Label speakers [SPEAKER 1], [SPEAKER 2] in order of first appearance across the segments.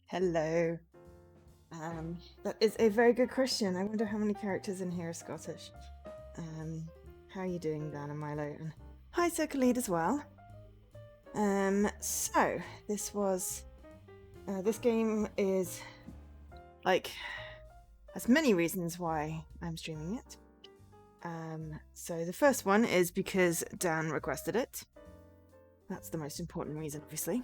[SPEAKER 1] Hello. That is a very good question. I wonder how many characters in here are Scottish. How are you doing, Dan and Milo? And hi, Circlead as well. So this game is like has many reasons why I'm streaming it. So the first one is because Dan requested it. That's the most important reason, obviously.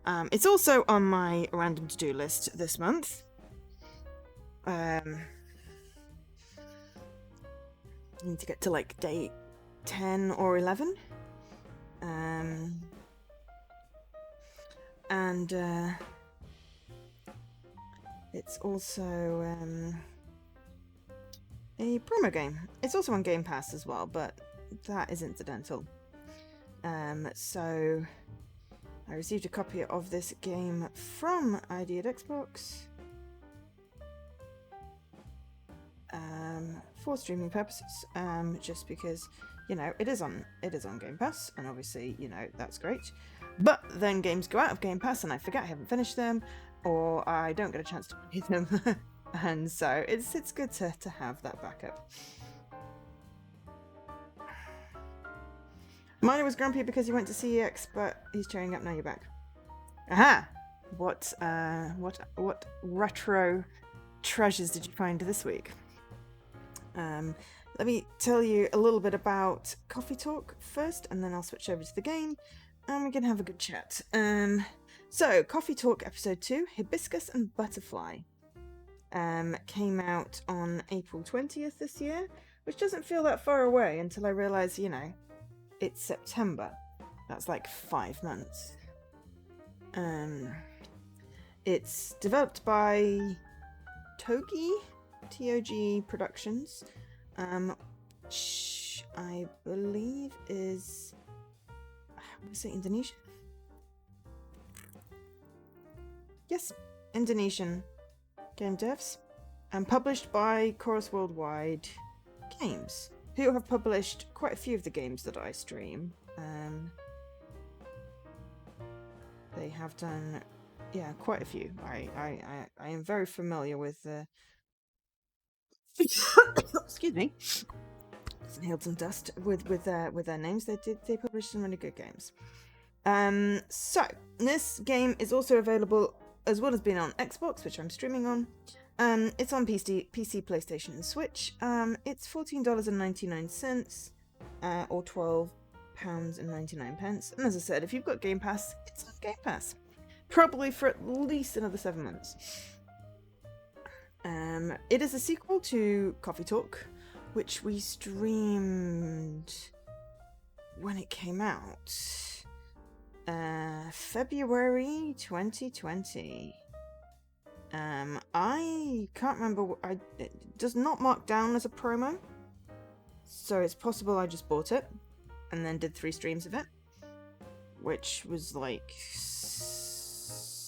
[SPEAKER 1] It's also on my random to-do list this month. I need to get to like day 10 or 11. And it's also a promo game. It's also on Game Pass as well, but that is incidental. So I received a copy of this game from ID at Xbox for streaming purposes, just because, you know, it is on Game Pass, and obviously, you know, that's great. But then games go out of Game Pass and I forget I haven't finished them, or I don't get a chance to play them. And so it's good to have that backup. Milo was grumpy because he went to CEX, but he's cheering up now you're back. Aha! What retro treasures did you find this week? Let me tell you a little bit about Coffee Talk first, and then I'll switch over to the game, and we can have a good chat. So, Coffee Talk Episode 2, Hibiscus and Butterfly, came out on April 20th this year, which doesn't feel that far away until I realise, you know, it's September. That's like 5 months. It's developed by Togi Productions, which I believe is, I want to say Indonesian. Yes, Indonesian game devs, and published by Chorus Worldwide Games, who have published quite a few of the games that I stream. They have done, yeah, quite a few. I am very familiar with the. Excuse me. Inhaled some dust with their names. They published some really good games. So this game is also available as well as being on Xbox, which I'm streaming on. It's on PC, PlayStation, and Switch. It's $14.99, or £12.99. And as I said, if you've got Game Pass, it's on Game Pass. Probably for at least another 7 months. It is a sequel to Coffee Talk, which we streamed when it came out. February 2020. I can't remember. It does not mark down as a promo, so it's possible I just bought it and then did 3 streams of it, which was like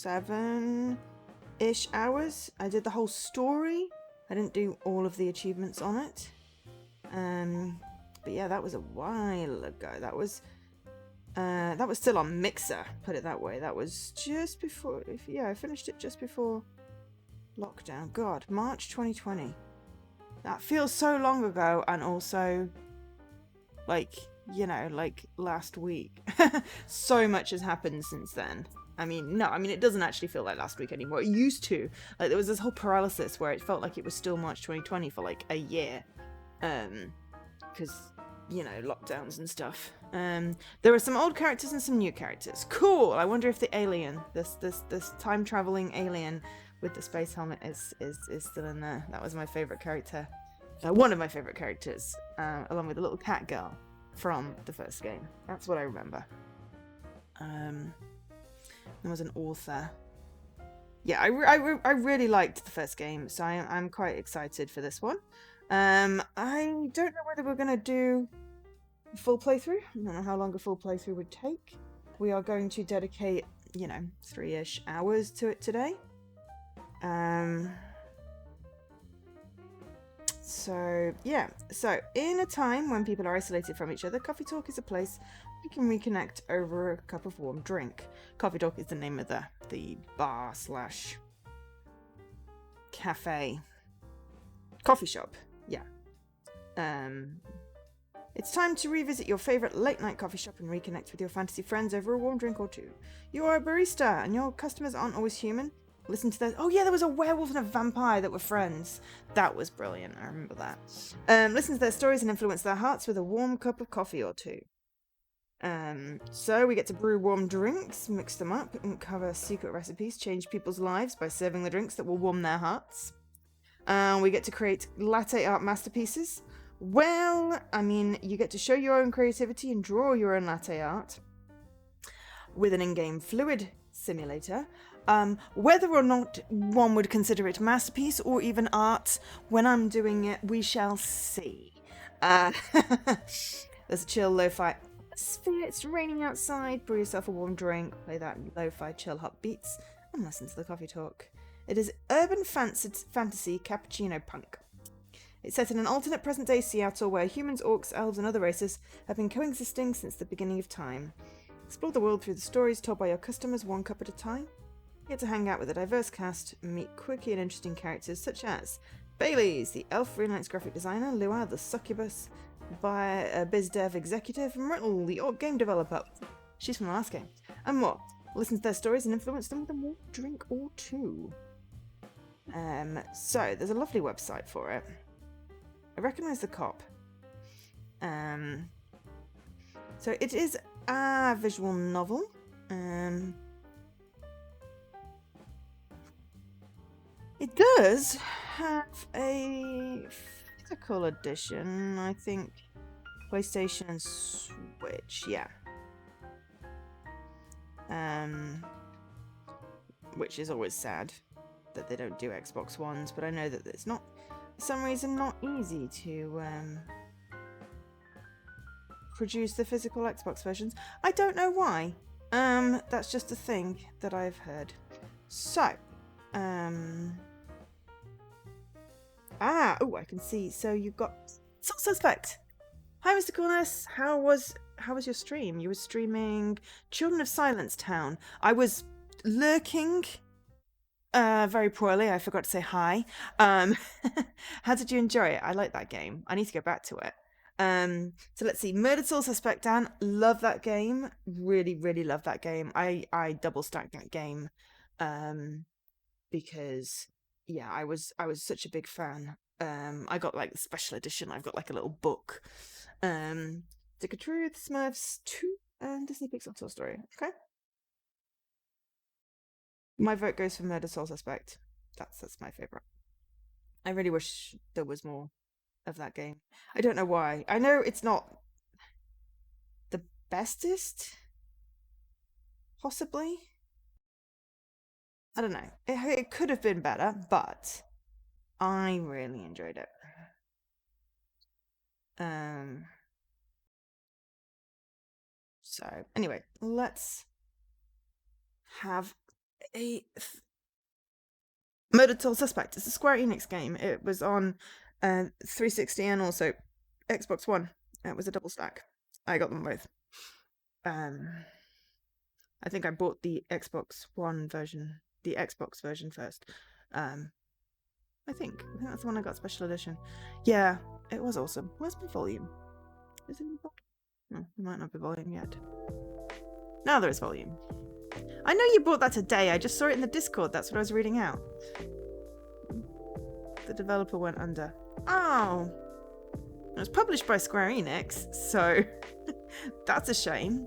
[SPEAKER 1] 7-ish hours. I did the whole story. I didn't do all of the achievements on it. But yeah, that was a while ago. That was still on Mixer, put it that way. That was just before. I finished it just before lockdown. God, March 2020. That feels so long ago, and also, like, you know, like last week. So much has happened since then. I mean, it doesn't actually feel like last week anymore. It used to. Like, there was this whole paralysis where it felt like it was still March 2020 for like a year. Because, you know, lockdowns and stuff. There are some old characters and some new characters. Cool! I wonder if the alien, this time-traveling alien with the space helmet is still in there. That was my favourite character. One of my favourite characters, along with the little cat girl from the first game. That's what I remember. There was an author. Yeah, I really liked the first game, so I'm quite excited for this one. I don't know whether we're going to do a full playthrough. I don't know how long a full playthrough would take. We are going to dedicate, you know, 3-ish hours to it today. So, yeah. So, in a time when people are isolated from each other, Coffee Talk is a place we can reconnect over a cup of warm drink. Coffee Talk is the name of the bar slash cafe. Coffee shop, yeah. It's time to revisit your favorite late night coffee shop and reconnect with your fantasy friends over a warm drink or two. You are a barista and your customers aren't always human. Listen to that. Oh yeah, there was a werewolf and a vampire that were friends. That was brilliant. I remember that. Listen to their stories and influence their hearts with a warm cup of coffee or two. So we get to brew warm drinks, mix them up, and cover secret recipes, change people's lives by serving the drinks that will warm their hearts. We get to create latte art masterpieces. Well, I mean, you get to show your own creativity and draw your own latte art with an in-game fluid simulator. Whether or not one would consider it masterpiece or even art, when I'm doing it, we shall see. There's a chill lo-fi atmosphere. It's raining outside. Brew yourself a warm drink, play that lo-fi chill hot beats, and listen to the coffee talk. It is urban fantasy cappuccino punk. It's set in an alternate present-day Seattle where humans, orcs, elves, and other races have been coexisting since the beginning of time. Explore the world through the stories told by your customers one cup at a time. You get to hang out with a diverse cast and meet quirky and interesting characters such as Bailey's, the elf freelance graphic designer, Lua, the succubus, biz dev executive, and Myrtle, the orc game developer. She's from the last game. And more. Listen to their stories and influence them with a warm drink or two. So there's a lovely website for it. I recognise the cop. So it is a visual novel. It does have a physical edition, I think. PlayStation and Switch, yeah. Which is always sad that they don't do Xbox Ones, but I know that it's not, for some reason, not easy to produce the physical Xbox versions. I don't know why. That's just a thing that I've heard. So, I can see. So you've got Soul Suspect. Hi, Mr. Coolness. How was your stream? You were streaming Children of Silence Town. I was lurking very poorly. I forgot to say hi. How did you enjoy it? I like that game. I need to go back to it. So let's see. Murdered Soul Suspect Dan. Love that game. Really, really love that game. I double stacked that game. Because yeah, I was such a big fan. I got like the special edition. I've got like a little book. Stick of Truth, Smurfs 2, and Disney Pixar Toy Story. Okay. My vote goes for Murder Soul Suspect. That's my favourite. I really wish there was more of that game. I don't know why. I know it's not the bestest, possibly. I don't know. It could have been better, but I really enjoyed it. So anyway, let's have a Murdered Soul Suspect. It's a Square Enix game. It was on 360 and also Xbox One. It was a double stack. I got them both. I think I bought the Xbox One version, the Xbox version first. I think that's the one I got special edition. Yeah, it was awesome. Where's my volume? Is it in volume? No, it might not be volume yet. Now there is volume. I know you bought that today. I just saw it in the Discord. That's what I was reading out. The developer went under. Oh. It was published by Square Enix, so that's a shame.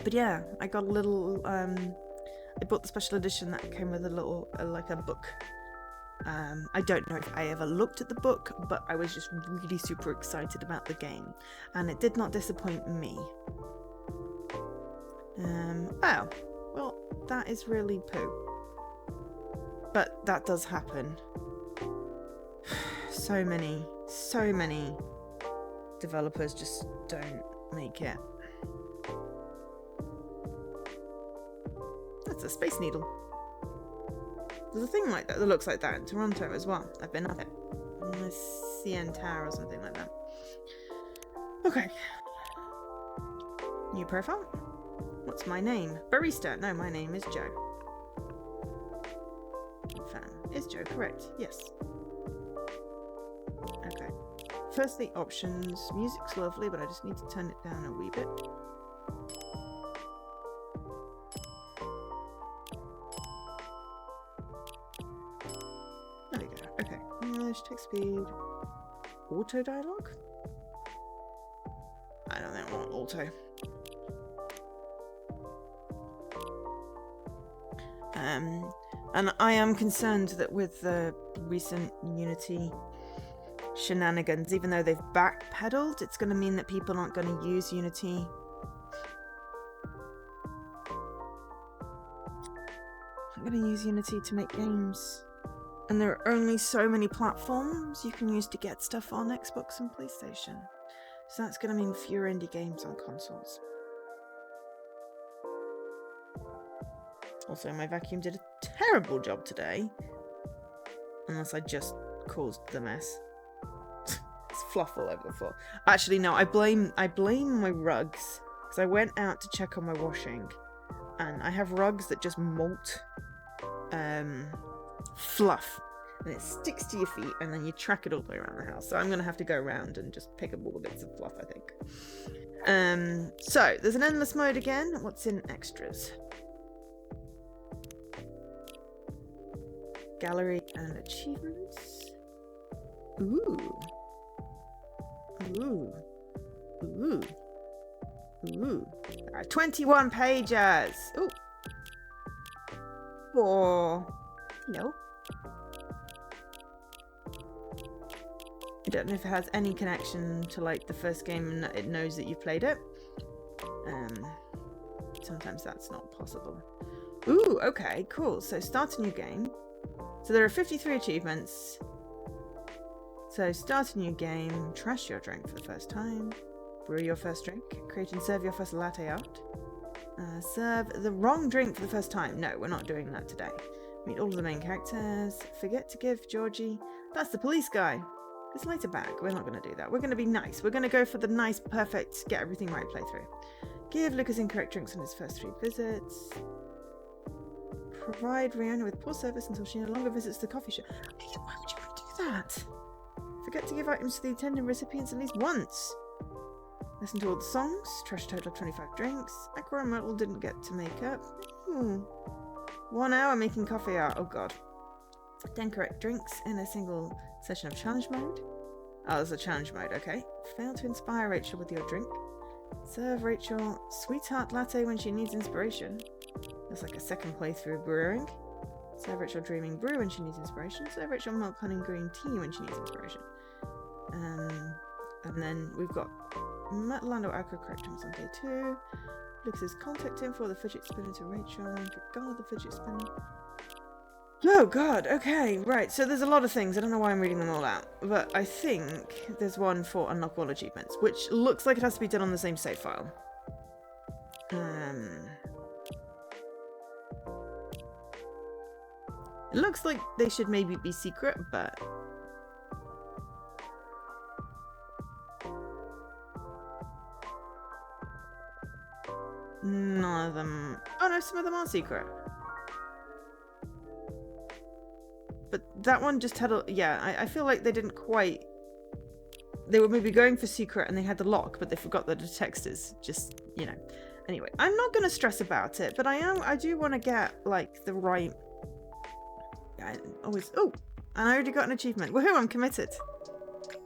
[SPEAKER 1] But yeah, I got a little, I bought the special edition that came with a little, like a book. I don't know if I ever looked at the book, but I was just really super excited about the game. And it did not disappoint me. Oh, well, that is really poo. But that does happen. So many developers just don't make it. That's a Space Needle. There's a thing like that looks like that in Toronto as well. I've been at it. On the CN Tower or something like that. Okay. New profile. What's my name? Barista. No, my name is Joe. Fan. Is Joe correct? Yes. Okay. Firstly, options. Music's lovely, but I just need to turn it down a wee bit. There we go. Okay. English, text speed. Auto dialogue? I don't think I want auto. And I am concerned that with the recent Unity shenanigans, even though they've backpedaled, it's going to mean that people aren't going to use Unity. I'm going to use Unity to make games. And there are only so many platforms you can use to get stuff on Xbox and PlayStation. So that's going to mean fewer indie games on consoles. Also, my vacuum did a terrible job today. Unless I just caused the mess. It's fluff all over the floor. Actually, no, I blame my rugs. Because I went out to check on my washing. And I have rugs that just molt fluff. And it sticks to your feet, and then you track it all the way around the house. So I'm going to have to go around and just pick up all the bits of fluff, I think. So, there's an endless mode again. What's in extras? Gallery and achievements. Ooh. Ooh. Ooh. Ooh. There are 21 pages. Ooh. Oh. Hello. I don't know if it has any connection to like the first game and it knows that you played it. Sometimes that's not possible. Ooh, okay, cool. So start a new game. So there are 53 achievements. So start a new game, trash your drink for the first time, brew your first drink, create and serve your first latte art, serve the wrong drink for the first time. No, we're not doing that today. Meet all of the main characters, forget to give Georgie, that's the police guy, his lighter back. We're not going to do that. We're going to be nice. We're going to go for the nice, perfect, get everything right playthrough. Give Lucas incorrect drinks on his first 3 visits. Provide Rihanna with poor service until she no longer visits the coffee shop. Why would you want to do that? Forget to give items to the intended recipients at least once. Listen to all the songs. Trash total 25 drinks. Aqua and Myrtle didn't get to make up. 1 hour making coffee art. Oh god. 10 correct drinks in a single session of challenge mode. Oh, there's a challenge mode. Okay. Fail to inspire Rachel with your drink. Serve Rachel sweetheart latte when she needs inspiration. That's like a second playthrough of brewing. Serve Rachel dreaming brew when she needs inspiration. Serve Rachel milk honey green tea when she needs inspiration. And then we've got Lando Aqua corrections on day 2. Lucas's contact info, the fidget spinner to Rachel. God, the fidget spinner. Oh god, okay, right, so there's a lot of things. I don't know why I'm reading them all out, but I think there's one for unlock all achievements, which looks like it has to be done on the same save file. It looks like they should maybe be secret, but none of them. Oh no, some of them are secret. But that one just had a... Yeah, I feel like they didn't quite... They were maybe going for secret and they had the lock, but they forgot that the text is just, you know. Anyway, I'm not going to stress about it, but I do want to get, like, the right... I always... Oh! And I already got an achievement. Woohoo, I'm committed.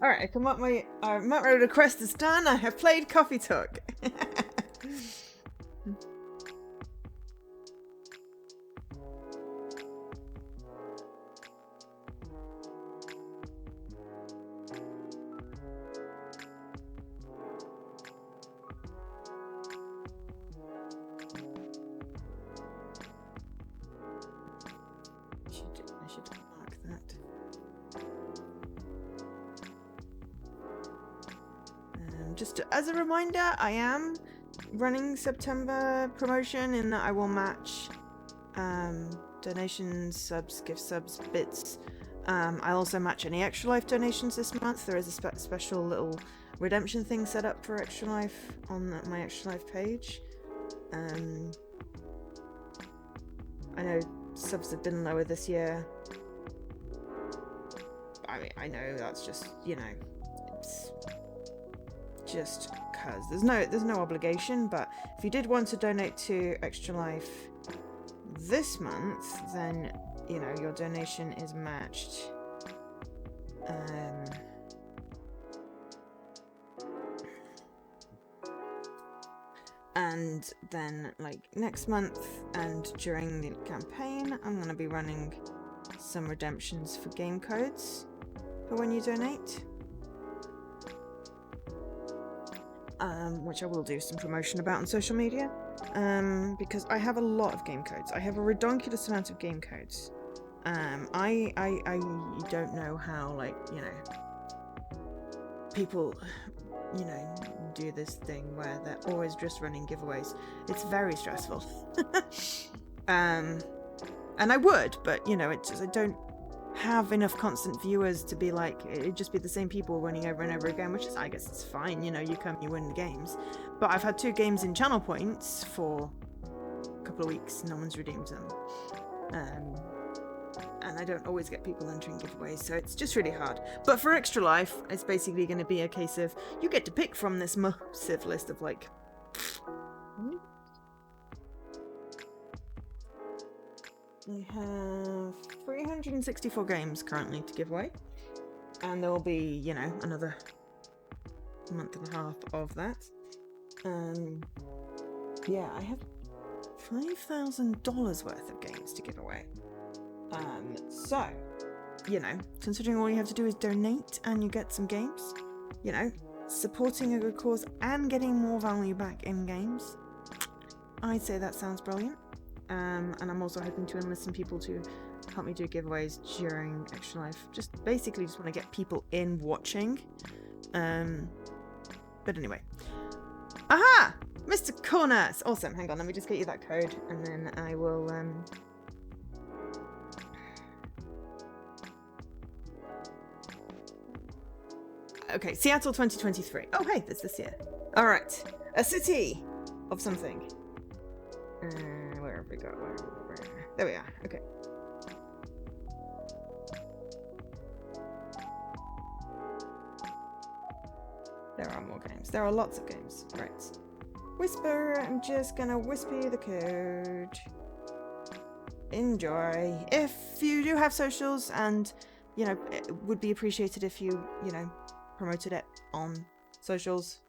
[SPEAKER 1] Alright, I come up my... Mount Road quest is done. I have played Coffee Talk. I should mark that. Just as a reminder, I am running September promotion in that I will match donations, subs, gift subs, bits. I'll also match any extra life donations this month. There is a special little redemption thing set up for Extra Life on my Extra Life page. I know subs have been lower this year. I mean, I know that's just, you know, it's just because there's no obligation, but if you did want to donate to Extra Life this month, then, you know, your donation is matched. And then, like, next month and during the campaign, I'm going to be running some redemptions for game codes for when you donate. Which I will do some promotion about on social media. Because I have a lot of game codes. I have a redonkulous amount of game codes. I don't know how, like, you know, people, you know, do this thing where they're always just running giveaways. It's very stressful. And I would, but, you know, it's just, I don't have enough constant viewers to be like, it'd just be the same people running over and over again, which is, I guess it's fine, you know, you come, you win the games. But I've had 2 games in channel points for a couple of weeks, no one's redeemed them. And I don't always get people entering giveaways, so it's just really hard. But for Extra Life, it's basically going to be a case of, you get to pick from this massive list of, like, we have 364 games currently to give away, and there will be, you know, another month and a half of that. Yeah, I have $5,000 worth of games to give away. So, you know, considering all you have to do is donate and you get some games, you know, supporting a good cause and getting more value back in games, I'd say that sounds brilliant. And I'm also hoping to enlist some people to help me do giveaways during Extra Life. Just basically just want to get people in watching. But anyway. Aha! Mr. Corners! Awesome. Hang on, let me just get you that code and then I will... Okay, Seattle 2023. Oh, hey, that's this year. All right. A city of something. Where have we got? Where? There we are. Okay. There are more games. There are lots of games. Right. Whisper. I'm just gonna whisper you the code. Enjoy. If you do have socials, and, you know, it would be appreciated if you know, promoted it on socials.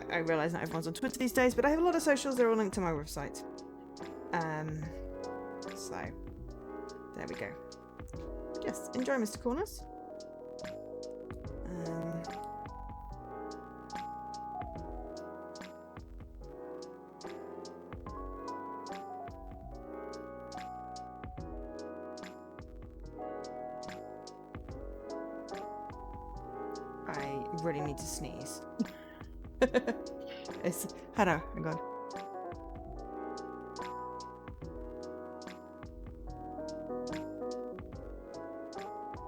[SPEAKER 1] I realise not everyone's on Twitter these days, but I have a lot of socials. They're all linked to my website. So there we go. Yes, enjoy, Mr. Corners. I really need to sneeze. Hang on.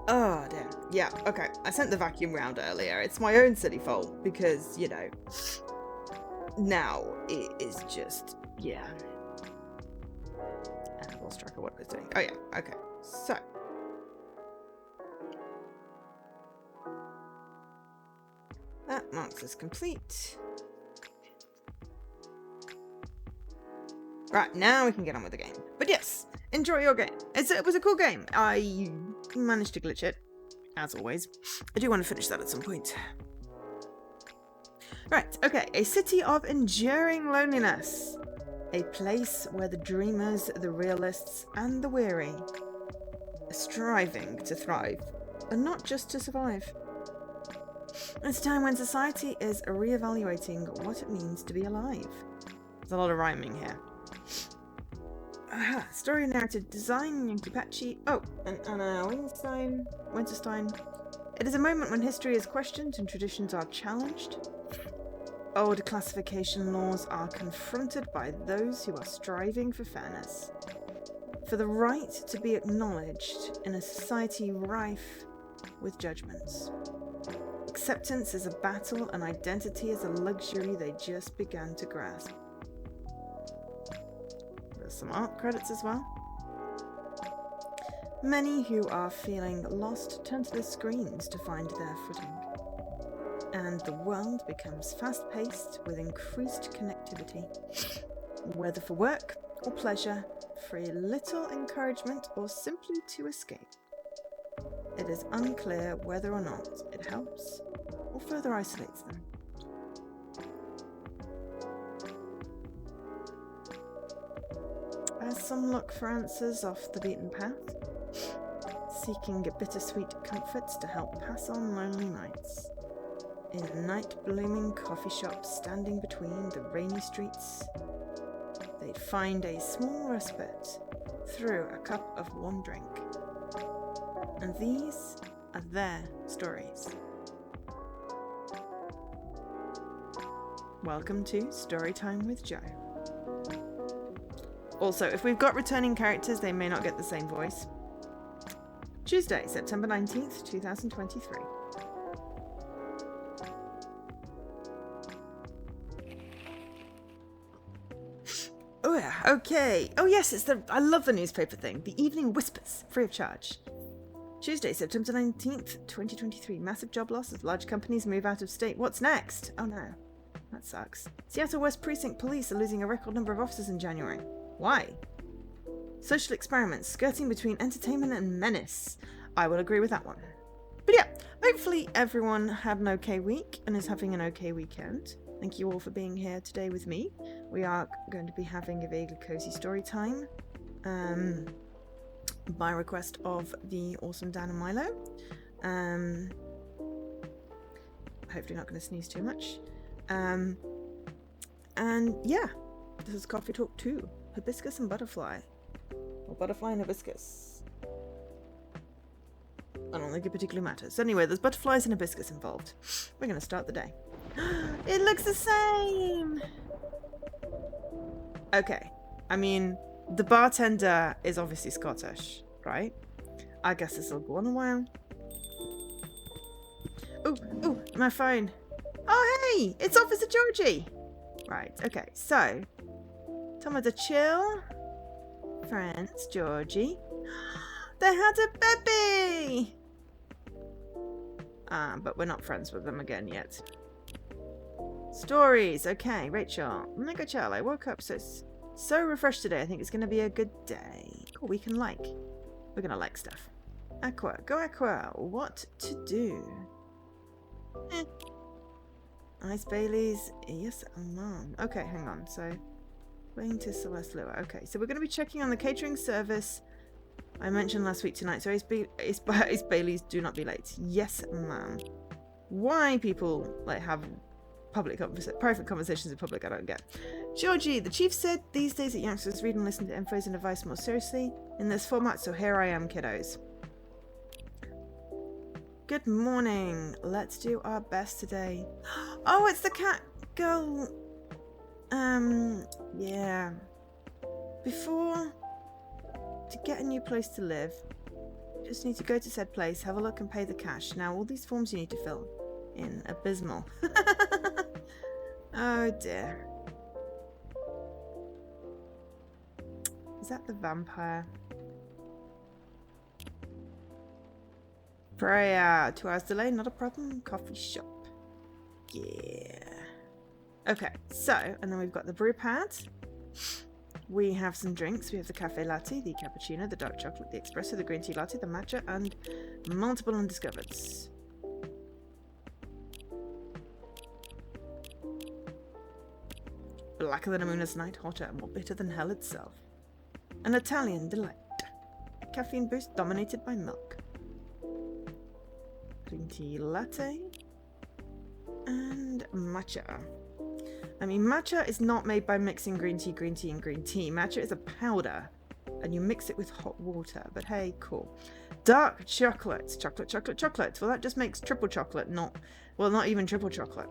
[SPEAKER 1] Oh, damn. Yeah, okay. I sent the vacuum round earlier. It's my own silly fault because, you know, now it is just, yeah. And I lost track of what I was doing. Oh, yeah, okay. So. That marks as complete. Right, now we can get on with the game. But yes, enjoy your game. It was a cool game. I managed to glitch it, as always. I do want to finish that at some point. Right, okay. A city of enduring loneliness. A place where the dreamers, the realists, and the weary are striving to thrive, and not just to survive. It's a time when society is re-evaluating what it means to be alive. There's a lot of rhyming here. Story narrative design, Yankee Patchy. Oh, and Anna Winterstein. It is a moment when history is questioned and traditions are challenged. Old classification laws are confronted by those who are striving for fairness. For the right to be acknowledged in a society rife with judgments. Acceptance is a battle, and identity is a luxury they just began to grasp. There's some art credits as well. Many who are feeling lost turn to their screens to find their footing. And the world becomes fast-paced with increased connectivity. Whether for work or pleasure, for a little encouragement, or simply to escape. It is unclear whether or not it helps or further isolates them. As some look for answers off the beaten path, seeking bittersweet comforts to help pass on lonely nights. In a night-blooming coffee shop standing between the rainy streets, they'd find a small respite through a cup of warm drink. And these are their stories. Welcome to Storytime with Joe. Also, if we've got returning characters, they may not get the same voice. Tuesday, September 19th, 2023. Oh yeah, okay. Oh yes, I love the newspaper thing. The Evening Whispers, free of charge. Tuesday, September 19th, 2023. Massive job loss as large companies move out of state. What's next? Oh no, that sucks. Seattle West Precinct Police are losing a record number of officers in January. Why? Social experiments, skirting between entertainment and menace. I will agree with that one. But yeah, hopefully everyone had an okay week and is having an okay weekend. Thank you all for being here today with me. We are going to be having a vaguely cozy story time. By request of the awesome Dan and Milo. Hopefully not going to sneeze too much. And yeah, this is Coffee Talk 2. Hibiscus and Butterfly. Or Butterfly and Hibiscus. I don't think it particularly matters. Anyway, there's butterflies and hibiscus involved. We're going to start the day. It looks the same! Okay, I mean, the bartender is obviously Scottish, right? I guess this will go on a while. Ooh, my phone. Oh, hey! It's Officer Georgie! Right, okay, so. Time to chill. Friends, Georgie. They had a baby! But we're not friends with them again yet. Stories, okay, Rachel. Mega chill, I woke up so refreshed today. I think it's going to be a good day. Cool, we're going to like stuff. Aqua, go Aqua. What to do? Ice Baileys, yes, Mom. Okay, hang on. So, going to Celeste Lua. Okay, so we're going to be checking on the catering service I mentioned last week tonight. So, Ice Baileys, do not be late. Yes, ma'am. Why people have private conversations in public, I don't get. Georgie, the chief said these days that youngsters read and listen to infos and advice more seriously in this format, so here I am, kiddos. Good morning. Let's do our best today. Oh, it's the cat girl. Yeah. Before, to get a new place to live, just need to go to said place, have a look and pay the cash. Now, all these forms you need to fill in. Abysmal. Oh dear. Is that the vampire? Prayer. 2 hours delay, not a problem. Coffee shop. Yeah. Okay, so, and then we've got the brew pad. We have some drinks. We have the cafe latte, the cappuccino, the dark chocolate, the espresso, the green tea latte, the matcha, and multiple undiscovereds. Blacker than a moonless night, hotter and more bitter than hell itself. An Italian delight. A caffeine boost dominated by milk. Green tea latte. And matcha. I mean, matcha is not made by mixing green tea, and green tea. Matcha is a powder, and you mix it with hot water. But hey, cool. Dark chocolate. Chocolate. Well, that just makes triple chocolate, not even triple chocolate.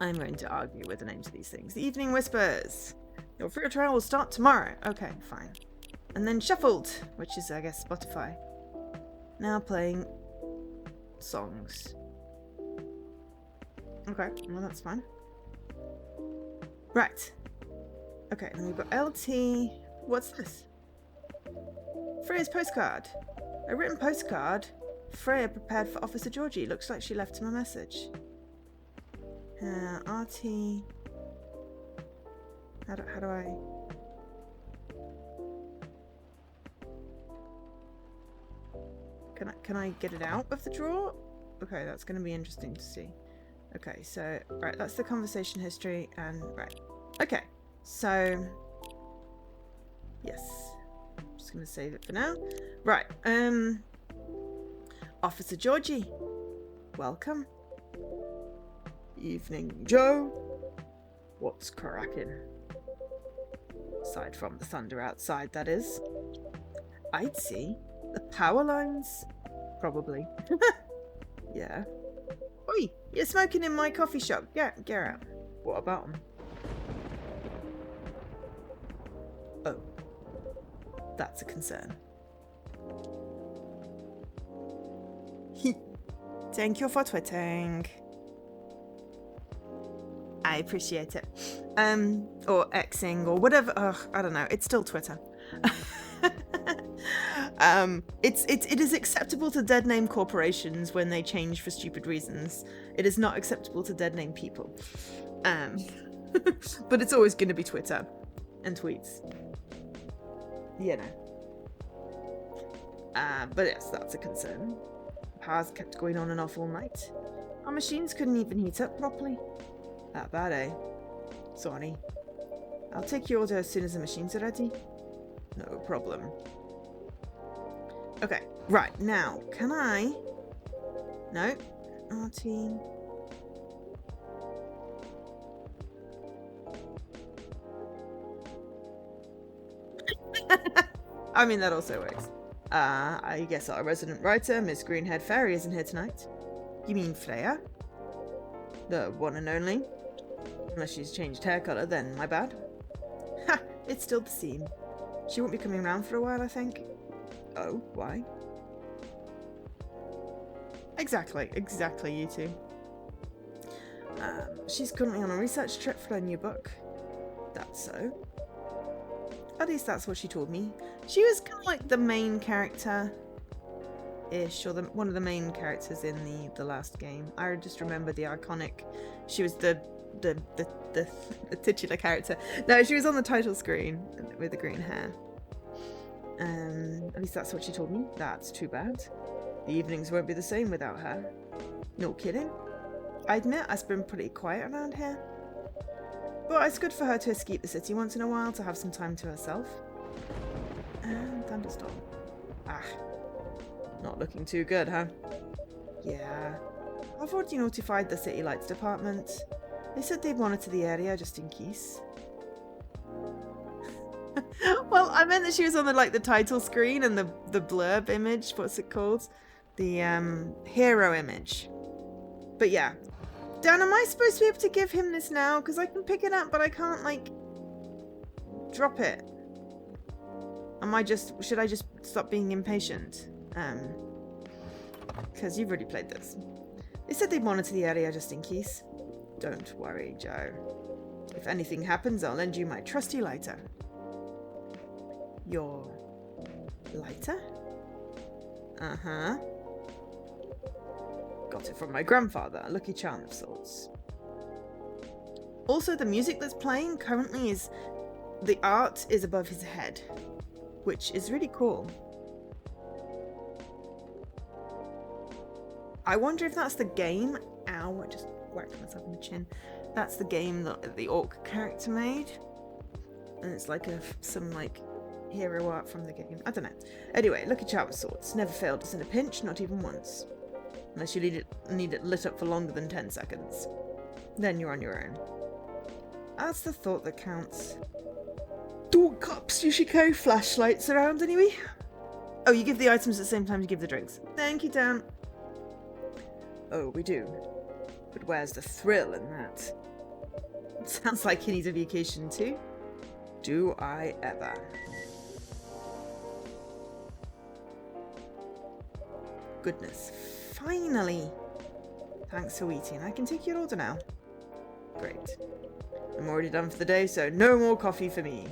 [SPEAKER 1] I'm going to argue with the names of these things. The Evening Whispers. Your free trial will start tomorrow. Okay, fine. And then Shuffled, which is, I guess, Spotify. Now playing songs. Okay, well that's fine. Right. Okay, and we've got LT. What's this? Freya's postcard. A written postcard. Freya prepared for Officer Georgie. Looks like she left him a message. RT. How do I? Can I get it out of the drawer? Okay, that's going to be interesting to see. Okay, so right, that's the conversation history, and right. Okay, so yes, I'm just going to save it for now. Right, Officer Georgie, welcome. Evening, Joe. What's cracking? Aside from the thunder outside, that is. I'd see. The power lines? Probably. Yeah. Oi, you're smoking in my coffee shop. Get out. What about them? Oh. That's a concern. Thank you for tweeting. I appreciate it. Or Xing or whatever. Ugh, I don't know. It's still Twitter. It is acceptable to dead name corporations when they change for stupid reasons. It is not acceptable to dead name people. But it's always going to be Twitter and tweets. You know. But yes, that's a concern. Power's kept going on and off all night. Our machines couldn't even heat up properly. That bad, eh? Sorry. I'll take your order as soon as the machines are ready. No problem. Okay, right, now, can I... No. RT... I mean, that also works. I guess our resident writer, Miss Greenhead Fairy, isn't here tonight. You mean Freya? The one and only? Unless she's changed hair colour, then my bad. Ha! It's still the same. She won't be coming around for a while, I think. Oh, why? Exactly, you two. She's currently on a research trip for her new book. That's so. At least that's what she told me. She was kind of like the main character-ish, or one of the main characters in the last game. I just remember the iconic. She was the titular character. No, she was on the title screen with the green hair. At least that's what she told me. That's too bad. The evenings won't be the same without her. No kidding. I admit I've been pretty quiet around here. But it's good for her to escape the city once in a while, to have some time to herself. And thunderstorm. Ah. Not looking too good, huh? Yeah. I've already notified the City Lights department. They said they'd monitor the area just in case. Well, I meant that she was on the title screen and the blurb image. What's it called? The hero image. But yeah. Dan, am I supposed to be able to give him this now? Because I can pick it up, but I can't drop it. Should I just stop being impatient? Because you've already played this. They said they'd monitor the area just in case. Don't worry, Joe. If anything happens, I'll lend you my trusty lighter. Your lighter? Uh-huh. Got it from my grandfather, a lucky charm of sorts. Also, the music that's playing currently is... The art is above his head, which is really cool. I wonder if that's the game... Ow, I just whacked myself in the chin. That's the game that the orc character made. And it's some hero art from the game. I don't know. Anyway, lucky charm of sorts. Never failed us in a pinch, not even once. Unless you need it lit up for longer than 10 seconds. Then you're on your own. That's the thought that counts. Don't cups usually carry flashlights around anyway. Oh, you give the items at the same time you give the drinks. Thank you, Dan. Oh, we do. But where's the thrill in that? It sounds like he needs a vacation too. Do I ever? Goodness. Finally! Thanks for eating. I can take your order now. Great. I'm already done for the day, so no more coffee for me.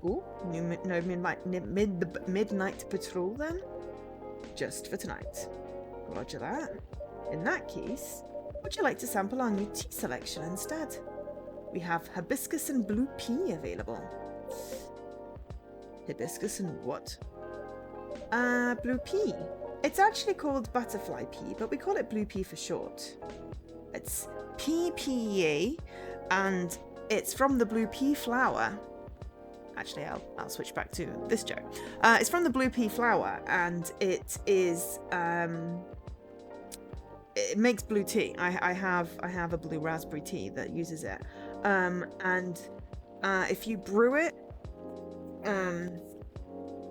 [SPEAKER 1] Ooh, no midnight patrol then? Just for tonight. Roger that. In that case, would you like to sample our new tea selection instead? We have hibiscus and blue pea available. Hibiscus and what? Blue pea. It's actually called butterfly pea, but we call it blue pea for short. It's PPA, and it's from the blue pea flower. Actually, I'll switch back to this joke. It's from the blue pea flower, and it is it makes blue tea. I have a blue raspberry tea that uses it, and if you brew it,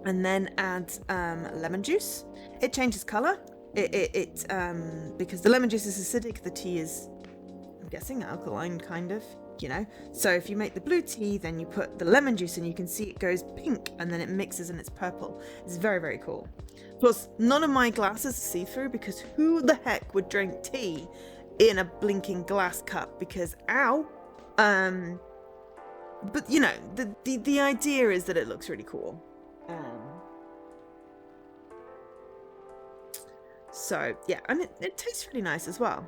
[SPEAKER 1] and then add lemon juice, it changes color. It because the lemon juice is acidic, the tea is, I'm guessing, alkaline, kind of, you know. So if you make the blue tea, then you put the lemon juice and you can see it goes pink, and then it mixes and it's purple. It's very, very cool. Plus, none of my glasses are see-through, because who the heck would drink tea in a blinking glass cup? Because ow. But you know, the idea is that it looks really cool. So yeah, and it tastes really nice as well.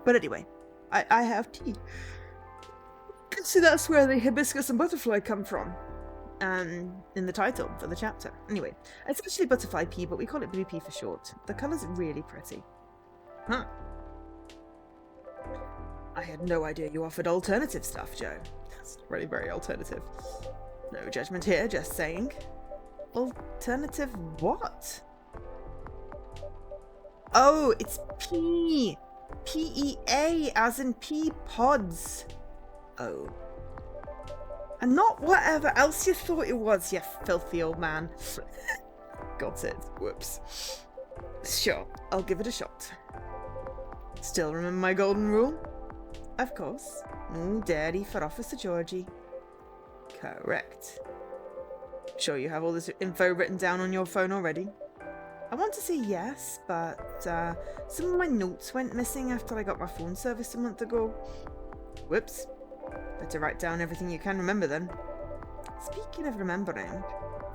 [SPEAKER 1] But anyway, I have tea. So that's where the hibiscus and butterfly come from. In the title for the chapter. Anyway, it's actually butterfly pea, but we call it blue pea for short. The colour's really pretty. Huh. I had no idea you offered alternative stuff, Joe. That's really very alternative. No judgment here, just saying. Alternative what? Oh, it's pea. P-E-A, as in pea pods. Oh. And not whatever else you thought it was, you filthy old man. Got it. Whoops. Sure, I'll give it a shot. Still remember my golden rule? Of course. No dairy for Officer Georgie. Correct. Sure you have all this info written down on your phone already? I want to say yes, but some of my notes went missing after I got my phone serviced a month ago. Whoops. Better write down everything you can remember then. Speaking of remembering,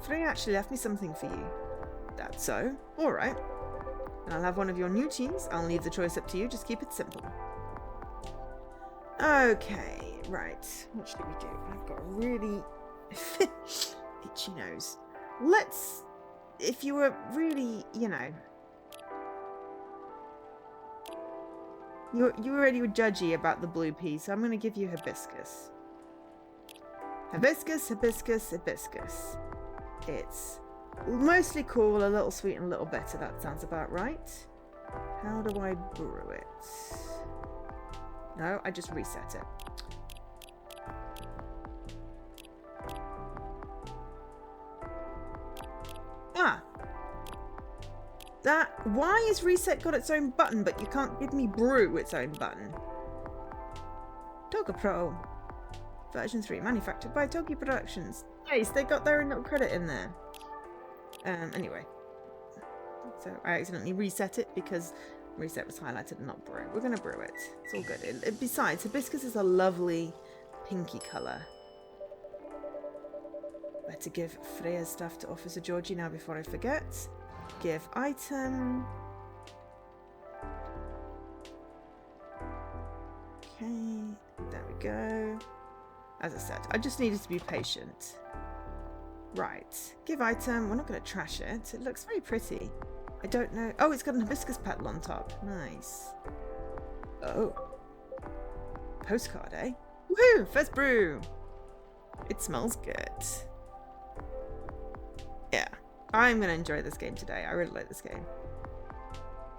[SPEAKER 1] Freya actually left me something for you. That's so? Alright. And I'll have one of your new teas. I'll leave the choice up to you, just keep it simple. Okay, right. What should we do? I've got a really itchy nose. Let's, if you were really, you know, you already were judgy about the blue pea, so I'm going to give you hibiscus. Hibiscus, hibiscus, hibiscus. It's mostly cool, a little sweet and a little bitter. That sounds about right. How do I brew it? No, I just reset it. Ah! Why has reset got its own button, but you can't give me brew its own button? Toga Pro. Version 3, manufactured by Togi Productions. Nice, they got their own little credit in there. Anyway. So I accidentally reset it because reset was highlighted and not brew. We're going to brew it. It's all good. Besides, hibiscus is a lovely pinky colour. Better give Freya's stuff to Officer Georgie now before I forget. Give item. Okay, there we go. As I said, I just needed to be patient. Right, give item. We're not going to trash it. It looks very pretty. I don't know. Oh, it's got an hibiscus petal on top. Nice. Oh. Postcard, eh? Woohoo! First brew! It smells good. Yeah. I'm going to enjoy this game today. I really like this game.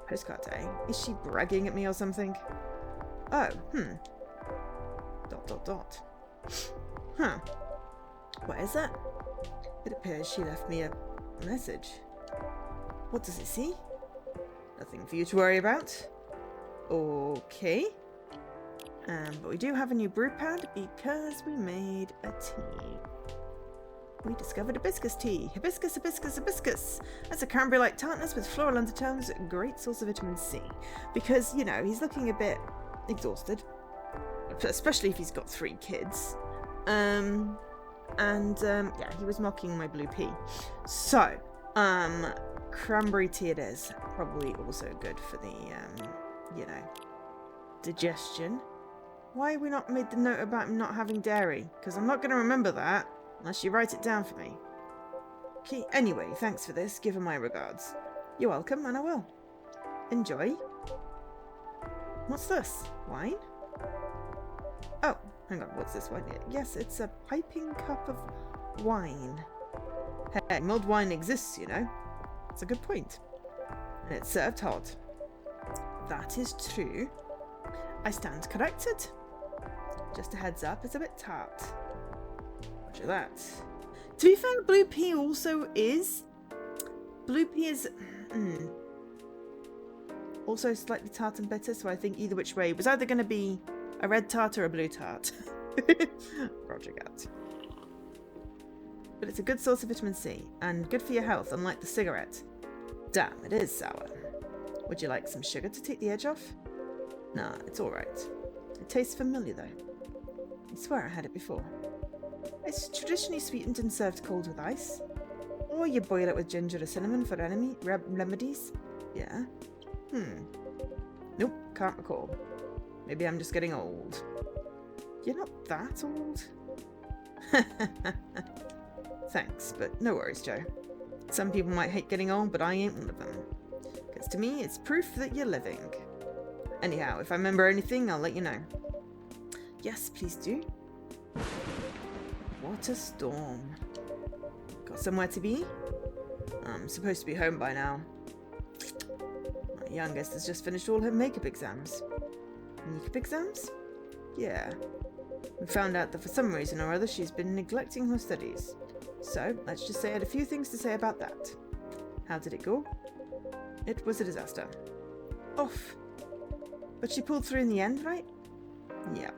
[SPEAKER 1] Postcard, eh? Is she bragging at me or something? Oh, ... Huh. What is it? It appears she left me a message. What does it say? Nothing for you to worry about. Okay. But we do have a new brew pad because we made a tea. We discovered hibiscus tea. Hibiscus, hibiscus, hibiscus. That's a cranberry-like tartness with floral undertones. Great source of vitamin C. Because, you know, he's looking a bit exhausted. Especially if he's got 3 kids. Yeah, he was mocking my blue pea. So, cranberry tea it is. Probably also good for the, you know, digestion. Why have we not made the note about him not having dairy? Because I'm not going to remember that unless you write it down for me. Okay, anyway, thanks for this. Give him my regards. You're welcome, and I will. Enjoy. What's this? Wine? Oh, hang on, what's this wine? Yes, it's a piping cup of wine. Hey, mulled wine exists, you know. That's a good point. And it's served hot. That is true. I stand corrected. Just a heads up, it's a bit tart. Roger that. To be fair, blue pea also is... Blue pea is... also slightly tart and bitter, so I think either which way. It was either going to be a red tart or a blue tart. Roger that. But it's a good source of vitamin C, and good for your health, unlike the cigarette. Damn, it is sour. Would you like some sugar to take the edge off? Nah, it's alright. It tastes familiar though. I swear I had it before. It's traditionally sweetened and served cold with ice. Or you boil it with ginger or cinnamon for remedies. Yeah. Nope, can't recall. Maybe I'm just getting old. You're not that old. Thanks, but no worries, Joe. Some people might hate getting old, but I ain't one of them. Because to me, it's proof that you're living. Anyhow, if I remember anything, I'll let you know. Yes, please do. What a storm. Got somewhere to be? I'm supposed to be home by now. My youngest has just finished all her makeup exams. Makeup exams? Yeah. We found out that for some reason or other she's been neglecting her studies. So, let's just say I had a few things to say about that. How did it go? It was a disaster. Off. But she pulled through in the end, right? Yeah.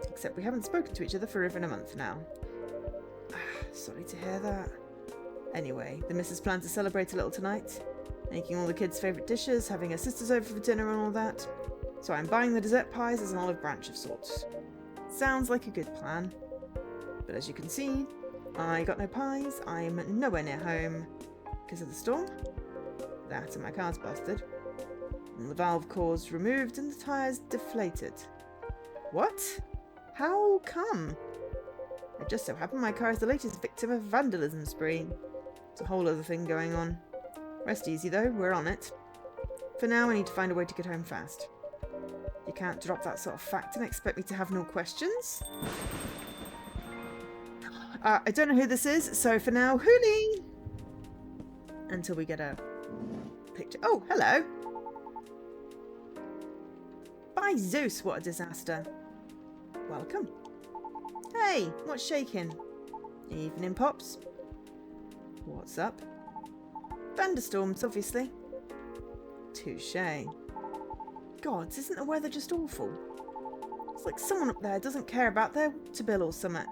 [SPEAKER 1] Except we haven't spoken to each other for over a month now. Sorry to hear that. Anyway, the missus plans to celebrate a little tonight. Making all the kids' favourite dishes, having her sisters over for dinner and all that. So I'm buying the dessert pies as an olive branch of sorts. Sounds like a good plan. But as you can see, I got no pies, I'm nowhere near home. Because of the storm? That and my car's busted. And the valve core's removed and the tyres deflated. What? How come? It just so happened my car is the latest victim of a vandalism spree. It's a whole other thing going on. Rest easy though, we're on it. For now I need to find a way to get home fast. You can't drop that sort of fact and expect me to have no questions. I don't know who this is, so for now, hoolie! Until we get a picture. Oh, hello! By Zeus, what a disaster. Welcome. Hey, what's shaking? Evening, Pops. What's up? Thunderstorms, obviously. Touché. Gods, isn't the weather just awful? It's like someone up there doesn't care about their water bill or something.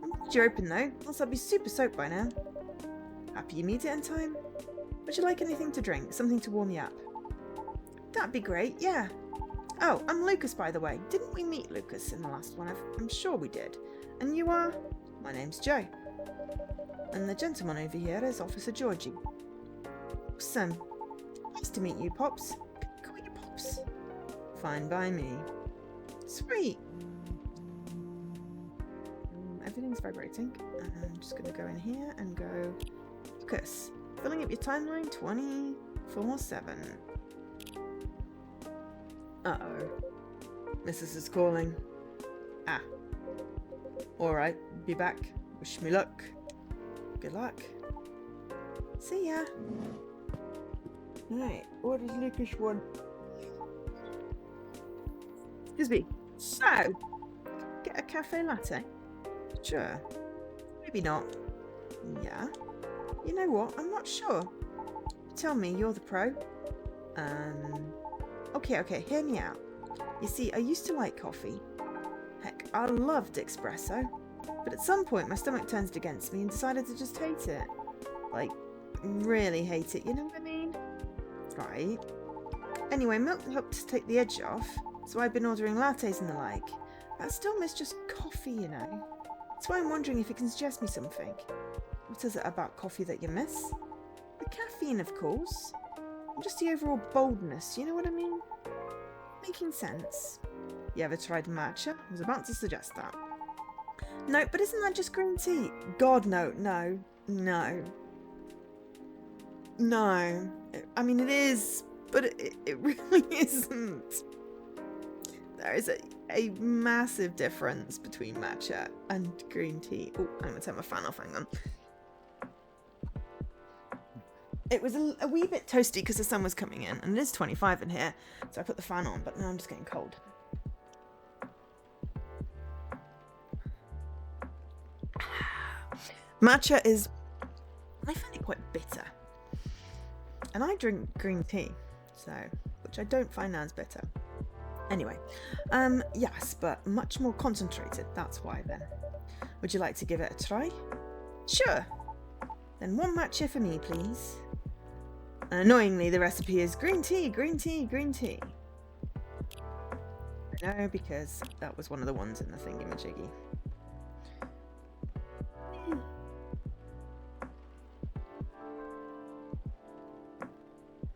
[SPEAKER 1] I'm glad you're open though, else I'd be super soaked by now. Happy you meet it in time? Would you like anything to drink? Something to warm you up? That'd be great, yeah. Oh, I'm Lucas, by the way. Didn't we meet Lucas in the last one? I'm sure we did. And you are? My name's Joe. And the gentleman over here is Officer Georgie. Awesome. Nice to meet you, Pops. Can I call you Pops? Fine by me. Sweet. Everything's vibrating. And I'm just going to go in here and go... Lucas. Filling up your timeline 24/7. Uh-oh. Mrs. is calling. Ah. Alright, be back. Wish me luck. Good luck. See ya. Right, what does Lucas want? Excuse me. So, get a cafe latte? Sure. Maybe not. Yeah. You know what? I'm not sure. Tell me, you're the pro. Okay, hear me out. You see, I used to like coffee. Heck, I loved espresso. But at some point, my stomach turned against me and decided to just hate it. Like, really hate it, you know what I mean? Right. Anyway, milk helped to take the edge off, so I've been ordering lattes and the like. But I still miss just coffee, you know? That's why I'm wondering if you can suggest me something. What is it about coffee that you miss? The caffeine, of course. And just the overall boldness, you know what I mean? Making sense. You ever tried matcha? I was about to suggest that. No, but isn't that just green tea? God, no. I mean, it is, but it really isn't. There is a massive difference between matcha and green tea. Oh, I'm going to turn my fan off, hang on. It was a wee bit toasty because the sun was coming in, and it is 25 in here, so I put the fan on, but now I'm just getting cold. Matcha is, I find it quite bitter. And I drink green tea, so, which I don't find as bitter. Anyway, yes, but much more concentrated, that's why then. Would you like to give it a try? Sure. Then one matcha for me, please. And annoyingly, the recipe is green tea, green tea, green tea. No, because that was one of the ones in the thingy-majiggy.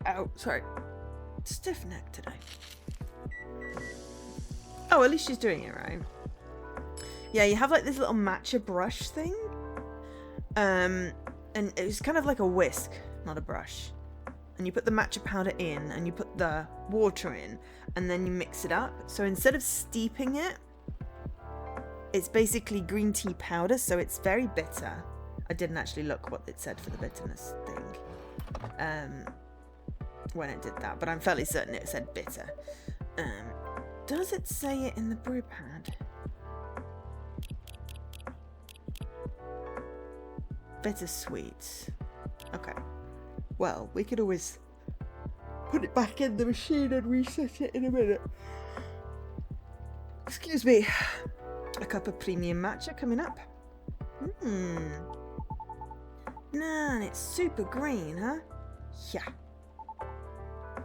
[SPEAKER 1] Oh, sorry. Stiff neck today. Oh, at least she's doing it right. Yeah, you have like this little matcha brush thing. And it's kind of like a whisk, not a brush. And you put the matcha powder in and you put the water in and then you mix it up. So instead of steeping it, it's basically green tea powder, so it's very bitter. I didn't actually look what it said for the bitterness thing. When it did that, but I'm fairly certain it said bitter. Does it say it in the brew pad? Bittersweet. Okay. Well, we could always put it back in the machine and reset it in a minute. Excuse me. A cup of premium matcha coming up. Nah, and it's super green, huh? Yeah.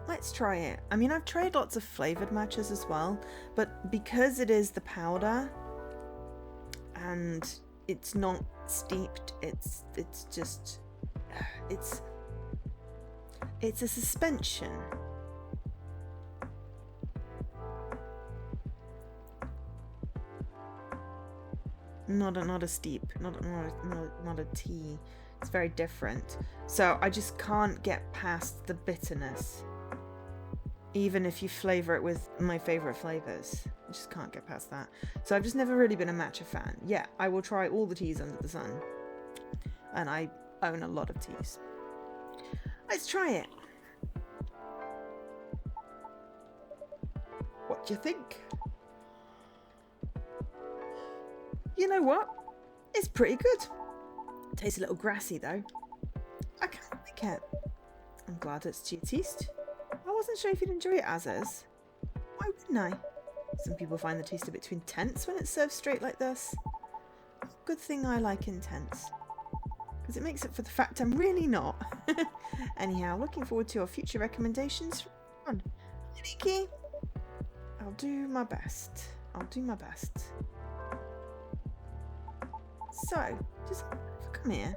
[SPEAKER 1] Let's try it. I mean, I've tried lots of flavored matchas as well, but because it is the powder and it's not steeped, it's just it's a suspension. Not a steep, not a tea. It's very different. So I just can't get past the bitterness. Even if you flavour it with my favourite flavours. I just can't get past that. So I've just never really been a matcha fan. Yeah, I will try all the teas under the sun. And I own a lot of teas. Let's try it. What do you think? You know what? It's pretty good. Tastes a little grassy though. I can't like it. I'm glad it's to your taste. I wasn't sure if you'd enjoy it as is. Why wouldn't I? Some people find the taste a bit too intense when it's served straight like this. Good thing I like intense. Because it makes up for the fact I'm really not. Anyhow, looking forward to your future recommendations. Come on. Nikki. I'll do my best. So, just come here.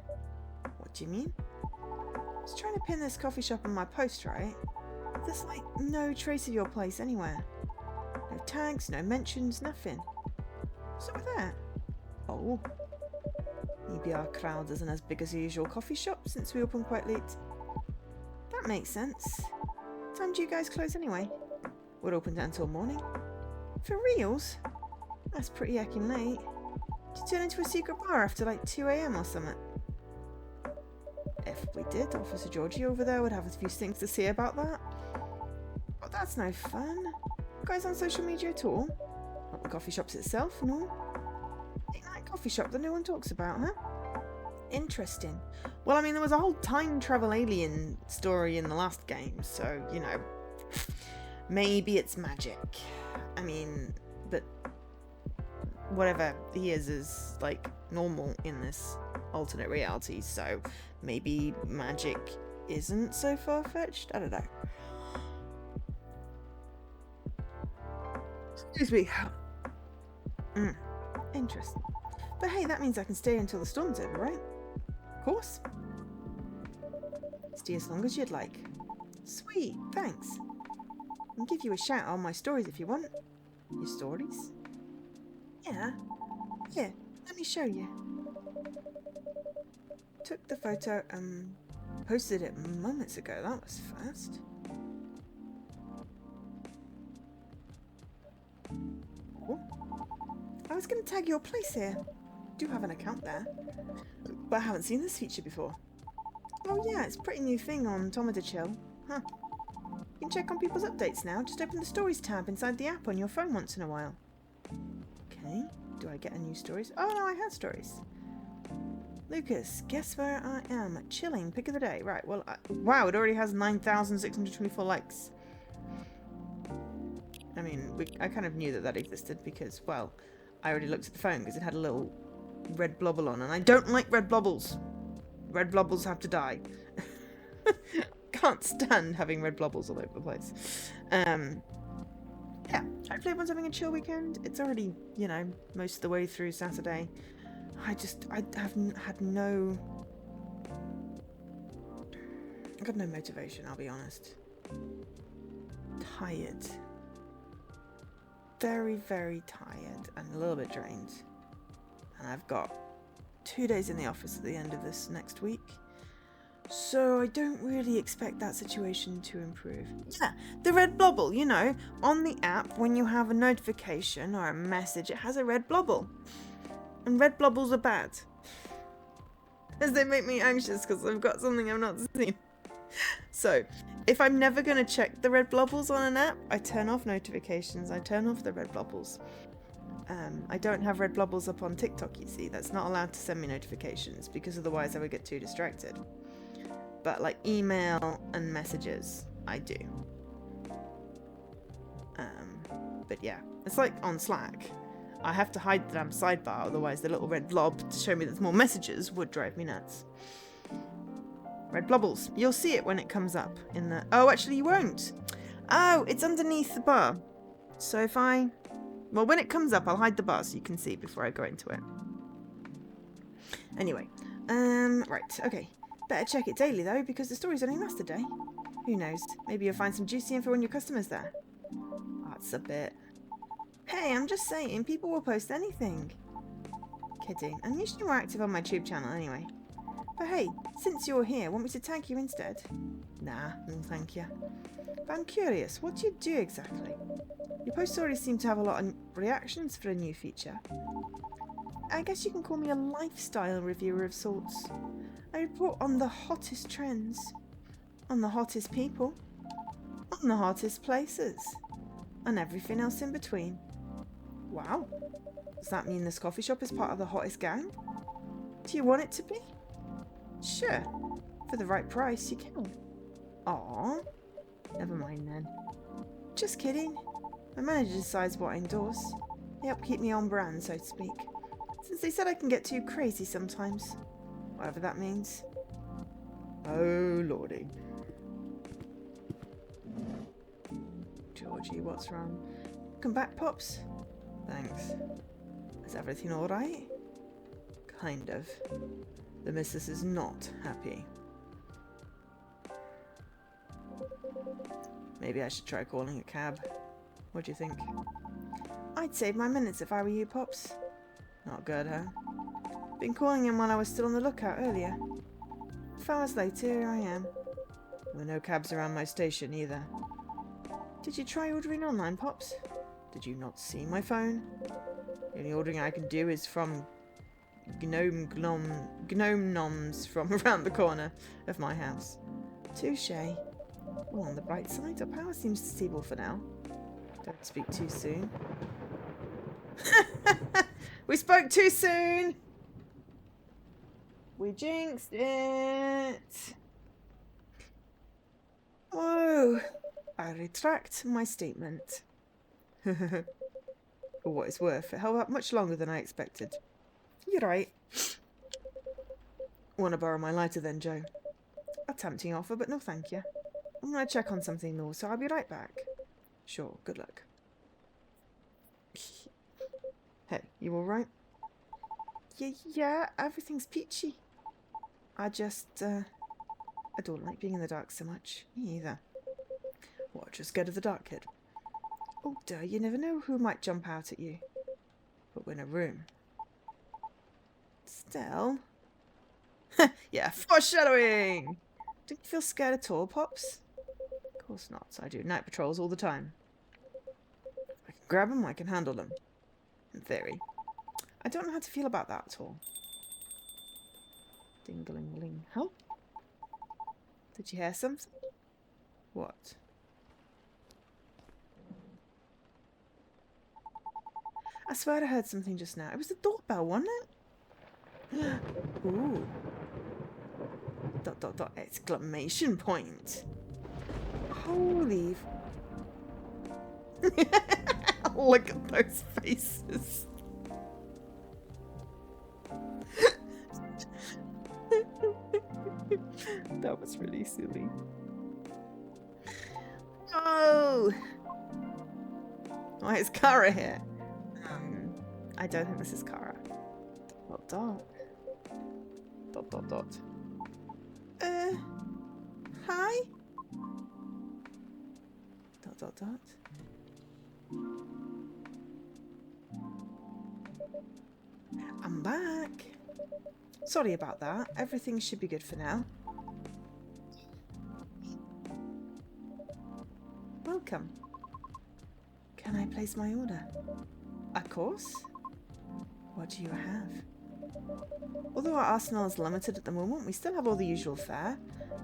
[SPEAKER 1] What do you mean? I was trying to pin this coffee shop on my post, right? There's like no trace of your place anywhere. No tags, no mentions, nothing. What's up with that? Oh. Maybe our crowd isn't as big as the usual coffee shop since we open quite late. That makes sense. What time do you guys close anyway? We're open until morning. For reals? That's pretty heckin' late. Did you turn into a secret bar after like 2 AM or something? If we did, Officer Georgie over there would have a few things to say about that. But that's no fun. You guys on social media at all? Not the coffee shops itself, no? Ain't that coffee shop that no one talks about, huh? Interesting. Well, I mean, there was a whole time travel alien story in the last game, so, you know, maybe it's magic. I mean, but whatever he is like normal in this alternate reality, so maybe magic isn't so far-fetched. I don't know. Excuse me. Interesting. But hey, that means I can stay until the storm's over, right? Of course. Stay as long as you'd like. Sweet, thanks. I'll give you a shout on my stories if you want. Your stories? Yeah. Here, let me show you. Took the photo and posted it moments ago. That was fast. Oh. I was going to tag your place here. Do have an account there, but I haven't seen this feature before. Oh yeah, it's a pretty new thing on Tomada Chill. Huh. You can check on people's updates now. Just open the Stories tab inside the app on your phone once in a while. Okay, do I get a new stories? Oh no, I have stories. Lucas, guess where I am? Chilling, pick of the day. Right, well, wow, it already has 9,624 likes. I mean, I kind of knew that existed because, well, I already looked at the phone because it had a little red blobble on, and I don't like red blobbles. Red blobbles have to die. Can't stand having red blobbles all over the place. Yeah, hopefully everyone's having a chill weekend. It's already, you know, most of the way through Saturday. I haven't had no... I got no motivation, I'll be honest. Tired. Very, very tired and a little bit drained. And I've got 2 days in the office at the end of this next week. So I don't really expect that situation to improve. Yeah, the red blobble, you know, on the app when you have a notification or a message, it has a red blobble. And red blobbles are bad. As they make me anxious because I've got something I've not seen. So, if I'm never going to check the red blobbles on an app, I turn off notifications, I turn off the red blobbles. I don't have red blobbles up on TikTok, you see. That's not allowed to send me notifications because otherwise I would get too distracted. But like email and messages, I do. But yeah, it's like on Slack. I have to hide the damn sidebar, otherwise the little red blob to show me there's more messages would drive me nuts. Red blobbles. You'll see it when it comes up in the... Oh, actually you won't. Oh, it's underneath the bar. So if I... Well, when it comes up, I'll hide the bar so you can see before I go into it. Anyway. Right, okay. Better check it daily, though, because the stories only last a day. Who knows? Maybe you'll find some juicy info when your customer's there. That's a bit... Hey, I'm just saying, people will post anything. Kidding. I'm usually more active on my tube channel anyway. But hey, since you're here, want me to tag you instead? Nah, no thank you. But I'm curious, what do you do exactly? Your posts already seem to have a lot of reactions for a new feature. I guess you can call me a lifestyle reviewer of sorts. I report on the hottest trends, on the hottest people, on the hottest places, and everything else in between. Wow. Does that mean this coffee shop is part of the hottest gang? Do you want it to be? Sure. For the right price, you can. Aww. Never mind then. Just kidding. My manager decides what I endorse. They help keep me on brand, so to speak. Since they said I can get too crazy sometimes. Whatever that means. Oh, lordy. Georgie, what's wrong? Come back, Pops. Thanks. Is everything alright? Kind of. The missus is not happy. Maybe I should try calling a cab. What do you think? I'd save my minutes if I were you, Pops. Not good, huh? Been calling him while I was still on the lookout earlier. 5 hours later, here I am. There were no cabs around my station either. Did you try ordering online, Pops? Did you not see my phone? The only ordering I can do is from gnome noms from around the corner of my house. Touche. Well, on the bright side, our power seems stable for now. Don't speak too soon. We spoke too soon! We jinxed it! Oh, I retract my statement. for what it's worth. It held up much longer than I expected. You're right. Want to borrow my lighter then, Joe? A tempting offer, but no thank you. I'm going to check on something though, so I'll be right back. Sure, good luck. Hey, you alright? Yeah, everything's peachy. I don't like being in the dark so much. Me either. What, just scared of the dark, kid? Oh dear, you never know who might jump out at you. But we're in a room. Still. Yeah, foreshadowing! Didn't you feel scared at all, Pops? Of course not. I do night patrols all the time. I can grab them, I can handle them. In theory. I don't know how to feel about that at all. Ding-a-ling-a-ling. Huh? Did you hear something? What? I swear I heard something just now. It was the doorbell, wasn't it? Ooh. ... exclamation point. Holy... Look at those faces. That was really silly. Oh! Why is Kara here? I don't think this is Kara. ... Hi? ... I'm back. Sorry about that. Everything should be good for now. Welcome. Can I place my order? Of course. What do you have? Although our arsenal is limited at the moment, we still have all the usual fare.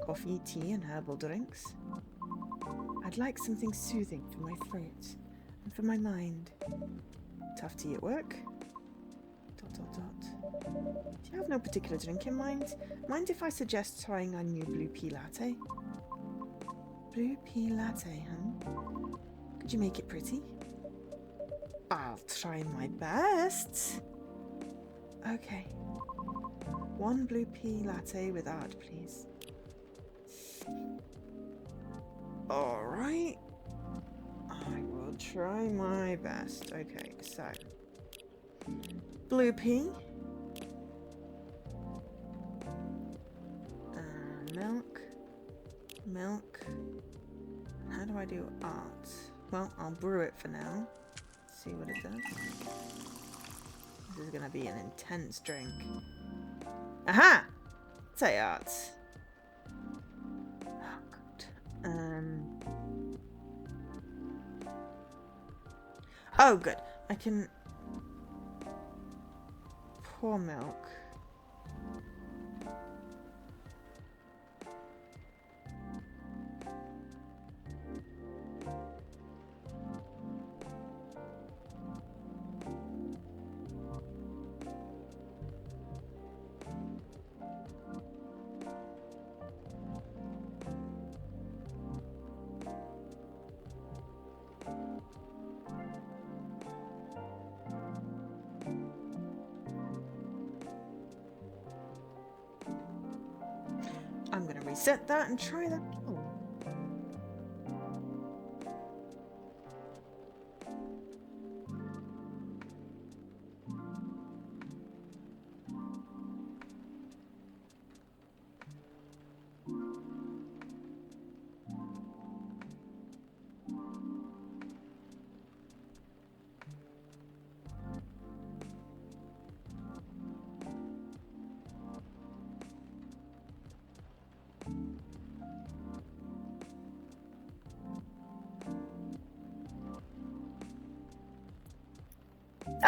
[SPEAKER 1] Coffee, tea and herbal drinks. I'd like something soothing for my throat and for my mind. Tough tea at work? ... Do you have no particular drink in mind? Mind if I suggest trying our new blue pea latte? Blue pea latte, huh? Could you make it pretty? I'll try my best. Okay. 1 blue pea latte with art, please. Alright. I will try my best. Okay, so... blue pea. Milk. Milk. How do I do art? Well, I'll brew it for now. See what it does. This is going to be an intense drink. Aha! Say art. Oh, good. Oh, good. I can pour milk. I'm going to reset that and try that. Oh.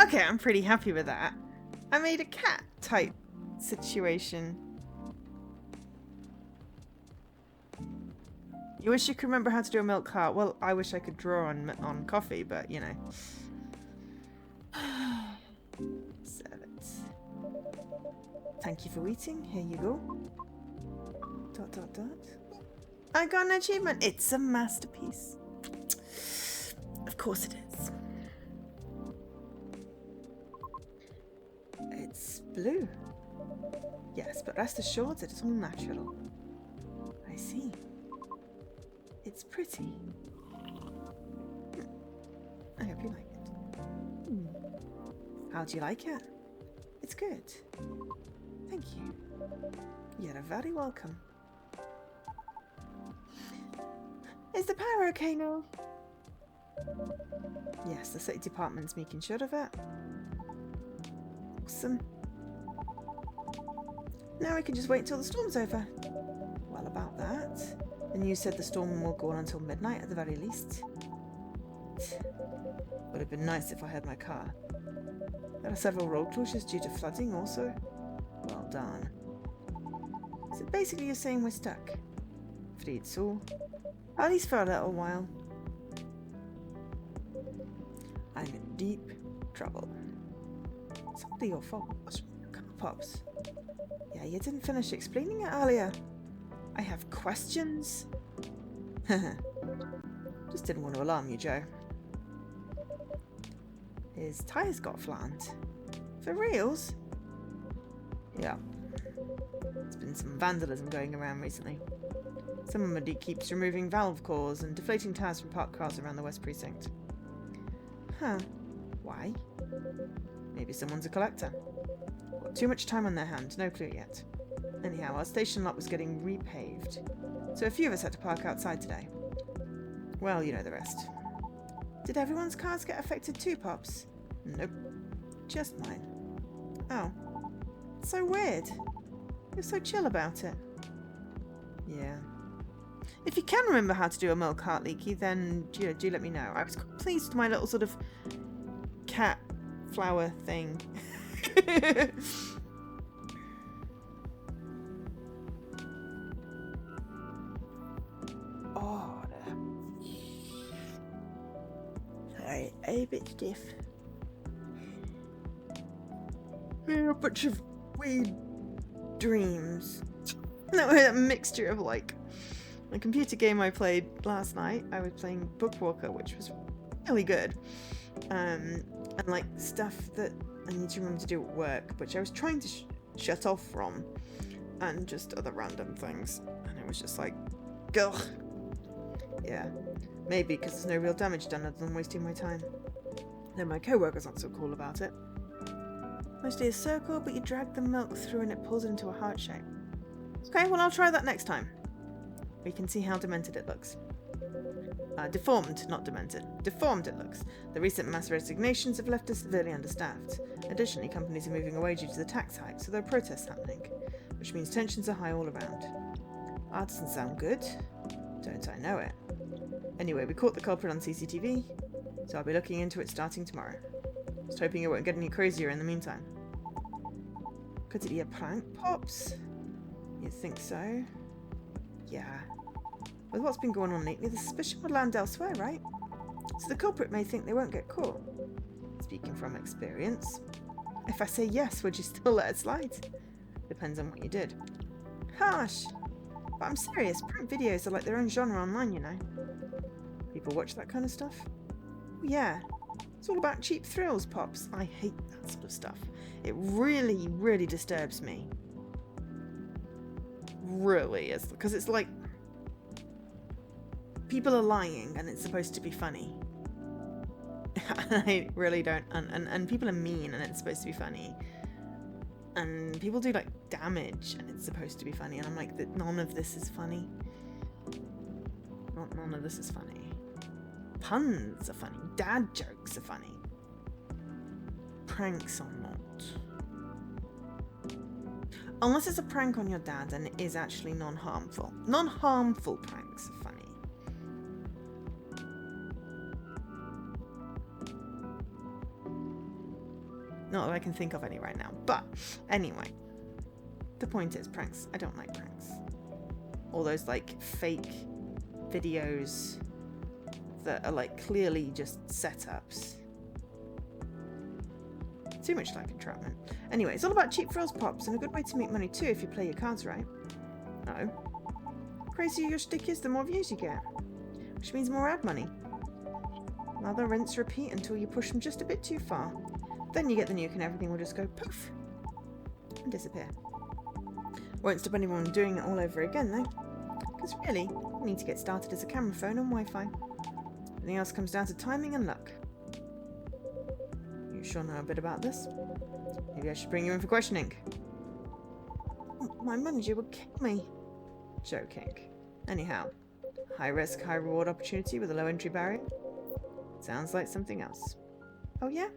[SPEAKER 1] Okay, I'm pretty happy with that. I made a cat type situation. You wish you could remember how to do a milk heart? Well, I wish I could draw on coffee, but you know. Serve it. Thank you for waiting. Here you go. ... I got an achievement. It's a masterpiece. Of course it is. It's blue. Yes, but rest assured that it's all natural. I see. It's pretty. I hope you like it. How do you like it? It's good. Thank you. You're very welcome. Is the power okay now? Yes, the city department's making sure of it. Awesome. Now we can just wait until the storm's over. Well, about that. The news said the storm will go on until midnight at the very least. Would have been nice if I had my car. There are several road closures due to flooding also. Well done. So basically you're saying we're stuck. Afraid so. At least for a little while. I'm in deep trouble. It's hardly your fault. Come on, Pops. Yeah, you didn't finish explaining it earlier. I have questions. Just didn't want to alarm you, Joe. His tyres got flattened. For reals? Yeah. There's been some vandalism going around recently. Somebody keeps removing valve cores and deflating tyres from parked cars around the West Precinct. Huh. Why? Maybe someone's a collector. Got too much time on their hands, no clue yet. Anyhow, our station lot was getting repaved, so a few of us had to park outside today. Well, you know the rest. Did everyone's cars get affected too, Pops? Nope. Just mine. Oh. So weird. You're so chill about it. Yeah. If you can remember how to do a milk cart leaky, then do let me know. I was quite pleased with my little sort of cat flower thing. Oh, sorry, a bit stiff. A bunch of weird dreams. No, a mixture of like a computer game I played last night. I was playing Bookwalker, which was really good, and like stuff that I need to remember to do at work, which I was trying to shut off from, and just other random things, and it was just like, ugh. Yeah, maybe because there's no real damage done other than wasting my time. Then my co-worker's not so cool about it. Mostly a circle, but you drag the milk through and it pulls it into a heart shape. Okay, well I'll try that next time. We can see how demented it looks. Deformed, not demented. Deformed it looks. The recent mass resignations have left us severely understaffed. Additionally, companies are moving away due to the tax hike, so there are protests happening, which means tensions are high all around. Ah, doesn't sound good. Don't I know it. Anyway, we caught the culprit on CCTV, so I'll be looking into it starting tomorrow. Just hoping it won't get any crazier in the meantime. Could it be a prank, Pops? You'd think so. Yeah. With what's been going on lately, the suspicion would land elsewhere, right? So the culprit may think they won't get caught. Speaking from experience. If I say yes, would you still let it slide? Depends on what you did. Harsh. But I'm serious, prank videos are like their own genre online, you know. People watch that kind of stuff? Yeah. It's all about cheap thrills, Pops. I hate that sort of stuff. It really, really disturbs me. Really is. Because it's like people are lying and it's supposed to be funny. I really don't. And people are mean and it's supposed to be funny. And people do like damage and it's supposed to be funny. And I'm like, none of this is funny. None of this is funny. Puns are funny. Dad jokes are funny. Pranks are not. Unless it's a prank on your dad and it is actually non-harmful. Non-harmful pranks are funny. Not that I can think of any right now. But anyway. The point is pranks. I don't like pranks. All those like fake videos that are like clearly just setups. Too much like entrapment. Anyway, it's all about cheap frills, Pops, and a good way to make money too if you play your cards right. No. Crazier your stick is, the more views you get. Which means more ad money. Another rinse, repeat until you push them just a bit too far. Then you get the nuke and everything will just go poof. and disappear. Won't stop anyone from doing it all over again, though. Because really, I need to get started as a camera phone and Wi-Fi. Everything else comes down to timing and luck. You sure know a bit about this? Maybe I should bring you in for questioning. Oh, my manager would kill me. Joking. Anyhow, high risk, high reward opportunity with a low entry barrier. Sounds like something else. Oh yeah?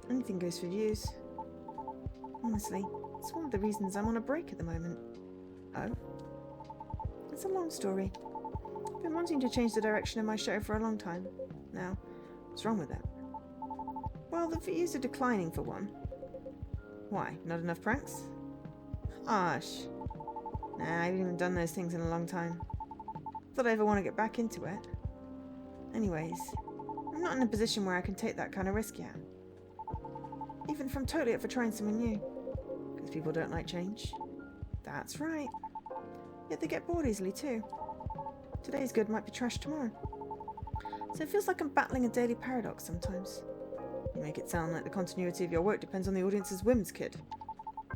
[SPEAKER 1] Anything goes for views. Honestly, it's one of the reasons I'm on a break at the moment. Oh? It's a long story. I've been wanting to change the direction of my show for a long time. Now, what's wrong with it? Well, the views are declining for one. Why? Not enough pranks? Gosh. Nah, I haven't even done those things in a long time. Thought I ever want to get back into it. Anyways, I'm not in a position where I can take that kind of risk yet. Even if I'm totally up for trying something new. Because people don't like change. That's right. Yet they get bored easily too. Today's good might be trash tomorrow. So it feels like I'm battling a daily paradox sometimes. You make it sound like the continuity of your work depends on the audience's whims, kid.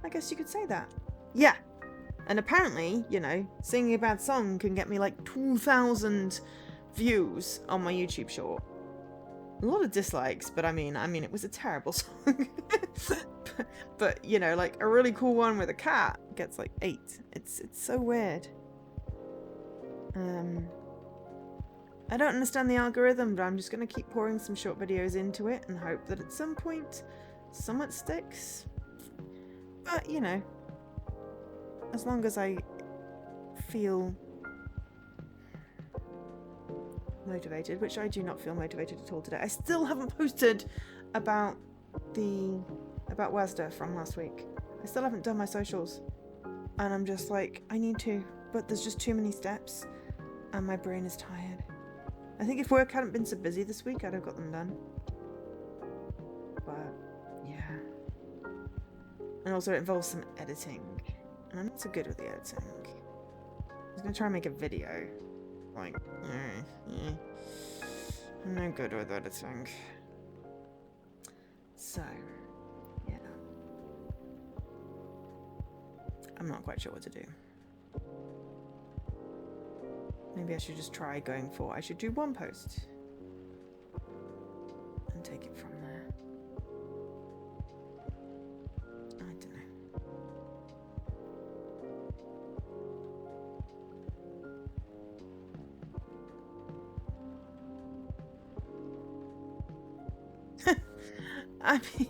[SPEAKER 1] I guess you could say that. Yeah. And apparently, you know, singing a bad song can get me like 2,000 views on my YouTube short. A lot of dislikes, but I mean, it was a terrible song. but you know, like a really cool one with a cat gets like 8. It's so weird. I don't understand the algorithm, but I'm just going to keep pouring some short videos into it and hope that at some point, somewhat sticks. But, you know, as long as I feel motivated, which I do not feel motivated at all today. I still haven't posted about WASDA from last week. I still haven't done my socials. And I'm just like, I need to, but there's just too many steps and my brain is tired. I think if work hadn't been so busy this week, I'd have got them done. But, yeah. And also it involves some editing. And I'm not so good with the editing. I was going to try and make a video. Like, I'm no good with editing. So, yeah. I'm not quite sure what to do. Maybe I should just try going for... I should do one post. And take it from there. I don't know. I mean...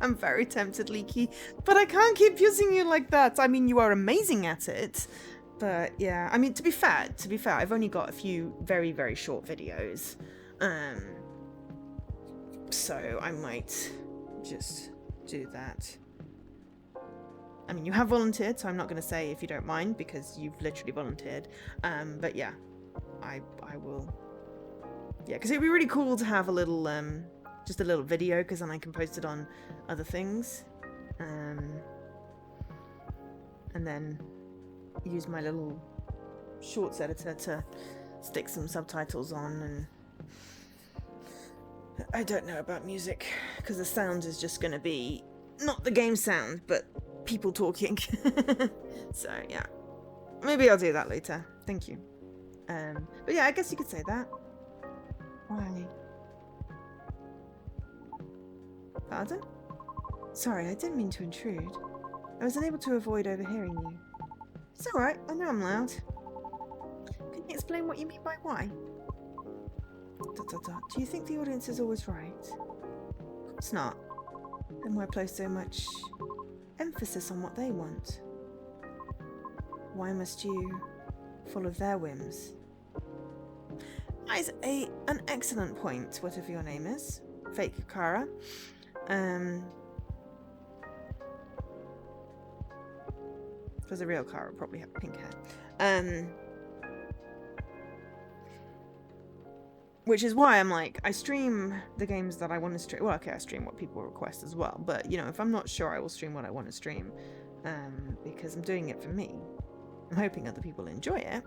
[SPEAKER 1] I'm very tempted, Leaky. But I can't keep using you like that. I mean, you are amazing at it. But yeah, I mean, to be fair, I've only got a few very, very short videos. So I might just do that. I mean, you have volunteered, so I'm not going to say if you don't mind, because you've literally volunteered. But yeah, I will. Yeah, because it'd be really cool to have a little, just a little video, because then I can post it on other things. And then use my little shorts editor to stick some subtitles on. And I don't know about music, because the sound is just going to be not the game sound, but people talking. So yeah, maybe I'll do that later. Thank you. But yeah, I guess you could say that. Why? Pardon? Sorry, I didn't mean to intrude. I was unable to avoid overhearing you. It's alright, I know I'm loud. Can you explain what you mean by why? ... Do you think the audience is always right? Of course not. Then why place so much emphasis on what they want? Why must you follow their whims? That is an excellent point, whatever your name is. Fake Kara. Because a real Kara would probably have pink hair. Which is why I'm like, I stream the games that I want to stream. Well, okay, I stream what people request as well. But, you know, if I'm not sure, I will stream what I want to stream. Because I'm doing it for me. I'm hoping other people enjoy it.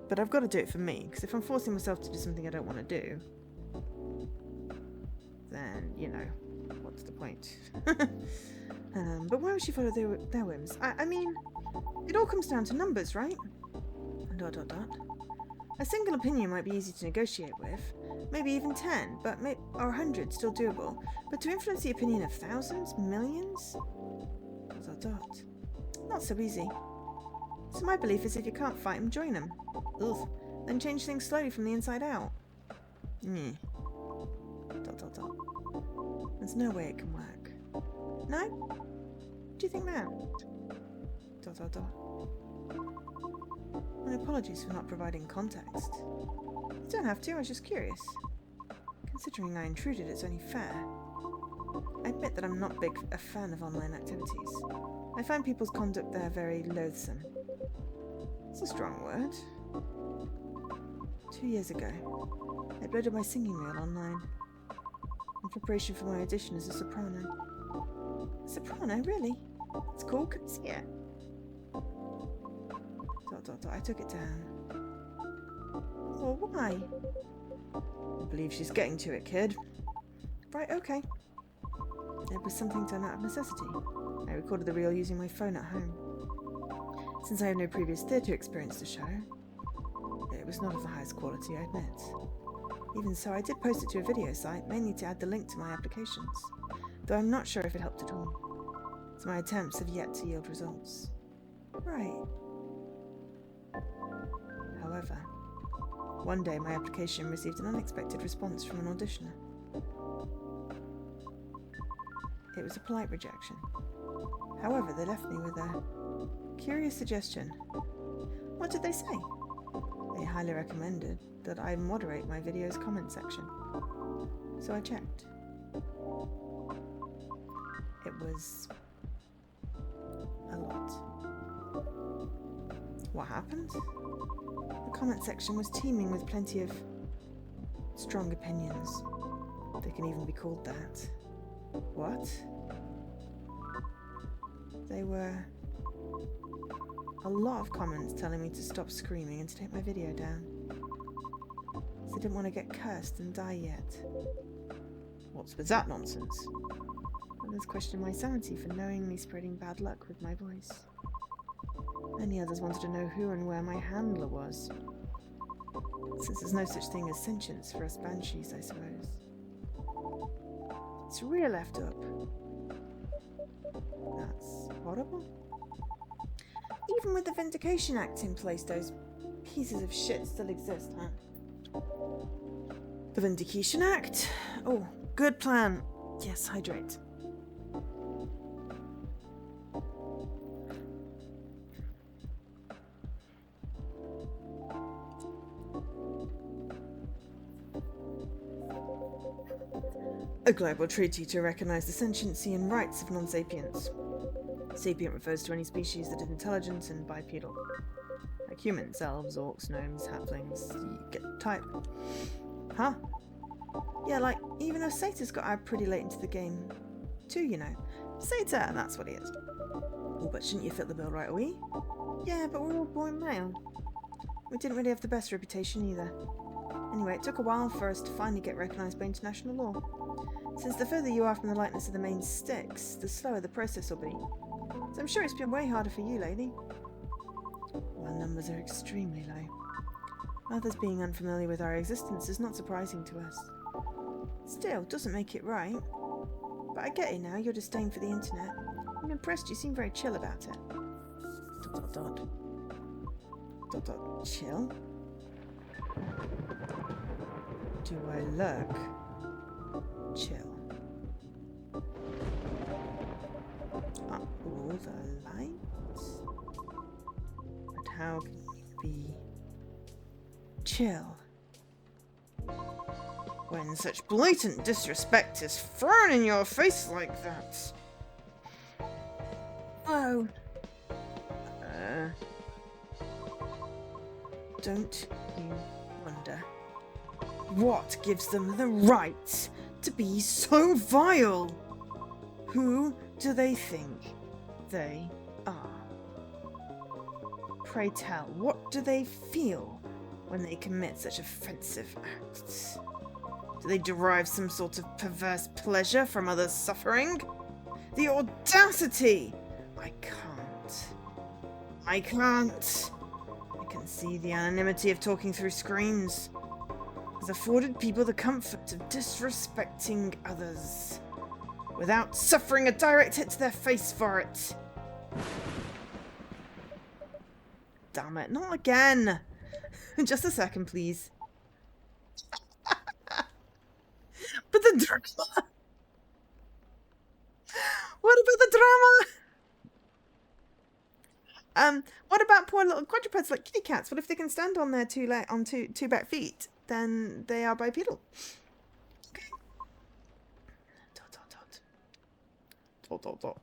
[SPEAKER 1] But I've got to do it for me. Because if I'm forcing myself to do something I don't want to do, then, you know, what's the point? Wait. But why would she follow their whims? I mean, it all comes down to numbers, right? ... A single opinion might be easy to negotiate with, maybe even 10, but or 100 still doable. But to influence the opinion of thousands, millions? ... Not so easy. So my belief is if you can't fight them, join them. Ugh. Then change things slowly from the inside out. There's no way it can work. No? Do you think that? ... My apologies for not providing context. You don't have to, I was just curious. Considering I intruded, it's only fair. I admit that I'm not a fan of online activities. I find people's conduct there very loathsome. It's a strong word. 2 years ago, I uploaded my singing reel online in preparation for my audition as a soprano. A soprano, really? It's cool, can I see it? ... I took it down. Well, why? I believe she's getting to it, kid. Right, okay. It was something done out of necessity. I recorded the reel using my phone at home. Since I have no previous theatre experience to show, it was not of the highest quality, I admit. Even so, I did post it to a video site, mainly to add the link to my applications, though I'm not sure if it helped at all. So my attempts have yet to yield results. Right. However, one day my application received an unexpected response from an auditioner. It was a polite rejection. However, they left me with a curious suggestion. What did they say? They highly recommended that I moderate my video's comment section. So I checked. It was a lot. What happened? The comment section was teeming with plenty of strong opinions. They can even be called that. What? They were a lot of comments telling me to stop screaming and to take my video down. So I didn't want to get cursed and die yet. What's with that nonsense? Others questioned my sanity for knowingly spreading bad luck with my voice. Many others wanted to know who and where my handler was. Since there's no such thing as sentience for us banshees, I suppose. It's real left up. That's horrible. Even with the Vindication Act in place, those pieces of shit still exist, huh? The Vindication Act? Oh, good plan. Yes, hydrate. A global treaty to recognize the sentiency and rights of non-sapients. Sapient refers to any species that is intelligent and bipedal. Like humans, elves, orcs, gnomes, halflings, you get the type. Huh? Yeah, like, even a satyr's got out pretty late into the game too, you know. Satyr, that's what he is. Oh, but shouldn't you fit the bill right away? Yeah, but we're all born male. We didn't really have the best reputation either. Anyway, it took a while for us to finally get recognised by international law. Since the further you are from the lightness of the main sticks, the slower the process will be. So I'm sure it's been way harder for you, lady. Our numbers are extremely low. Others being unfamiliar with our existence is not surprising to us. Still, doesn't make it right. But I get it now, your disdain for the internet. I'm impressed you seem very chill about it. ... Chill? Do I look chill? Are all the lights? But how can you be chill when such blatant disrespect is thrown in your face like that? Oh. Don't you wonder what gives them the right to be so vile? Who do they think they are? Pray tell, what do they feel when they commit such offensive acts? Do they derive some sort of perverse pleasure from others' suffering? The audacity! I can't. I can't. I can see the anonymity of talking through screens has afforded people the comfort of disrespecting others without suffering a direct hit to their face for it. Damn it, not again. Just a second, please. But the drama. What about the drama? What about poor little quadrupeds like kitty cats? What if they can stand on their two back feet? Then they are bipedal. Okay. Dot dot dot. Dot dot dot.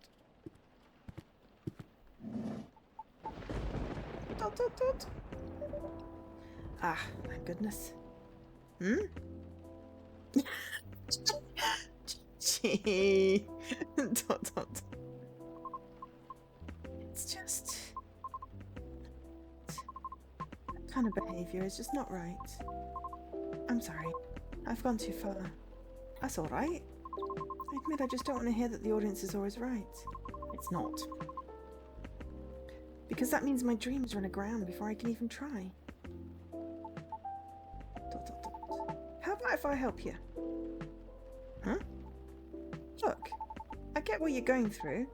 [SPEAKER 1] Dot dot dot. Ah, thank goodness. Gee. Dot dot. It's just that kind of behaviour is just not right. I'm sorry. I've gone too far. That's all right. I admit I just don't want to hear that the audience is always right. It's not. Because that means my dreams run aground before I can even try. Dot, dot, dot. How about if I help you? Huh? Look, I get what you're going through.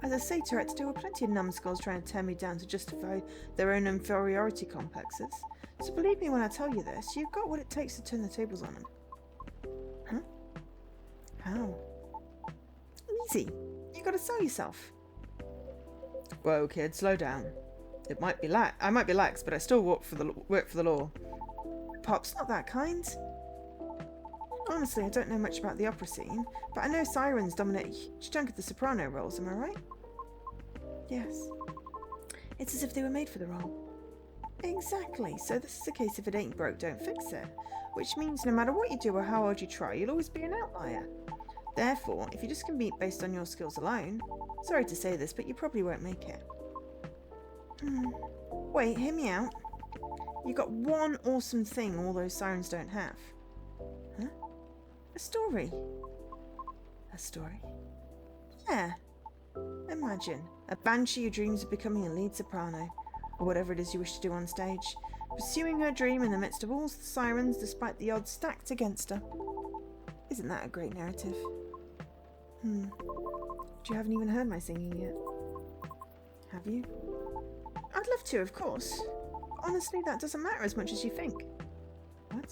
[SPEAKER 1] As a satyr, I had to deal with plenty of numbskulls trying to tear me down to justify their own inferiority complexes. So believe me when I tell you this, you've got what it takes to turn the tables on them. Huh? How? Easy. You gotta sell yourself. Whoa, kid, slow down. It might be I might be lax, but I still work for the law. Pop's not that kind. Honestly, I don't know much about the opera scene, but I know sirens dominate a huge chunk of the soprano roles, am I right? Yes. It's as if they were made for the role. Exactly, so this is a case if it ain't broke, don't fix it. Which means no matter what you do or how hard you try, you'll always be an outlier. Therefore, if you just compete based on your skills alone, sorry to say this, but you probably won't make it. Wait, hear me out. You got one awesome thing all those sirens don't have. Huh? A story. A story? Yeah. Imagine a banshee who dreams of becoming a lead soprano, or whatever it is you wish to do on stage, pursuing her dream in the midst of all the sirens despite the odds stacked against her. Isn't that a great narrative? You haven't even heard my singing yet. Have you? I'd love to, of course. Honestly, that doesn't matter as much as you think. What?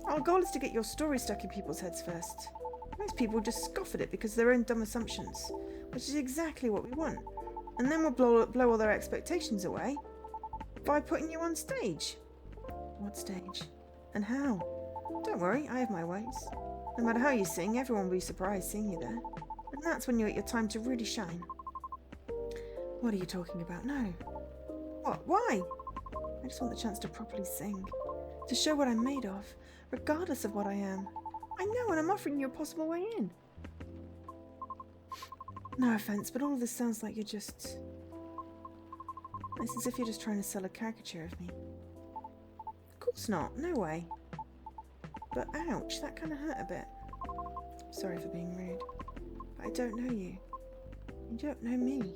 [SPEAKER 1] Our goal is to get your story stuck in people's heads first. Most people just scoff at it because of their own dumb assumptions, which is exactly what we want. And then we'll blow all their expectations away by putting you on stage. What stage? And how? Don't worry, I have my ways. No matter how you sing, everyone will be surprised seeing you there. And that's when you're at your time to really shine. What are you talking about? No. What? Why? I just want the chance to properly sing. To show what I'm made of, regardless of what I am. I know, and I'm offering you a possible way in. No offense, but all of this sounds like you're just... It's as if you're just trying to sell a caricature of me. Of course not. No way. But ouch, that kind of hurt a bit. Sorry for being rude. But I don't know you. You don't know me.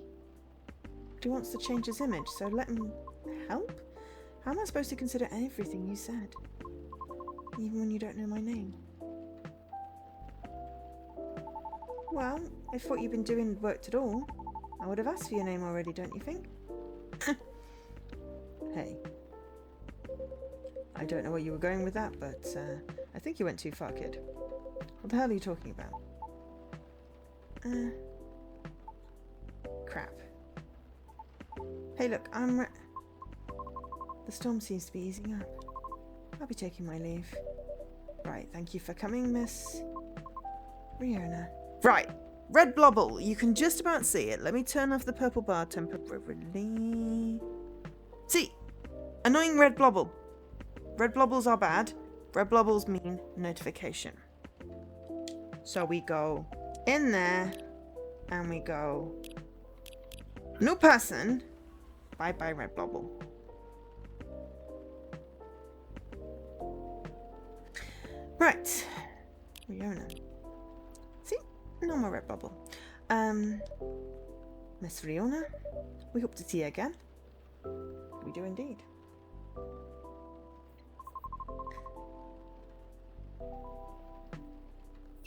[SPEAKER 1] But he wants to change his image, so let him help? How am I supposed to consider everything you said? Even when you don't know my name? Well, if what you've been doing worked at all, I would have asked for your name already, don't you think? Hey. I don't know where you were going with that, but I think you went too far, kid. What the hell are you talking about? Crap. Hey, look, the storm seems to be easing up. I'll be taking my leave. Right, thank you for coming, Miss Riona. Right, Red Blobble, you can just about see it. Let me turn off the purple bar temporarily. See, annoying Red Blobble. Red Blobbles are bad. Red Blobbles mean notification. So we go in there and we go new person. Bye bye Red Blobble. Right. Riona. See? No more red bubble. Miss Riona, we hope to see you again. We do indeed.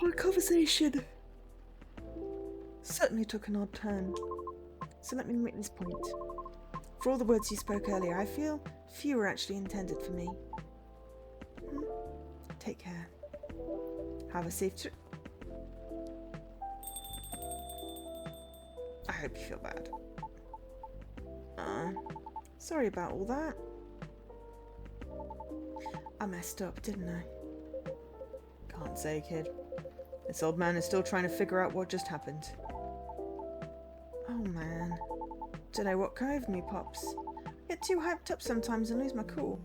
[SPEAKER 1] Our conversation certainly took an odd turn. So let me make this point. For all the words you spoke earlier, I feel few were actually intended for me. Take care. Have a safe trip. I hope you feel bad. Sorry about all that. I messed up, didn't I? Can't say, kid. This old man is still trying to figure out what just happened. Oh man. Don't know what came over me, Pops. I get too hyped up sometimes and lose my cool.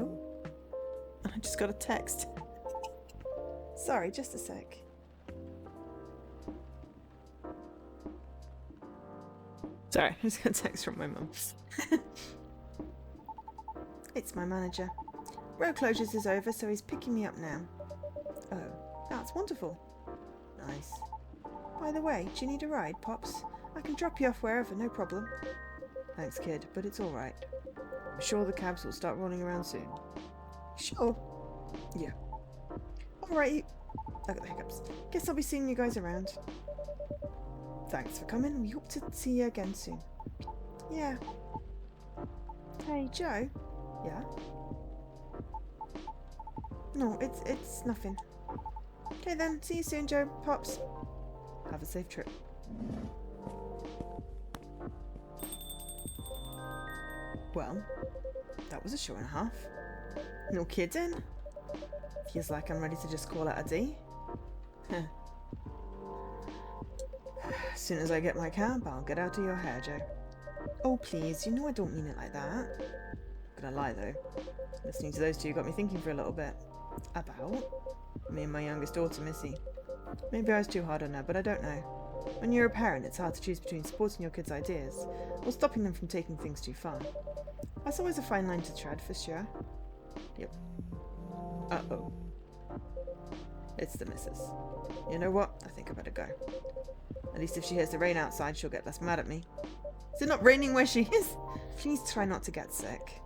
[SPEAKER 1] Oh. I just got a text. Sorry, just a sec. Sorry, I just got a text from my mum. It's my manager. Road closures is over, so he's picking me up now. Oh, that's wonderful. Nice. By the way, do you need a ride, Pops? I can drop you off wherever, no problem. Thanks, kid, but it's alright. I'm sure the cabs will start rolling around soon. Sure. Yeah. Alright. I got the hiccups. Guess I'll be seeing you guys around. Thanks for coming. We hope to see you again soon. Yeah. Hey, Joe. Yeah? No, it's nothing. Okay then, see you soon, Joe. Pops. Have a safe trip. Well, that was a show and a half. No kidding. Feels like I'm ready to just call it a day. As soon as I get my cab, I'll get out of your hair, Joe. Oh please, you know I don't mean it like that. Gonna lie though. Listening to those two got me thinking for a little bit. About? Me and my youngest daughter, Missy. Maybe I was too hard on her, but I don't know. When you're a parent, it's hard to choose between supporting your kids' ideas or stopping them from taking things too far. That's always a fine line to tread, for sure. Yep. Uh-oh. It's the missus. You know what? I think I better go. At least if she hears the rain outside, she'll get less mad at me. Is it not raining where she is? Please try not to get sick.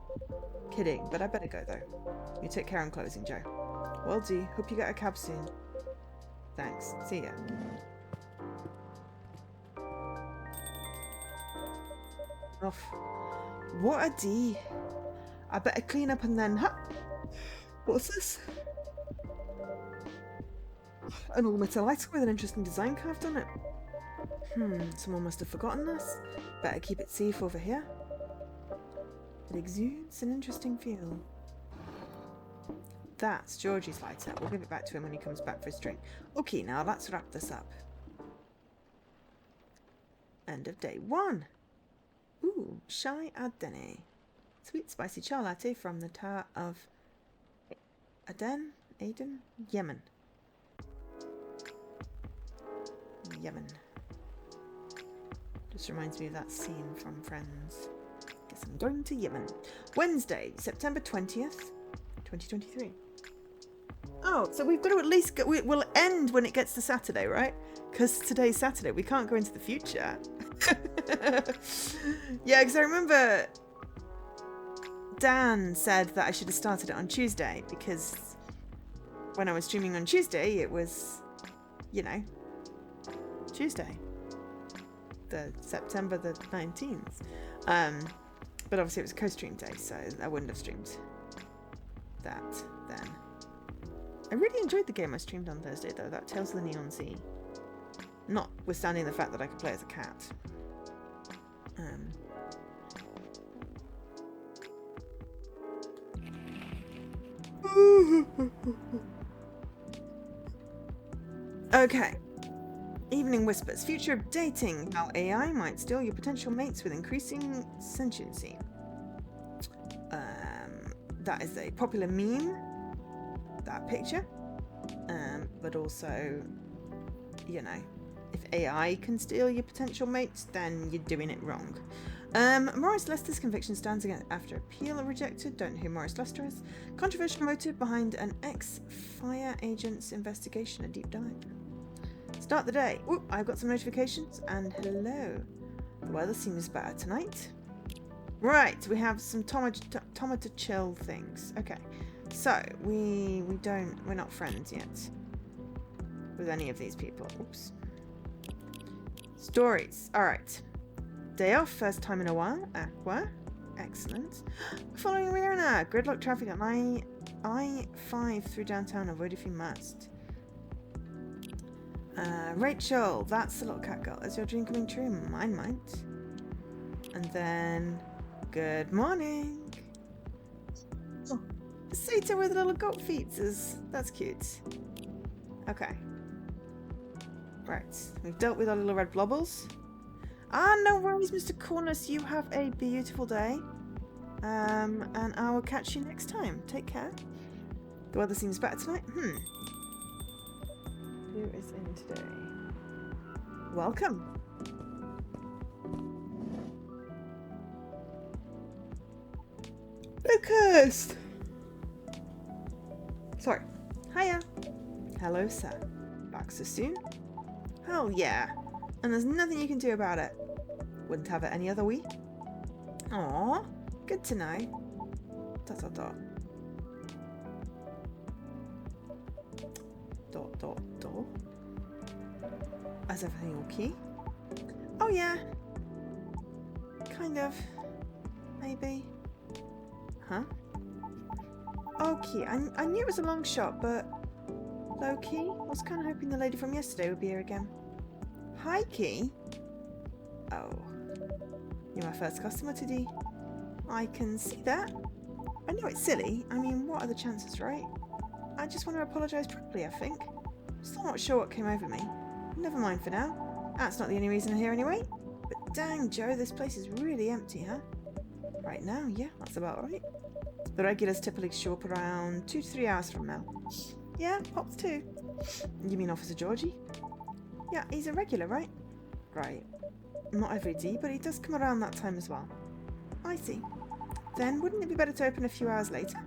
[SPEAKER 1] Kidding, but I better go though. You take care on closing, Joe. Will do. Hope you get a cab soon. Thanks. See ya. Off. What a D. I better clean up and then... Huh? What's this? An all-metal lighter with an interesting design carved on it. Someone must have forgotten this. Better keep it safe over here. It exudes an interesting feel. That's Georgie's lighter. We'll give it back to him when he comes back for his drink. Okay, now let's wrap this up. End of day 1. Ooh, Chai Adene. Sweet spicy chai latte from the Tower of Aden, Yemen. Yemen. Just reminds me of that scene from Friends. Guess I'm going to Yemen. Wednesday, September 20th, 2023. Oh, so we've got to at least go, we'll end when it gets to Saturday, right? Because today's Saturday. We can't go into the future. Yeah, because I remember Dan said that I should have started it on Tuesday because when I was streaming on Tuesday, it was, you know, Tuesday, the September the 19th. But obviously it was a co-stream day, so I wouldn't have streamed that then. I really enjoyed the game I streamed on Thursday though, that Tales of the Neon Sea. Notwithstanding the fact that I could play as a cat. Okay. Evening Whispers. Future of dating. How AI might steal your potential mates with increasing sentiency. That is a popular meme. That picture. But also, you know, if AI can steal your potential mates, then you're doing it wrong. Maurice Lester's conviction stands again after appeal rejected. Don't know who Maurice Lester is. Controversial motive behind an ex-fire agent's investigation. A deep dive. Start the day. Whoop, I've got some notifications. And hello. The weather seems better tonight. Right, we have some tomato chill things. Okay, so we're not friends yet with any of these people. Oops. Stories. All right. Day off, first time in a while. Aqua. Excellent. Following Rihanna. Gridlock traffic on I-5 through downtown. Avoid if you must. Rachel. That's the little cat girl. Is your dream coming true? Mine might. And then... Good morning. Oh, Sita with little goat feet. That's cute. Okay. Right. We've dealt with our little red blobbles. Ah, no worries, Mr. Cornus. You have a beautiful day. And I will catch you next time. Take care. The weather seems better tonight. Who is in today? Welcome. Lucas! Sorry. Hiya. Hello, sir. Back so soon? Hell yeah. And there's nothing you can do about it. Wouldn't have it any other way. Aww. Good to know. ... Is everything okay? Oh yeah. Kind of. Maybe. Huh? Okay, I knew it was a long shot, but low-key, I was kind of hoping the lady from yesterday would be here again. High-key? Oh. You're my first customer today. I can see that. I know it's silly. I mean, what are the chances, right? I just want to apologise properly, I think. Still not sure what came over me. Never mind for now. That's not the only reason I'm here anyway. But dang, Joe, this place is really empty, huh? Right now, yeah, that's about right. The regulars typically show up around 2 to 3 hours from now. Yeah, Pops too. You mean Officer Georgie? Yeah, he's a regular, right? Right. Not every day, but he does come around that time as well. I see. Then wouldn't it be better to open a few hours later?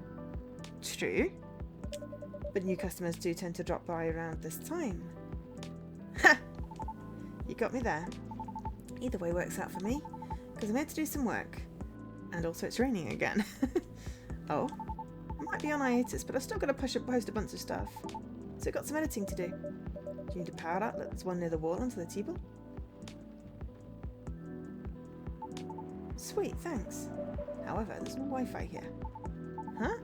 [SPEAKER 1] True. But new customers do tend to drop by around this time. Ha! You got me there. Either way works out for me, because I'm here to do some work. And also it's raining again. Oh, I might be on hiatus, but I've still got to post a bunch of stuff. So I've got some editing to do. Do you need a power outlet? There's one near the wall onto the table. Sweet, thanks. However, there's no Wi-Fi here. Huh?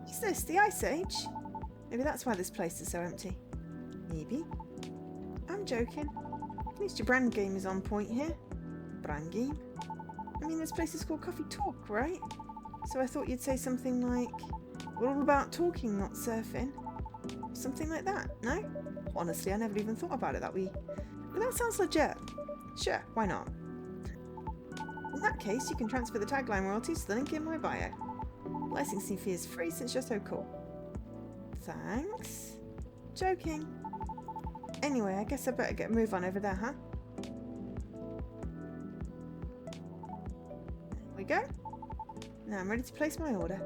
[SPEAKER 1] Is this the Ice Age? Maybe that's why this place is so empty. Maybe. I'm joking. At least your brand game is on point here. Brand game? I mean, this place is called Coffee Talk, right? So I thought you'd say something like, we're all about talking, not surfing. Something like that, no? Honestly, I never even thought about it that way. But that sounds legit. Sure, why not? In that case, you can transfer the tagline royalties to the link in my bio. Licensing fee is free since you're so cool. Thanks. Joking. Anyway, I guess I better get a move on over there, huh? There we go. Now I'm ready to place my order.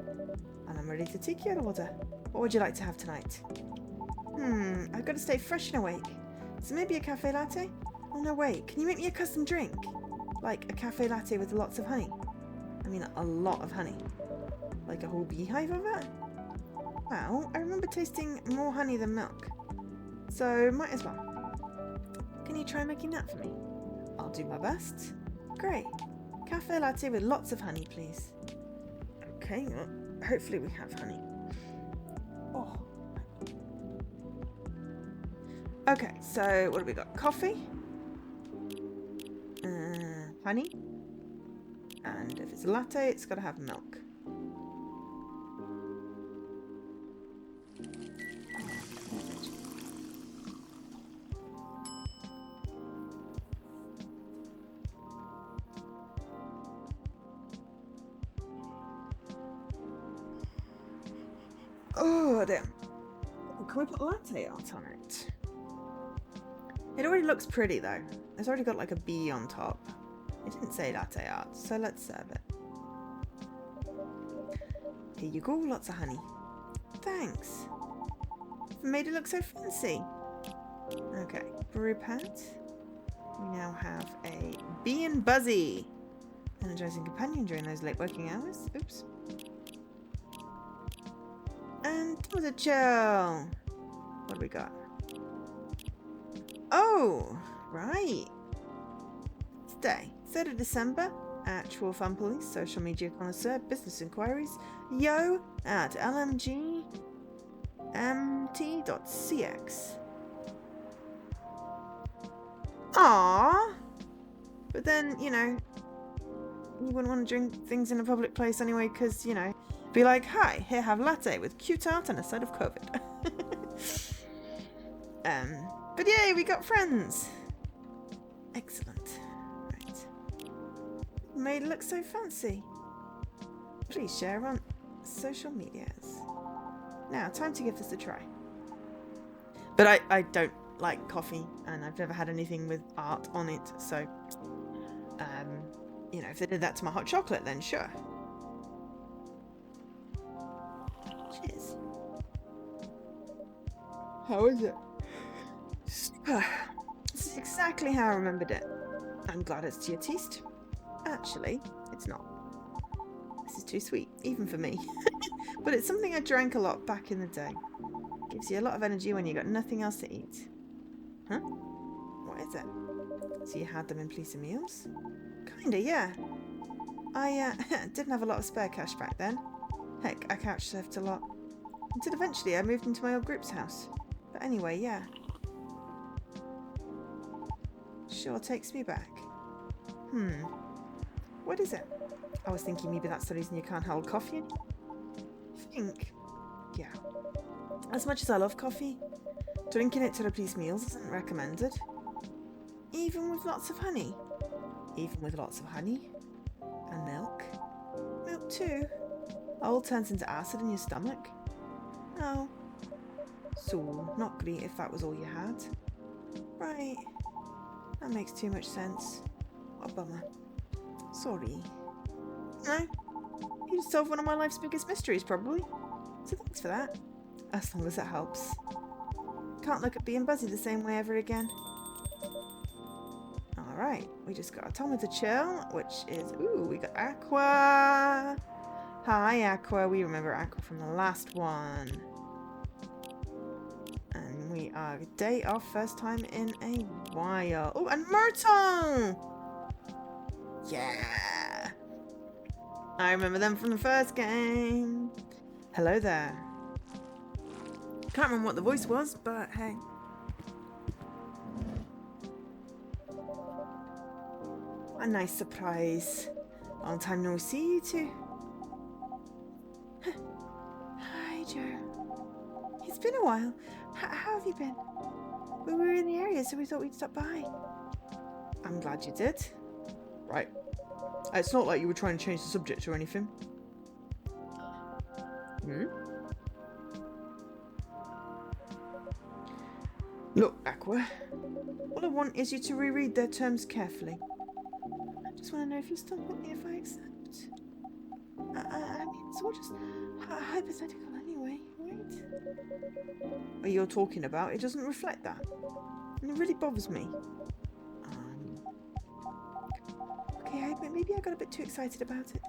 [SPEAKER 1] And I'm ready to take your order. What would you like to have tonight? I've got to stay fresh and awake. So maybe a cafe latte? Oh no, wait. Can you make me a custom drink? Like a cafe latte with lots of honey. I mean, a lot of honey. Like a whole beehive of it? Well, I remember tasting more honey than milk. So, might as well. Can you try making that for me? I'll do my best. Great. Cafe latte with lots of honey, please. Okay, well, hopefully we have honey. Oh. Okay, so what have we got? Coffee. Honey. And if it's a latte, it's got to have milk. Oh, damn. Can we put latte art on it? It already looks pretty, though. It's already got like a bee on top. It didn't say latte art, so let's serve it. Here you go, lots of honey. Thanks. You made it look so fancy. Okay, brew pad. We now have a Bee and Buzzy. Energizing companion during those late working hours. Oops. And tomato chill. What do we got? Oh, right. Today, 3rd of December, Actual Fun Police, Social Media Connoisseur, Business Inquiries, yo at lmgmt.cx. Aww. But then, you know, you wouldn't want to drink things in a public place anyway, because, you know, be like, hi, here have latte with cute art and a side of COVID. But yay, we got friends. Excellent. Right. Made it look so fancy. Please share on social medias. Now, time to give this a try. But I don't like coffee, and I've never had anything with art on it, so, you know, if they did that to my hot chocolate, then sure. Cheers. How is it? This is exactly how I remembered it. I'm glad it's to your taste. Actually, it's not. This is too sweet, even for me. But it's something I drank a lot back in the day. Gives you a lot of energy when you got nothing else to eat. Huh? What is it? So you had them in police meals? Kinda, yeah. I didn't have a lot of spare cash back then. Heck, I couch surfed a lot. Until eventually I moved into my old group's house. But anyway, yeah. Sure takes me back. What is it? I was thinking maybe that's the reason you can't hold coffee. Think. Yeah. As much as I love coffee, drinking it to replace meals isn't recommended. Even with lots of honey. Even with lots of honey. And milk. Milk too. All turns into acid in your stomach. Oh. So, not great if that was all you had. Right. That makes too much sense. What a bummer. Sorry. No. You just solved one of my life's biggest mysteries, probably. So thanks for that. As long as it helps. Can't look at Bee and Buzzy the same way ever again. Alright, we just got a tomato chill, which is... Ooh, we got Aqua! Hi, Aqua. We remember Aqua from the last one. And we are day off, first time in a while. Oh, and Myrtle! Yeah! I remember them from the first game. Hello there. Can't remember what the voice was, but hey. A nice surprise. Long time no see, you two. Hi, Joe. It's been a while. How have you been? We were in the area, so we thought we'd stop by. I'm glad you did. Right. It's not like you were trying to change the subject or anything. Look, Aqua. All I want is you to reread their terms carefully. I just want to know if you still want me if I accept. I mean, it's all just hypothetical anyway, right? What you're talking about, it doesn't reflect that. And it really bothers me. Okay, maybe I got a bit too excited about it.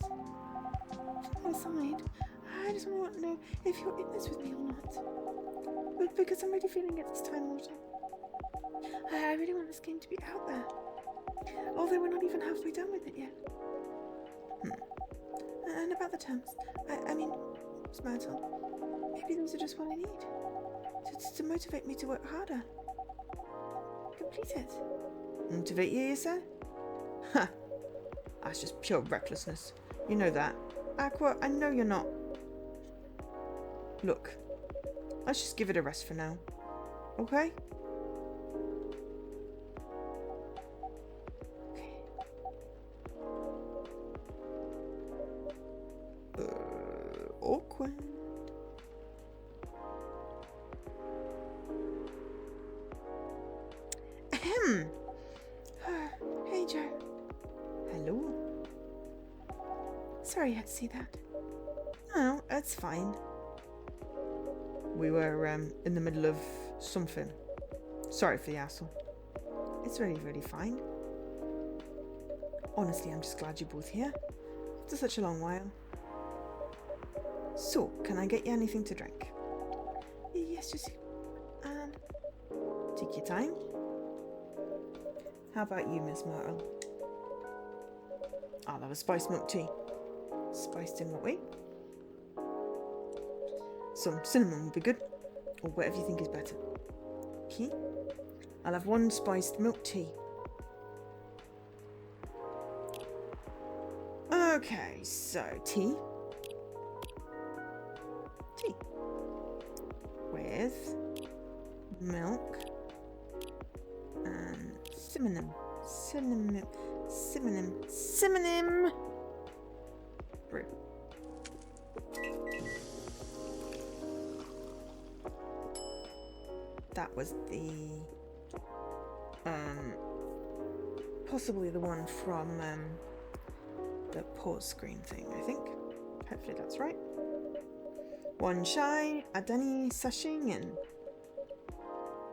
[SPEAKER 1] That aside, I just want to know if you're in this with me or not. But because I'm really feeling it this time, Morton. I really want this game to be out there. Although we're not even halfway done with it yet. And about the terms, I mean, Myrtle, maybe those are just what I need. To motivate me to work harder. Complete it. Motivate you say? Ha! That's just pure recklessness. You know that. Aqua, I know you're not. Look, let's just give it a rest for now. Okay? Awkward. Ahem. Hey, Joe. Hello. Sorry you had to see that. No, it's fine. We were in the middle of something. Sorry for the hassle. It's really, really fine. Honestly, I'm just glad you're both here. After such a long while. So, can I get you anything to drink? Yes, just... take your time. How about you, Miss Myrtle? I'll have a spiced milk tea. Spiced in what way? Some cinnamon would be good. Or whatever you think is better. Okay. I'll have one spiced milk tea. Okay, so tea. Tea. With milk and cinnamon. Cinnamon. Brew. That was the possibly the one from the pause screen thing, I think. Hopefully that's right. One chai, adani sashing, and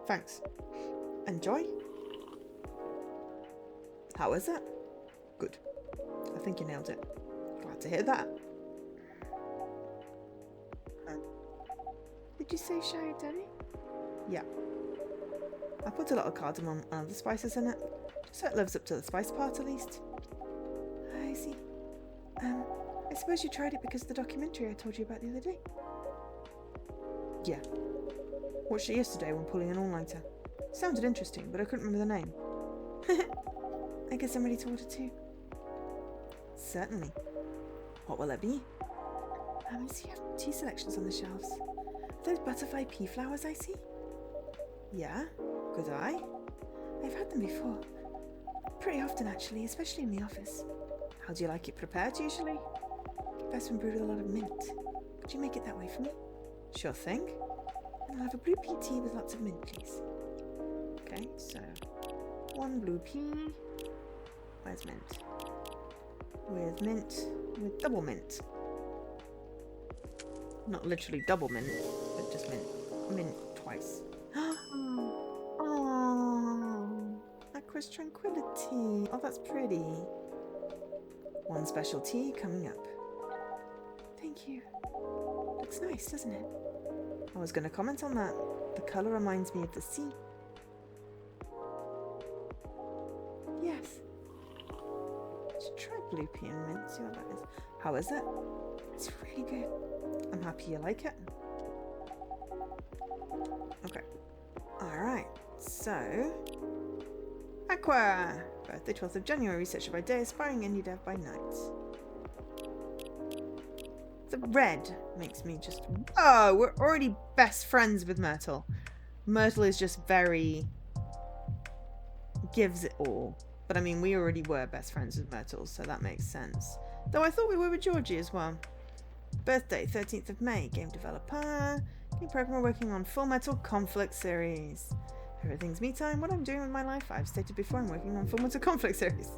[SPEAKER 1] thanks. Enjoy. How is it? Good. I think you nailed it. Glad to hear that. Did you say chai adani? Yeah. I put a lot of cardamom and other spices in it, just so it lives up to the spice part at least. I see. I suppose you tried it because of the documentary I told you about the other day? Yeah. Watched it yesterday when pulling an all-nighter. Sounded interesting, but I couldn't remember the name. I guess I'm ready to order too. Certainly. What will it be? I see you have tea selections on the shelves. Are those butterfly pea flowers I see? Yeah, could I? I've had them before. Pretty often actually, especially in the office. How do you like it prepared usually? Best when brewed with a lot of mint. Could you make it that way for me? Sure thing. And I'll have a blue pea tea with lots of mint, please. Okay, so one blue pea. Where's mint? With double mint. Not literally double mint, but just mint. Mint twice. Oh, Aqua's Tranquility. Oh, that's pretty. One special tea coming up. Thank you. Looks nice, doesn't it? I was going to comment on that. The colour reminds me of the sea. Yes. Should try blue pea and mint, see what that is. How is it? It's really good. I'm happy you like it. Okay. Alright, so... Aqua! Birthday 12th of January, researcher by day, aspiring indie dev by night. The red makes me just... Oh, we're already best friends with Myrtle. Myrtle is just very... gives it all. But I mean, we already were best friends with Myrtle, so that makes sense. Though I thought we were with Georgie as well. Birthday, 13th of May, game developer. Game programmer working on Full Metal Conflict series. Everything's me time. What I'm doing with my life, I've stated before, I'm working on Full Metal Conflict series.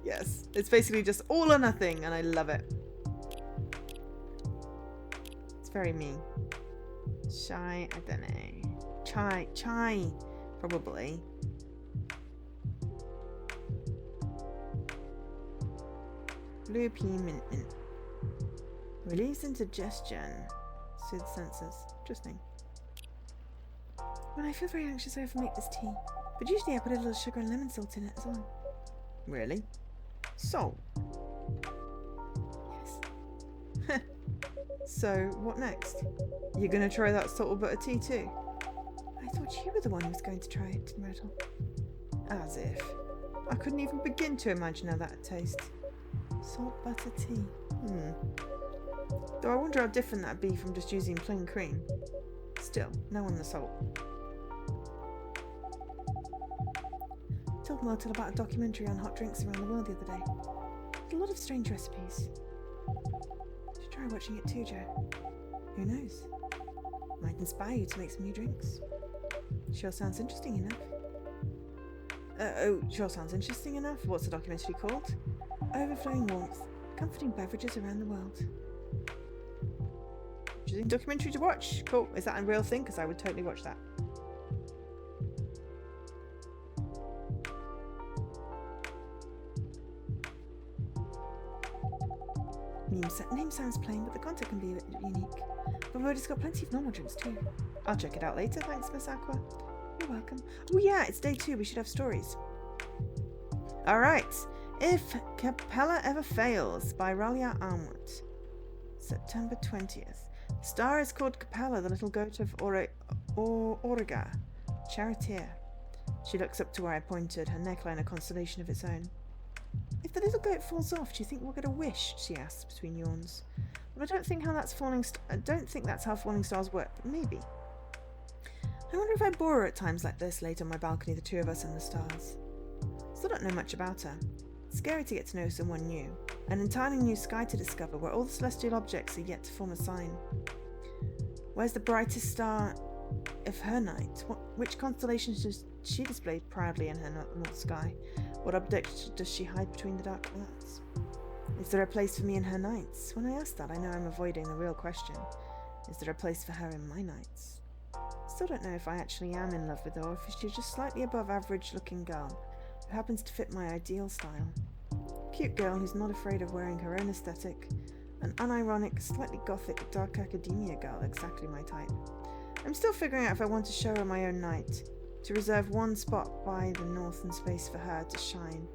[SPEAKER 1] Yes, it's basically just all or nothing, and I love it. It's very me. Shy, I don't know. Chai, probably. Blue pea mint. Relieves indigestion. Soothes senses. Interesting. Well, I feel very anxious I make this tea, but usually I put a little sugar and lemon salt in it as well. Really? Salt? Yes. So, what next? You're gonna try that salt or butter tea too? I thought you were the one who was going to try it, Myrtle. As if. I couldn't even begin to imagine how that'd taste. Salt butter tea. Though I wonder how different that'd be from just using plain cream. Still, no on the salt. Told Myrtle about a documentary on hot drinks around the world the other day. There's a lot of strange recipes. Should try watching it too, Joe. Who knows? Might inspire you to make some new drinks. Sure sounds interesting enough. Oh, sure sounds interesting enough. What's the documentary called? Overflowing Warmth. Comforting Beverages Around the World. Interesting documentary to watch. Cool. Is that a real thing? Because I would totally watch that. Name sounds plain, but the content can be a bit unique. But Rody's got plenty of normal drinks too. I'll check it out later, thanks, Miss Aqua. You're welcome. Oh yeah, it's day 2, we should have stories. Alright. If Capella Ever Fails by Ralia Armwood. September 20th. The star is called Capella, the little goat of Origa, charioteer. She looks up to where I pointed, her neckline a constellation of its own. If the little goat falls off, do you think we'll get a wish? She asks between yawns. Well, I don't think that's how falling stars work, but maybe. I wonder if I bore her at times like this, late on my balcony, the two of us and the stars. Still don't know much about her. It's scary to get to know someone new, an entirely new sky to discover where all the celestial objects are yet to form a sign. Where's the brightest star of her night? Which constellations does she display proudly in her north sky? What object does she hide between the dark clouds? Is there a place for me in her nights? When I ask that, I know I'm avoiding the real question. Is there a place for her in my nights? Still don't know if I actually am in love with her, or if she's just slightly above average looking girl who happens to fit my ideal style. Cute girl who's not afraid of wearing her own aesthetic. An unironic, slightly gothic, dark academia girl, exactly my type. I'm still figuring out if I want to show her my own night, to reserve one spot by the northern space for her to shine.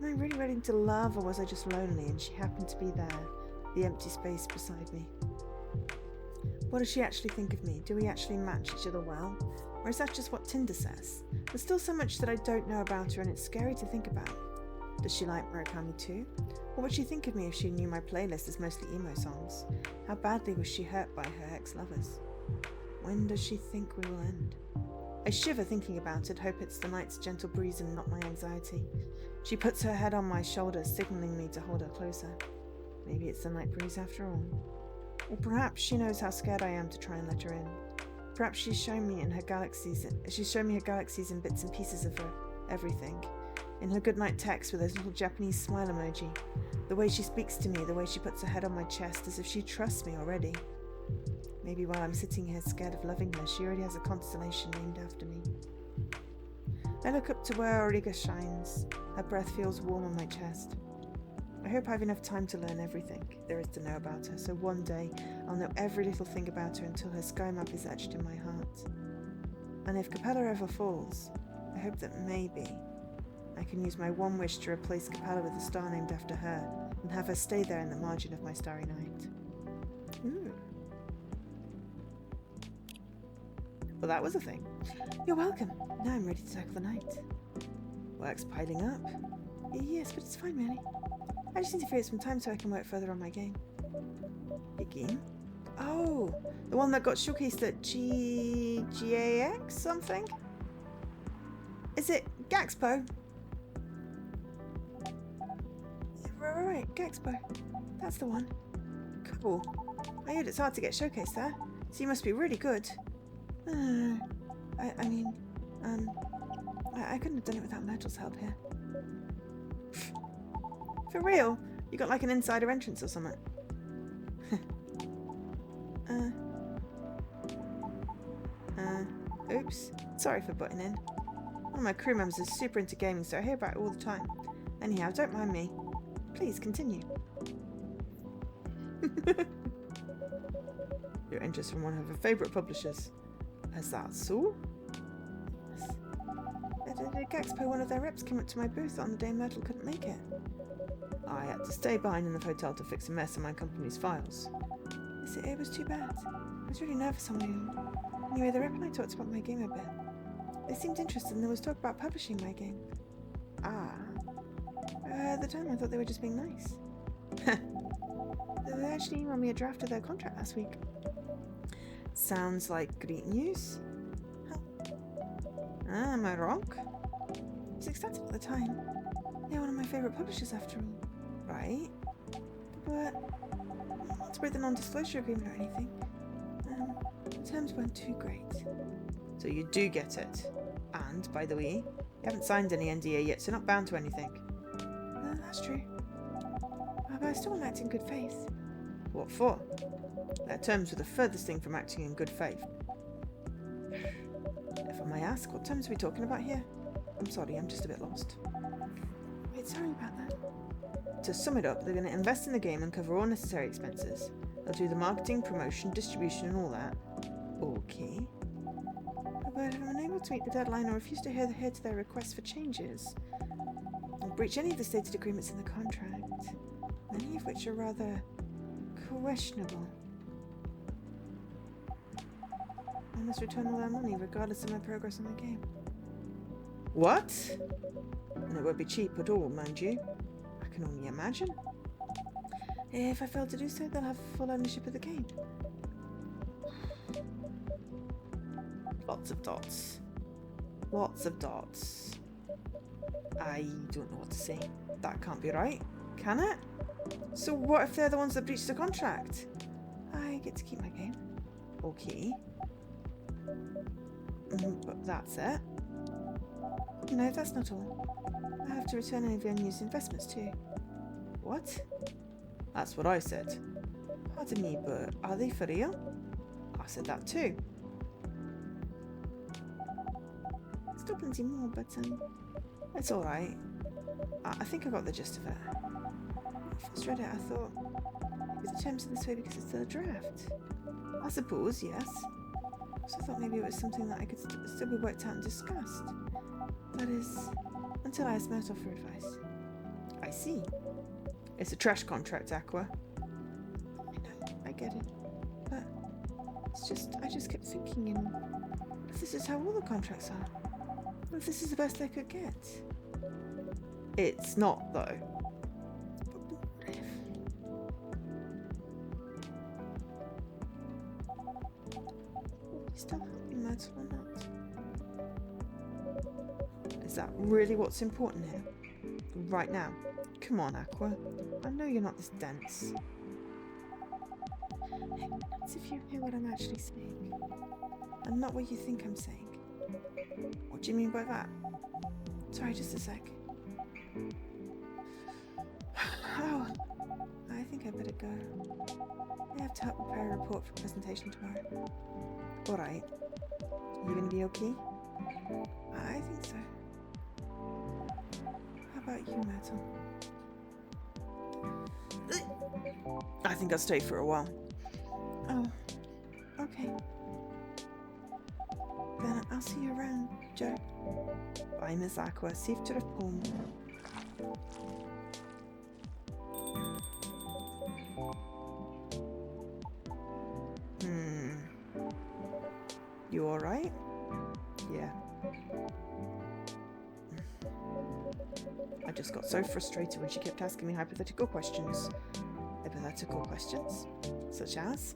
[SPEAKER 1] Am I really ready to love, or was I just lonely and she happened to be there, the empty space beside me? What does she actually think of me? Do we actually match each other well? Or is that just what Tinder says? There's still so much that I don't know about her and it's scary to think about. Does she like Murakami too? What would she think of me if she knew my playlist is mostly emo songs? How badly was she hurt by her ex-lovers? When does she think we will end? I shiver thinking about it, hope it's the night's gentle breeze and not my anxiety. She puts her head on my shoulder, signaling me to hold her closer. Maybe it's the night breeze after all. Or perhaps she knows how scared I am to try and let her in. Perhaps she's shown me her galaxies in bits and pieces of her everything. In her goodnight text with those little Japanese smile emoji. The way she speaks to me, the way she puts her head on my chest as if she trusts me already. Maybe while I'm sitting here scared of loving her, she already has a constellation named after me. I look up to where Origa shines. Her breath feels warm on my chest. I hope I have enough time to learn everything there is to know about her, so one day I'll know every little thing about her until her sky map is etched in my heart. And if Capella ever falls, I hope that maybe I can use my one wish to replace Capella with a star named after her and have her stay there in the margin of my starry night. Ooh. Well, that was a thing. You're welcome. Now I'm ready to tackle the night. Work's piling up. Yes, but it's fine, really. I just need to free up some time so I can work further on my game. Your game? Oh, the one that got showcased at GAX something? Is it Gaxpo? Right, Gaxpo. That's the one. Cool. I heard it's hard to get showcased there, so you must be really good. I couldn't have done it without Myrtle's help here. For real? You got like an insider entrance or something? Oops. Sorry for butting in. One of my crew members is super into gaming, so I hear about it all the time. Anyhow, don't mind me. Please, continue. Your interest from one of her favourite publishers. Is that so? Yes. At Expo, one of their reps came up to my booth on the day Myrtle couldn't make it. I had to stay behind in the hotel to fix a mess in my company's files. It was too bad. I was really nervous on my own. Anyway, the rep and I talked about my game a bit. They seemed interested and there was talk about publishing my game. At the time I thought they were just being nice. They actually emailed me a draft of their contract last week. Sounds like great news. Am I wrong? It was ecstatic at the time. They're one of my favourite publishers after all. Right? But not to break the non-disclosure agreement or anything. The terms weren't too great. So you do get it. And, by the way, You haven't signed any NDA yet, so you're not bound to anything. That's true. But I still want to act in good faith. What for? Their terms were the furthest thing from acting in good faith. If I may ask, what terms are we talking about here? I'm sorry, I'm just a bit lost. Wait, sorry about that. To sum it up, they're going to invest in the game and cover all necessary expenses. They'll do the marketing, promotion, distribution and all that. Okay. But if I'm unable to meet the deadline or refuse to adhere to their requests for changes, or breach any of the stated agreements in the contract, many of which are rather questionable, I must return all their money regardless of my progress on the game. What? And it won't be cheap at all, mind you. I can only imagine. If I fail to do so, they'll have full ownership of the game. Lots of dots. Lots of dots. I don't know what to say. That can't be right, can it? So what if they're the ones that breached the contract? I get to keep my game. Okay. But that's it. No, that's not all. I have to return any of the unused investments too. What? That's what I said. Pardon me, but are they for real? I said that too. Still plenty more, but it's alright. I think I got the gist of it. When I first read it, I thought maybe the terms are this way because it's still a draft. I suppose, yes. So I thought maybe it was something that I could still be worked out and discussed. That is, until I asked Myrtle for advice. I see. It's a trash contract, Aqua. I know, I get it. But I just kept thinking, what if this is how all the contracts are? What if this is the best they could get? It's not, though. But what if? Will you still help me, Myrtle, or not? Is that really what's important here? Right now? Come on, Aqua. I know you're not this dense. It's if you hear what I'm actually saying. And not what you think I'm saying. What do you mean by that? Sorry, just a sec. Oh, I think I better go. I have to help prepare a report for presentation tomorrow. Alright. You gonna be okay? I think so. How about you, Myrtle? I think I'll stay for a while. Oh, okay. Then I'll see you around, Joe. Bye, Miss Aqua. Safe trip home. You alright? Yeah. I just got so frustrated when she kept asking me hypothetical questions. Hypothetical questions? Such as?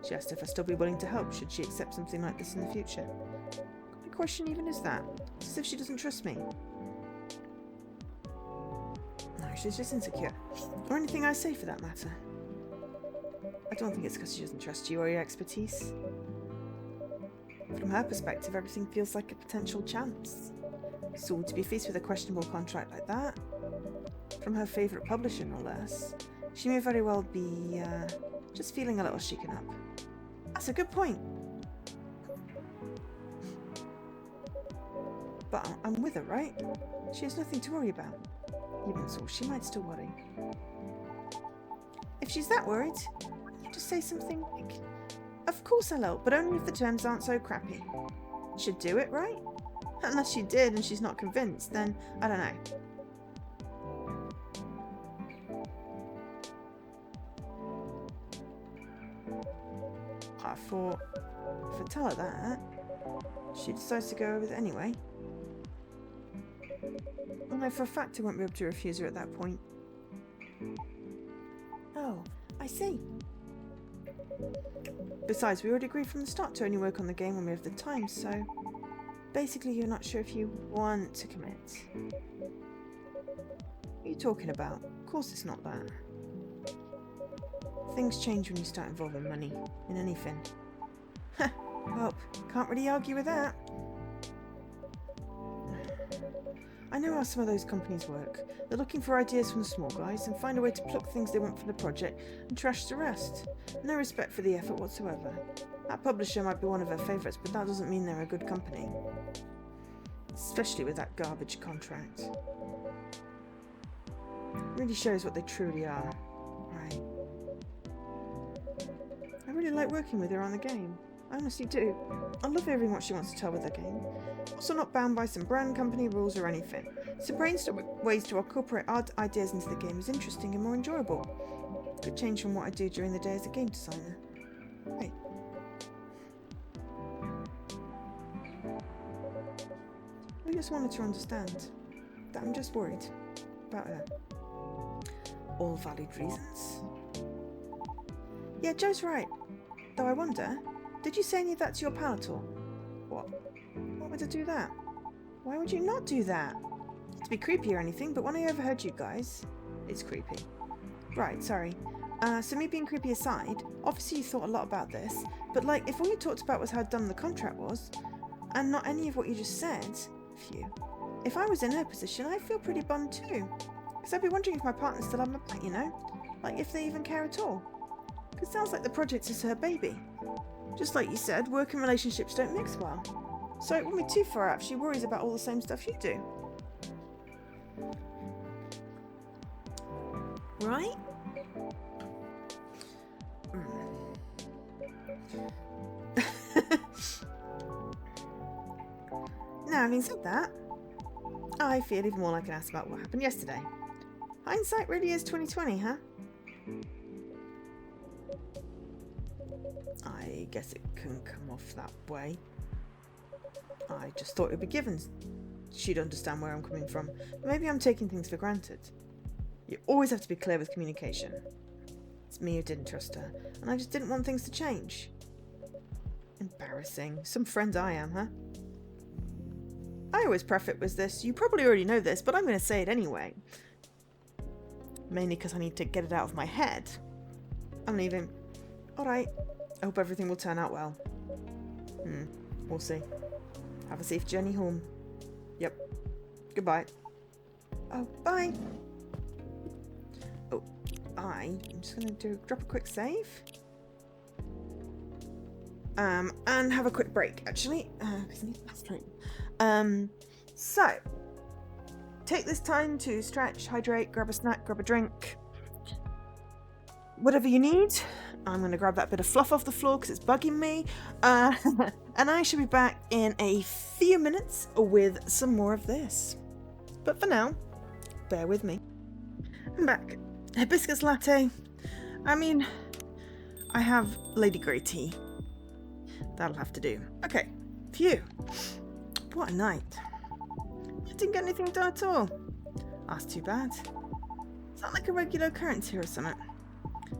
[SPEAKER 1] She asked if I'd still be willing to help should she accept something like this in the future. What kind of question even is that? It's as if she doesn't trust me. No, she's just insecure. Or anything I say for that matter. I don't think it's because she doesn't trust you or your expertise. From her perspective, everything feels like a potential chance. So to be faced with a questionable contract like that, from her favourite publisher no less, she may very well be just feeling a little shaken up. That's a good point. But I'm with her, right? She has nothing to worry about. Even so, she might still worry. If she's that worried, why don't you just say something like, of course I'll help, but only if the terms aren't so crappy. Should do it, right? Unless she did and she's not convinced, then I don't know. I thought, if I tell her that, she decides to go with it anyway. I know for a fact I won't be able to refuse her at that point. Oh, I see. Besides, we already agreed from the start to only work on the game when we have the time, so basically you're not sure if you want to commit. What are you talking about? Of course it's not that. Things change when you start involving money in anything. Well, can't really argue with that. I know how some of those companies work. They're looking for ideas from the small guys and find a way to pluck things they want for the project and trash the rest. No respect for the effort whatsoever. That publisher might be one of her favourites, but that doesn't mean they're a good company. Especially with that garbage contract. It really shows what they truly are. Right. I really like working with her on the game. I honestly do. I love hearing what she wants to tell with her game. Also not bound by some brand company rules or anything. So brainstorming ways to incorporate odd ideas into the game is interesting and more enjoyable. Good change from what I do during the day as a game designer. Right. I just wanted to understand that I'm just worried about her. All valid reasons. Yeah, Joe's right. Though I wonder, did you say any of that to your pal at all? What? Why would I do that? Why would you not do that? Not to be creepy or anything, but when I overheard you guys, it's creepy. Right, sorry. So me being creepy aside, obviously you thought a lot about this, but like, if all you talked about was how dumb the contract was, and not any of what you just said, phew. If I was in her position, I'd feel pretty bummed too. Because I'd be wondering if my partner still had my back, you know? Like, if they even care at all. Because it sounds like the project is her baby. Just like you said, work and relationships don't mix well. So it wouldn't be too far out if she worries about all the same stuff you do. Right? Now, having said that, I feel even more like an ass about what happened yesterday. Hindsight really is 20/20, huh? I guess it can come off that way. I just thought it would be given she'd understand where I'm coming from. Maybe I'm taking things for granted. You always have to be clear with communication. It's me who didn't trust her, and I just didn't want things to change. Embarrassing. Some friend I am, huh? I always preface with this. You probably already know this, but I'm going to say it anyway. Mainly because I need to get it out of my head. I'm leaving. Alright. I hope everything will turn out well. We'll see. Have a safe journey home. Yep. Goodbye. Oh, bye. Oh, I'm just going to drop a quick save. And have a quick break, actually. Because I need the bathroom. So, take this time to stretch, hydrate, grab a snack, grab a drink. Whatever you need. I'm going to grab that bit of fluff off the floor because it's bugging me. And I shall be back in a few minutes with some more of this. But for now, bear with me. I'm back. Hibiscus latte. I mean, I have Lady Grey tea. That'll have to do. Okay. Phew. What a night. I didn't get anything done at all. That's too bad. Is that like a regular occurrence here or something?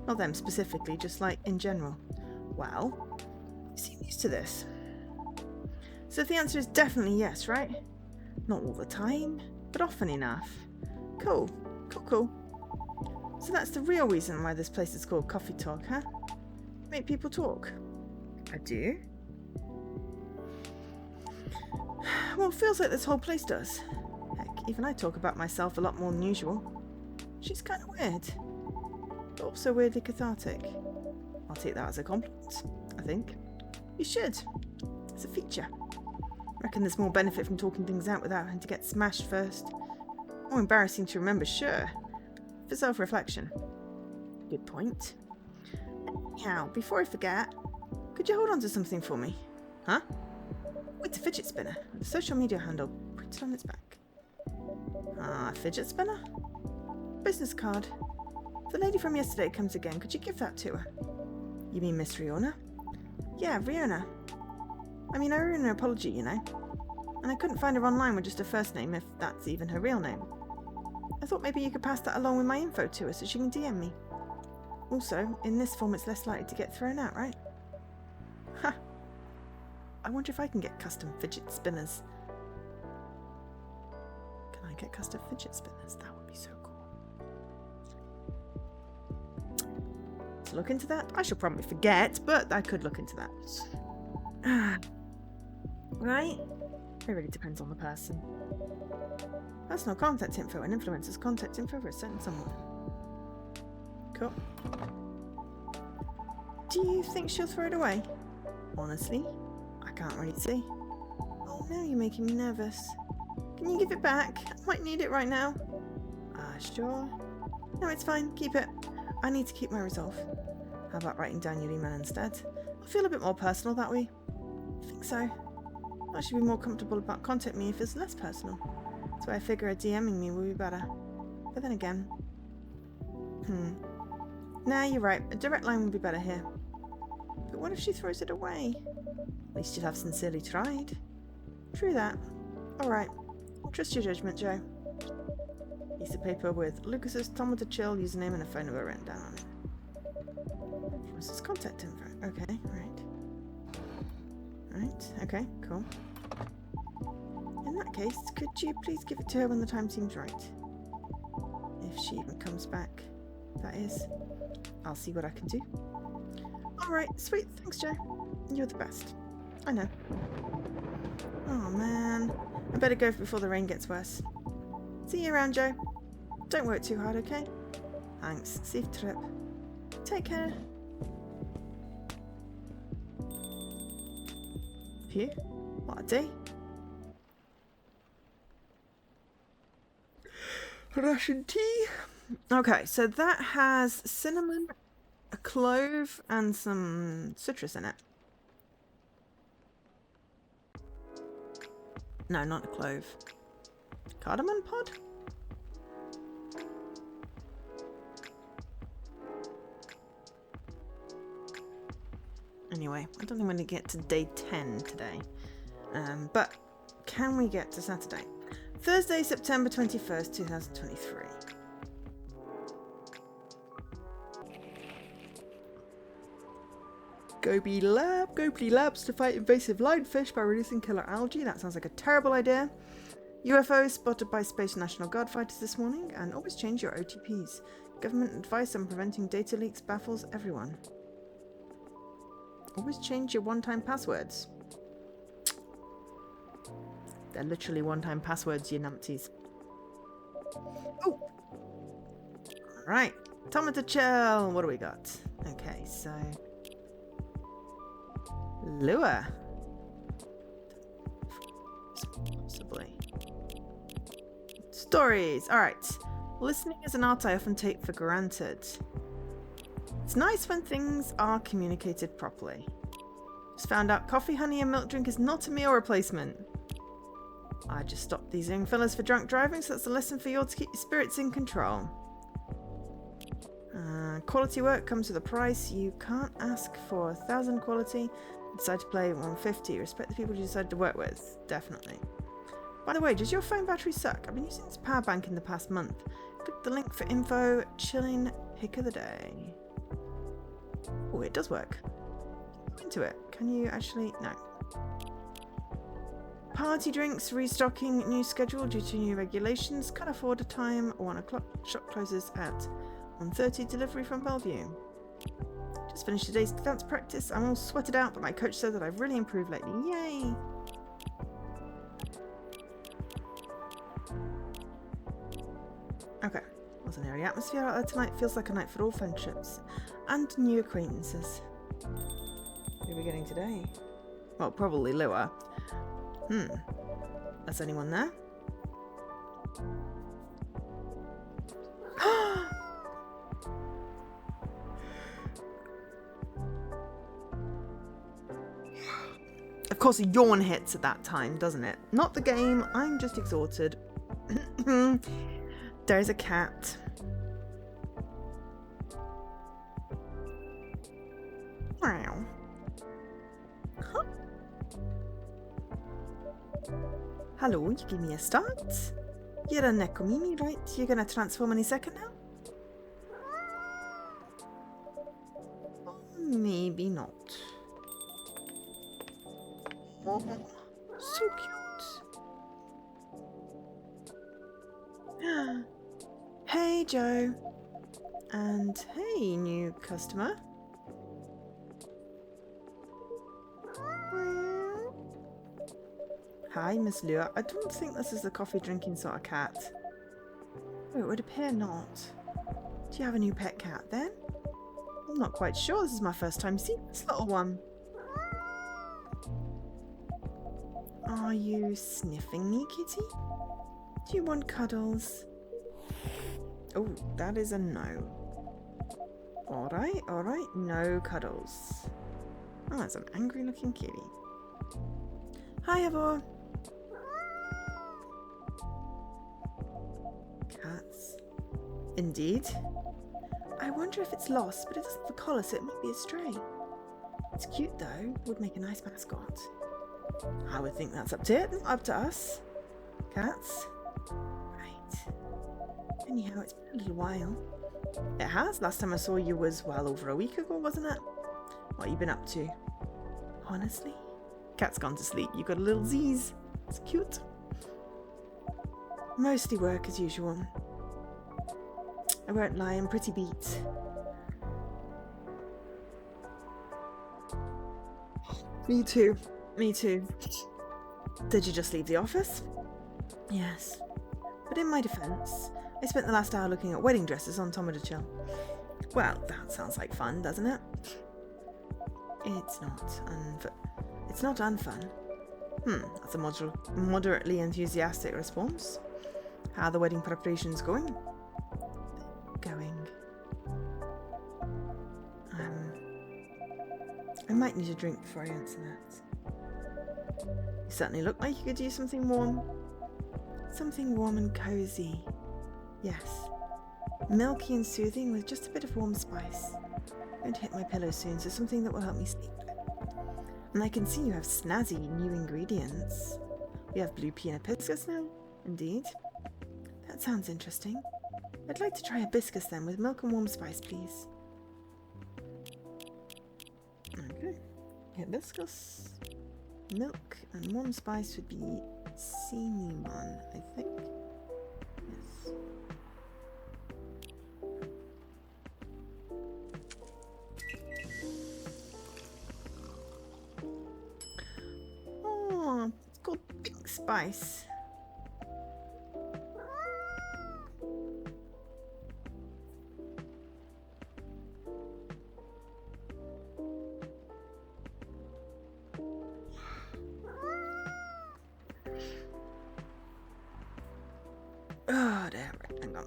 [SPEAKER 1] Not them specifically, just like in general. Well, you seem used to this. So the answer is definitely yes, right? Not all the time, but often enough. Cool. Cool. So that's the real reason why this place is called Coffee Talk, huh? Make people talk. I do? Well, it feels like this whole place does. Heck, even I talk about myself a lot more than usual. She's kind of weird. But also weirdly cathartic. I'll take that as a compliment, I think. You should. It's a feature. I reckon there's more benefit from talking things out without having to get smashed first. More embarrassing to remember, sure. For self-reflection. Good point. Now, before I forget, could you hold on to something for me? Huh? It's a fidget spinner. The social media handle printed on its back. Ah, fidget spinner? Business card. If the lady from yesterday comes again, could you give that to her? You mean Miss Riona? Yeah, Riona. I mean, I owe her an apology, you know. And I couldn't find her online with just her first name, if that's even her real name. I thought maybe you could pass that along with my info to her so she can DM me. Also, in this form it's less likely to get thrown out, right? Ha! I wonder if I can get custom fidget spinners. Can I get custom fidget spinners? That would be so cool. To look into that? I shall probably forget, but I could look into that. Right? It really depends on the person. Personal contact info and influencers contact info for a certain someone. Cool. Do you think she'll throw it away? Honestly, I can't really see. Oh no, you're making me nervous. Can you give it back? I might need it right now. Sure. No, it's fine. Keep it. I need to keep my resolve. How about writing down your email instead? I'll feel a bit more personal that way. I think so. I should be more comfortable about contacting me if it's less personal. That's why I figure a DMing me will be better. But then again... Nah, you're right. A direct line would be better here. But what if she throws it away? At least you'd have sincerely tried. True that. Alright. I'll trust your judgment, Joe. Piece of paper with Lucas's Tom with the Chill username and a phone number written down on it. What's his contact info? Okay, right, okay, cool. In that case, could you please give it to her when the time seems right? If she even comes back, that is. I'll see what I can do. Alright, sweet, thanks, Joe. You're the best. I know. Oh man, I better go before the rain gets worse. See you around, Joe. Don't work too hard, okay? Thanks. Safe trip. Take care. Phew. What a day. Russian tea. Okay, so that has cinnamon, a clove, and some citrus in it. No, not a clove. Cardamom pod? Anyway, I don't think I'm going to get to day 10 today. But can we get to Saturday? Thursday, September 21st, 2023. Gobi labs to fight invasive lionfish by releasing killer algae. That sounds like a terrible idea. UFO spotted by Space National Guard fighters this morning, and always change your OTPs. Government advice on preventing data leaks baffles everyone. Always change your one-time passwords. They're literally one-time passwords, you numpties. Oh! Alright, Tomato Chill. What do we got? Okay, so... Lure. Possibly. Stories. Alright. Listening is an art I often take for granted. It's nice when things are communicated properly. Just found out coffee, honey and milk drink is not a meal replacement. I just stopped these young fellas for drunk driving, so that's a lesson for you all to keep your spirits in control. Quality work comes with a price. You can't ask for 1,000 quality. Decide to play 150. Respect the people you decide to work with. Definitely. By the way, does your phone battery suck? I've been using this power bank in the past month. Click the link for info. Chilling pick of the day. Oh, it does work. Go into it. Can you actually... No. Party drinks restocking new schedule due to new regulations. Cut off order time 1 o'clock. Shop closes at 1:30. Delivery from Bellevue. Just finished today's dance practice. I'm all sweated out, but my coach said that I've really improved lately. Yay! Okay. What's an airy atmosphere out there tonight? Feels like a night for all friendships and new acquaintances. Who are we getting today? Well, probably Lua. Is anyone there? Of course, a yawn hits at that time, doesn't it? Not the game. I'm just exhausted. There's a cat. Wow. Huh? Hello, you give me a start? You're a Nekomimi, right? You're gonna transform any second now? Maybe not. Oh, so cute. Hey, Joe. And hey, new customer. Hi. Hi, Miss Lua. I don't think this is the coffee drinking sort of cat. Oh, it would appear not. Do you have a new pet cat then? I'm not quite sure. This is my first time seeing this little one. Are you sniffing me, kitty? Do you want cuddles? Oh, that is a no. Alright, no cuddles. Oh, that's an angry looking kitty. Hi, Ivor. Cats. Indeed. I wonder if it's lost, but it doesn't have a collar, so it might be a stray. It's cute though, would make a nice mascot. I would think that's up to it, not up to us. Cats. Right. Anyhow, it's been a little while. It has. Last time I saw you was well over a week ago, wasn't it? What have you been up to? Honestly? Cat's gone to sleep. You got a little Z's. It's cute. Mostly work as usual. I won't lie, I'm pretty beat. Me too. Me too. Did you just leave the office? Yes. But in my defence, I spent the last hour looking at wedding dresses on Chill. Well, that sounds like fun, doesn't it? It's not unfun. That's a moderately enthusiastic response. How are the wedding preparations going? I might need a drink before I answer that. You certainly look like you could use something warm. Something warm and cozy. Yes. Milky and soothing with just a bit of warm spice. I'm going to hit my pillow soon, so something that will help me sleep. And I can see you have snazzy new ingredients. We have blue pea and hibiscus now. Indeed. That sounds interesting. I'd like to try hibiscus then, with milk and warm spice, please. Okay. Hibiscus, milk, and warm spice would be cinnamon, I think. Yes. Oh, it's called pink spice. Oh, damn it. Hang on.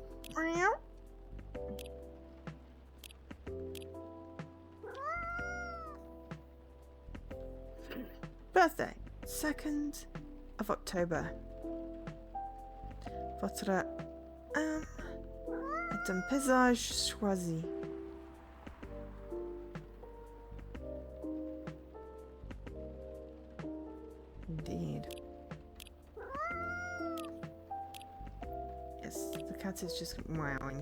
[SPEAKER 1] Birthday, 2nd of October. Votre âme est un paysage choisi. Indeed. Yes, the cat is just meowing.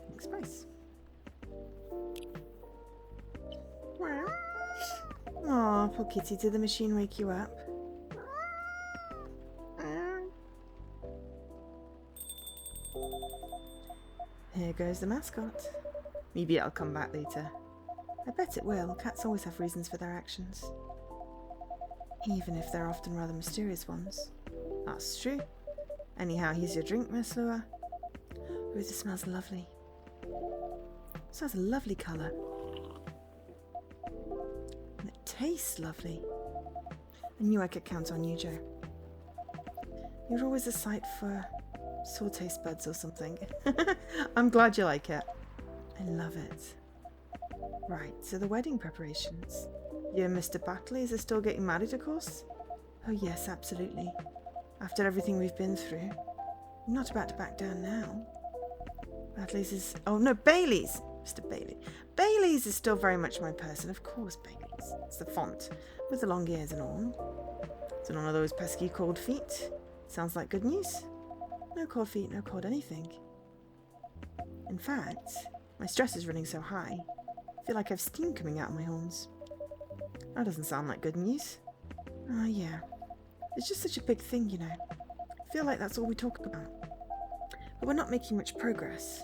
[SPEAKER 1] Pink spice. Aw, poor kitty, did the machine wake you up? Here goes the mascot. Maybe it'll come back later. I bet it will. Cats always have reasons for their actions. Even if they're often rather mysterious ones. That's true. Anyhow, here's your drink, Miss Lua. Oh, this smells lovely. It smells a lovely colour. And it tastes lovely. I knew I could count on you, Joe. You're always a sight for sore taste buds or something. I'm glad you like it. I love it. Right, so the wedding preparations. You and Mr. Batley, is still getting married, of course? Oh yes, absolutely. After everything we've been through. I'm not about to back down now. Batley's is... Oh no, Bailey's! Mr. Bailey. Bailey's is still very much my person. Of course, Bailey's. It's the font. With the long ears and all. Is it none of those pesky cold feet? Sounds like good news. No cold feet, no cold anything. In fact, my stress is running so high. I feel like I've steam coming out of my horns. That doesn't sound like good news. Oh yeah. It's just such a big thing, you know. I feel like that's all we talk about. But we're not making much progress.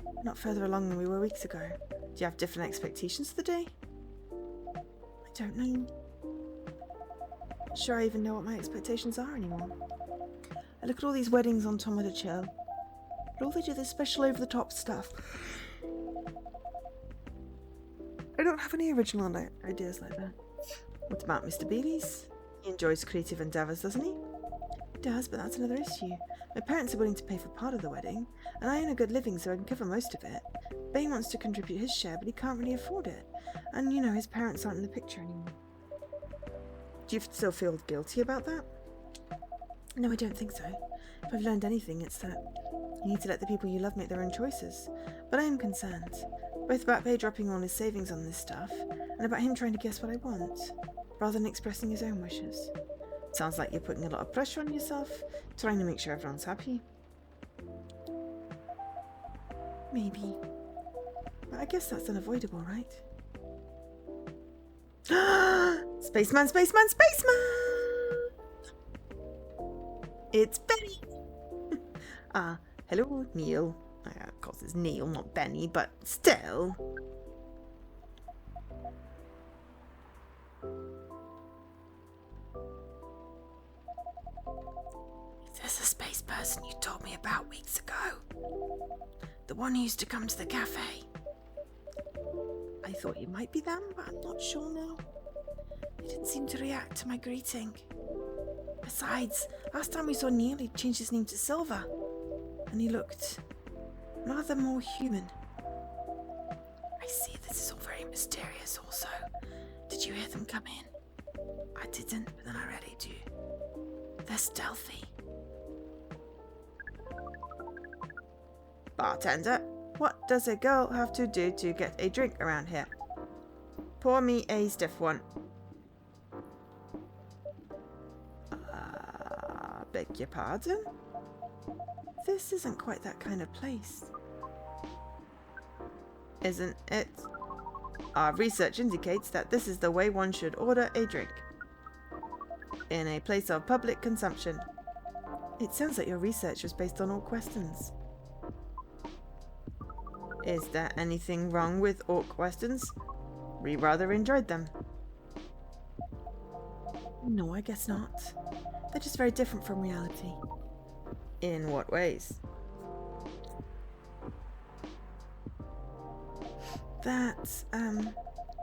[SPEAKER 1] We're not further along than we were weeks ago. Do you have different expectations for the day? I don't know. not sure I even know what my expectations are anymore. I look at all these weddings on Tom with a Chill, but all they do is special over-the-top stuff. I don't have any original ideas like that. What about Mr. Bealey's? He enjoys creative endeavours, doesn't he? He does, but that's another issue. My parents are willing to pay for part of the wedding, and I earn a good living so I can cover most of it. Bane wants to contribute his share, but he can't really afford it. And, you know, his parents aren't in the picture anymore. Do you still feel guilty about that? No, I don't think so. If I've learned anything, it's that you need to let the people you love make their own choices. But I am concerned, both about Bay dropping all his savings on this stuff, and about him trying to guess what I want, rather than expressing his own wishes. Sounds like you're putting a lot of pressure on yourself, trying to make sure everyone's happy. Maybe. But I guess that's unavoidable, right? Spaceman, spaceman, spaceman! It's Benny! Hello, Neil. Of course it's Neil, not Benny, but still. There's a space person you told me about weeks ago. The one who used to come to the cafe. I thought it might be them, but I'm not sure now. He didn't seem to react to my greeting. Besides, last time we saw Neil, he changed his name to Silver, and he looked rather more human. I see this is all very mysterious also. Did you hear them come in? I didn't, but then I really do. They're stealthy. Bartender, what does a girl have to do to get a drink around here? Pour me a stiff one. Beg your pardon? This isn't quite that kind of place. Isn't it? Our research indicates that this is the way one should order a drink. In a place of public consumption. It sounds like your research was based on all questions. Is there anything wrong with orc questions? We rather enjoyed them. No, I guess not. They're just very different from reality. In what ways? That,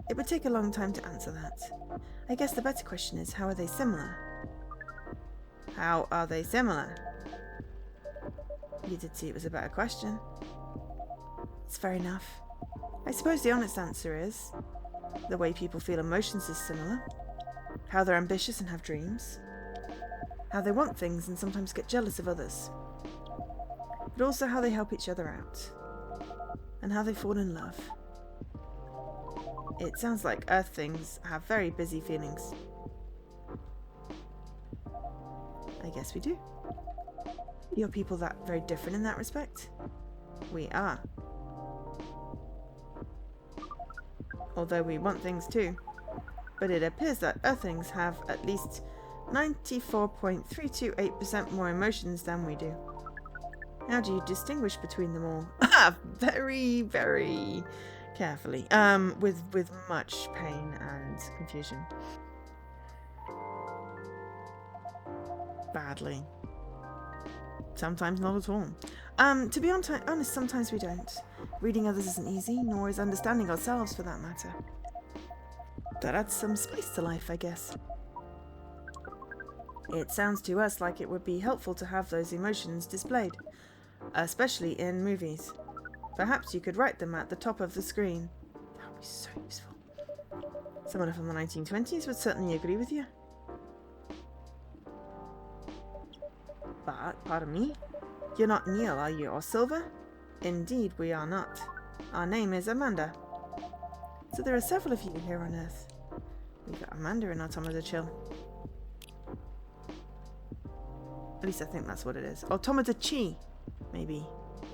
[SPEAKER 1] it would take a long time to answer that. I guess the better question is, how are they similar? How are they similar? You did see it was a better question. It's fair enough. I suppose the honest answer is, the way people feel emotions is similar. How they're ambitious and have dreams. How they want things and sometimes get jealous of others. But also how they help each other out. And how they fall in love. It sounds like Earth things have very busy feelings. I guess we do. You're people that very different in that respect? We are. Although we want things too. But it appears that Earthlings have at least 94.328% more emotions than we do. How do you distinguish between them all? Very, very carefully. With much pain and confusion. Badly. Sometimes not at all. To be honest, sometimes we don't. Reading others isn't easy, nor is understanding ourselves for that matter. That adds some spice to life, I guess. It sounds to us like it would be helpful to have those emotions displayed, especially in movies. Perhaps you could write them at the top of the screen. That would be so useful. Someone from the 1920s would certainly agree with you. But, pardon me, you're not Neil, are you, or Silver? Indeed, we are not. Our name is Amanda. So there are several of you here on Earth. We got Amanda in Automata Chill. At least I think that's what it is. Automata Chi, maybe.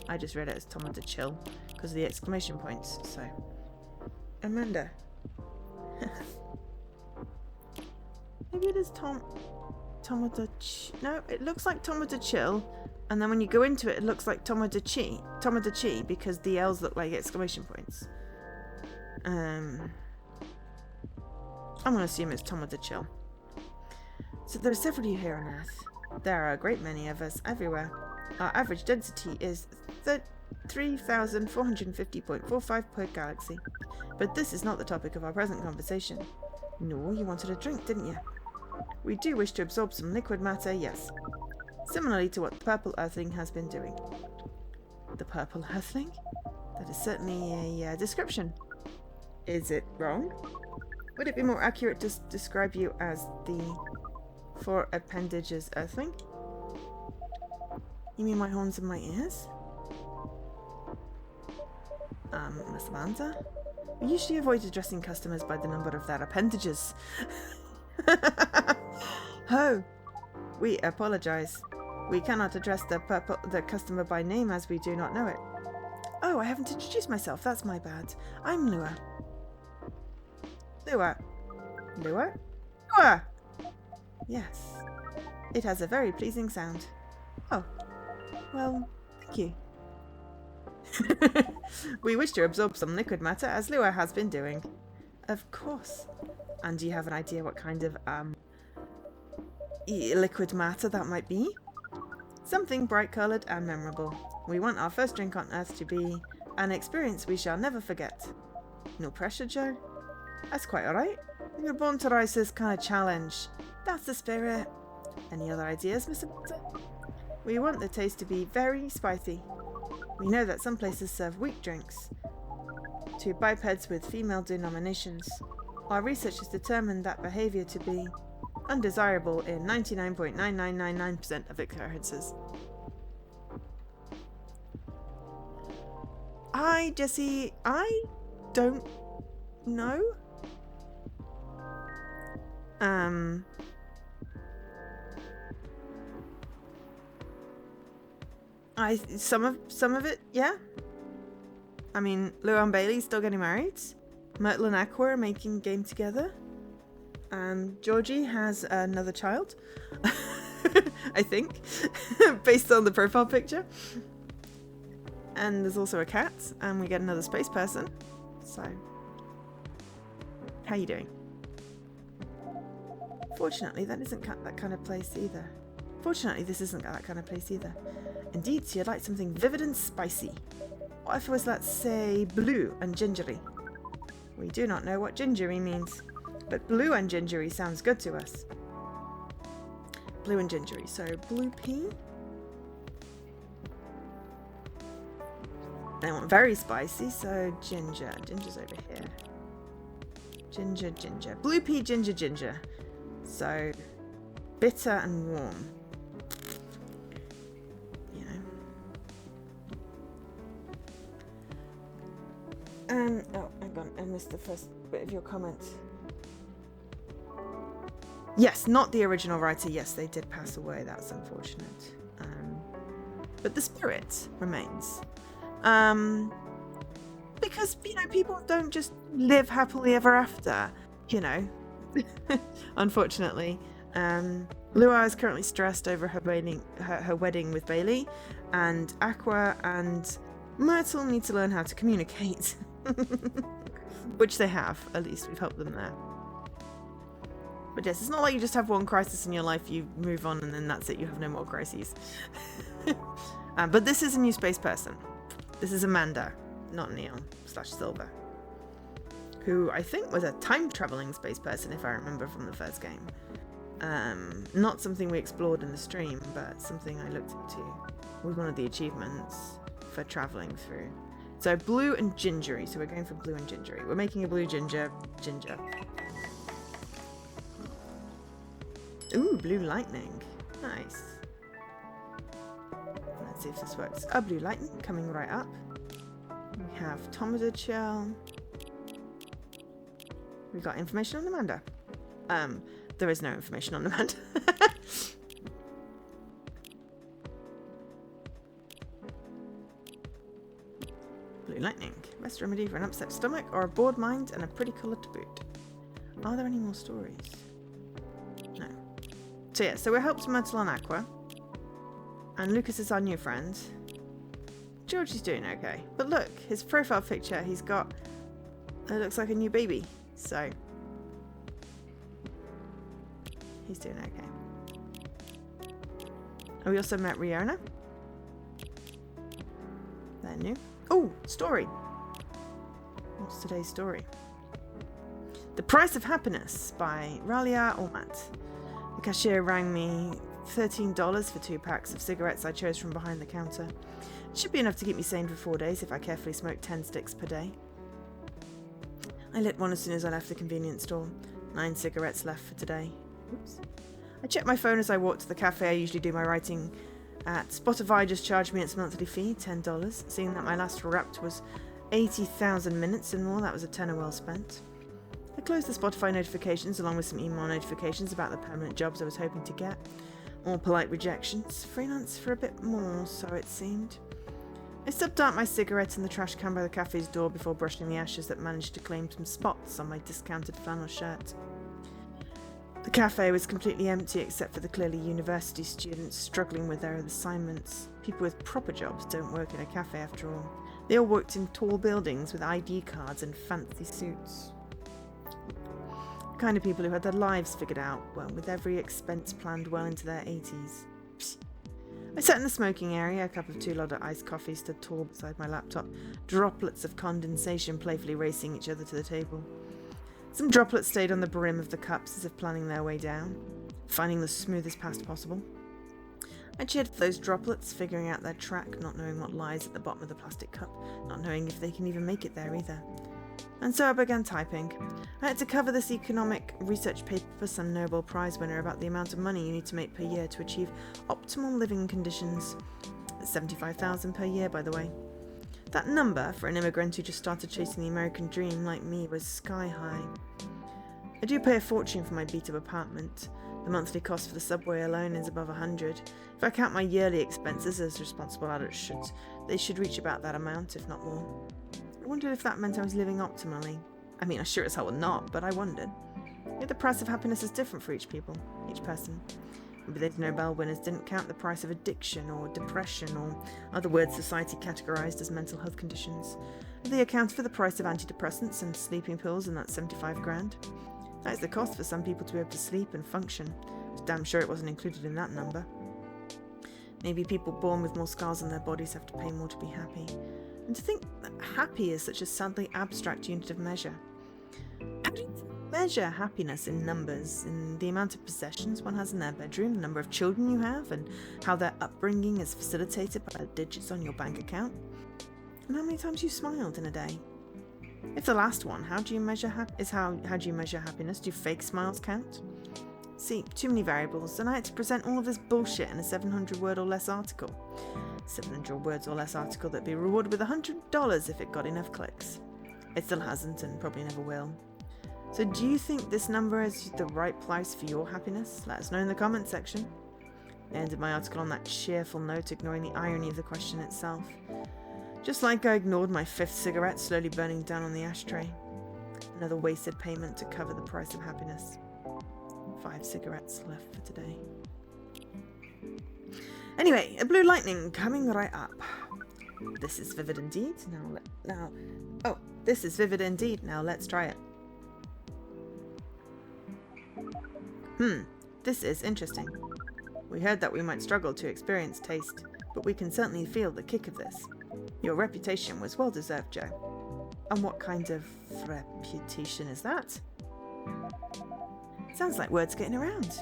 [SPEAKER 1] I just read it as Automata Chill because of the exclamation points, so. Amanda. Maybe it is Automata Chi. No, it looks like Automata Chill, and then when you go into it, it looks like Automata Chi, because the L's look like exclamation points. I'm gonna assume it's Automata Chill. So there are several of you here on Earth. There are a great many of us everywhere. Our average density is 3,450.45 per galaxy. But this is not the topic of our present conversation. No, you wanted a drink, didn't you? We do wish to absorb some liquid matter, yes. Similarly to what the Purple Earthling has been doing. The Purple Earthling? That is certainly a description. Is it wrong? Would it be more accurate to describe you as the four appendages Earthling? You mean my horns and my ears? Miss Amanda? We usually avoid addressing customers by the number of their appendages. Oh, we apologize. We cannot address the customer by name as we do not know it. Oh, I haven't introduced myself. That's my bad. I'm Lua. Lua? Lua? Lua! Yes. It has a very pleasing sound. Oh. Well, thank you. We wish to absorb some liquid matter, as Lua has been doing. Of course. And do you have an idea what kind of, liquid matter that might be? Something bright-coloured and memorable. We want our first drink on Earth to be an experience we shall never forget. No pressure, Joe? That's quite alright. You're born to rise this kind of challenge. That's the spirit. Any other ideas, Mr. Potter? We want the taste to be very spicy. We know that some places serve weak drinks to bipeds with female denominations. Our research has determined that behaviour to be undesirable in 99.9999% of occurrences. Jesse, I don't know. Some of it, yeah. I mean, Lou and Bailey's still getting married. Myrtle and Aqua are making game together. Georgie has another child. I think. Based on the profile picture. And there's also a cat. And we get another space person. So. How you doing? Fortunately, that isn't that kind of place either. Fortunately, this isn't that kind of place either. Indeed, so you'd like something vivid and spicy. What if it was, let's say, blue and gingery? We do not know what gingery means, but blue and gingery sounds good to us. Blue and gingery, so blue pea. They want very spicy, so ginger. Ginger's over here. Ginger, ginger. Blue pea, ginger, ginger. So, bitter and warm. Oh, hang on, I missed the first bit of your comment. Yes, not the original writer. Yes, they did pass away. That's unfortunate. But the spirit remains. Because, people don't just live happily ever after, Unfortunately. Lua is currently stressed over her wedding with Bailey, and Aqua and Myrtle need to learn how to communicate. Which they have, at least we've helped them there. But yes, it's not like you just have one crisis in your life, you move on, and then that's it, you have no more crises. But this is a new space person. This is Amanda, not Neil/Silver, who I think was a time-traveling space person, if I remember from the first game. Not something we explored in the stream, but something I looked into with one of the achievements for traveling through. So blue and gingery. So we're going for blue and gingery. We're making a blue ginger. Ooh, blue lightning. Nice. Let's see if this works. A blue lightning coming right up. We have Tomodid shell. We got information on Amanda. There is no information on Amanda. Blue lightning. Best remedy for an upset stomach or a bored mind and a pretty colour to boot. Are there any more stories? No. So yeah, so we helped Myrtle and Aqua. And Lucas is our new friend. George is doing okay. But look, his profile picture, he's got... It looks like a new baby. So... He's doing okay. Oh, we also met Riona. They're new. Oh, story. What's today's story? The Price of Happiness by Ralia Ormat. The cashier rang me $13 for 2 packs of cigarettes I chose from behind the counter. It should be enough to keep me sane for 4 days if I carefully smoke 10 sticks per day. I lit one as soon as I left the convenience store. 9 cigarettes left for today. Oops. I checked my phone as I walked to the cafe I usually do my writing at. Spotify just charged me its monthly fee, $10. Seeing that my last wrapped was 80,000 minutes and more, that was a tenner well spent. I closed the Spotify notifications along with some email notifications about the permanent jobs I was hoping to get. All polite rejections. Freelance for a bit more, so it seemed. I stubbed out my cigarette in the trash can by the cafe's door before brushing the ashes that managed to claim some spots on my discounted flannel shirt. The cafe was completely empty except for the clearly university students struggling with their assignments. People with proper jobs don't work in a cafe after all. They all worked in tall buildings with ID cards and fancy suits. The kind of people who had their lives figured out, well, with every expense planned well into their 80s. Psst. I sat in the smoking area, a cup of 2 Lotta iced coffee stood tall beside my laptop, droplets of condensation playfully racing each other to the table. Some droplets stayed on the brim of the cups as if planning their way down, finding the smoothest path possible. I cheered for those droplets, figuring out their track, not knowing what lies at the bottom of the plastic cup, not knowing if they can even make it there either. And so I began typing. I had to cover this economic research paper for some Nobel Prize winner about the amount of money you need to make per year to achieve optimal living conditions. That's $75,000 per year, by the way. That number, for an immigrant who just started chasing the American dream like me, was sky high. I do pay a fortune for my beat-up apartment. The monthly cost for the subway alone is above $100. If I count my yearly expenses, as responsible adults should, they should reach about that amount, if not more. I wondered if that meant I was living optimally. I mean, I sure as hell would not, but I wondered. Yet the price of happiness is different for each person. Maybe those Nobel winners didn't count the price of addiction or depression or other words society categorized as mental health conditions. They accounted for the price of antidepressants and sleeping pills, and that's 75 grand. That is the cost for some people to be able to sleep and function. I was damn sure it wasn't included in that number. Maybe people born with more scars on their bodies have to pay more to be happy. And to think that happy is such a sadly abstract unit of measure. How do you measure happiness in numbers, in the amount of possessions one has in their bedroom, the number of children you have, and how their upbringing is facilitated by the digits on your bank account? And how many times you smiled in a day? If the last one, how do you measure happiness? Do fake smiles count? See, too many variables, and I had to present all of this bullshit in a 700-word or less article. 700 words or less article that'd be rewarded with $100 if it got enough clicks. It still hasn't and probably never will. So do you think this number is the right price for your happiness? Let us know in the comments section. I ended my article on that cheerful note, ignoring the irony of the question itself. Just like I ignored my 5th cigarette slowly burning down on the ashtray. Another wasted payment to cover the price of happiness. 5 cigarettes left for today. Anyway, a blue lightning coming right up. This is vivid indeed. This is vivid indeed. Now let's try it. This is interesting. We heard that we might struggle to experience taste, but we can certainly feel the kick of this. Your reputation was well deserved, Joe. And what kind of reputation is that? Sounds like word's getting around.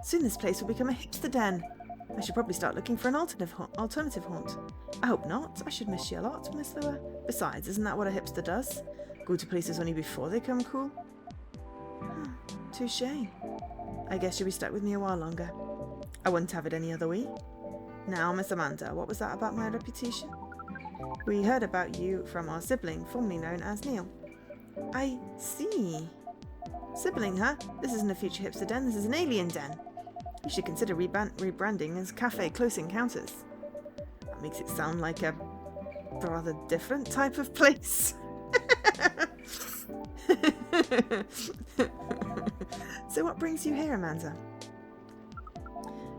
[SPEAKER 1] Soon this place will become a hipster den. I should probably start looking for an alternative haunt. I hope not. I should miss you a lot, Miss Lua. Besides, isn't that what a hipster does? Go to places only before they come cool? Touché. I guess you'll be stuck with me a while longer. I wouldn't have it any other way. Now, Miss Amanda, what was that about my reputation? We heard about you from our sibling, formerly known as Neil. I see. Sibling, huh? This isn't a future hipster den, this is an alien den. You should consider rebranding as Cafe Close Encounters. That makes it sound like a rather different type of place. So what brings you here, Amanda?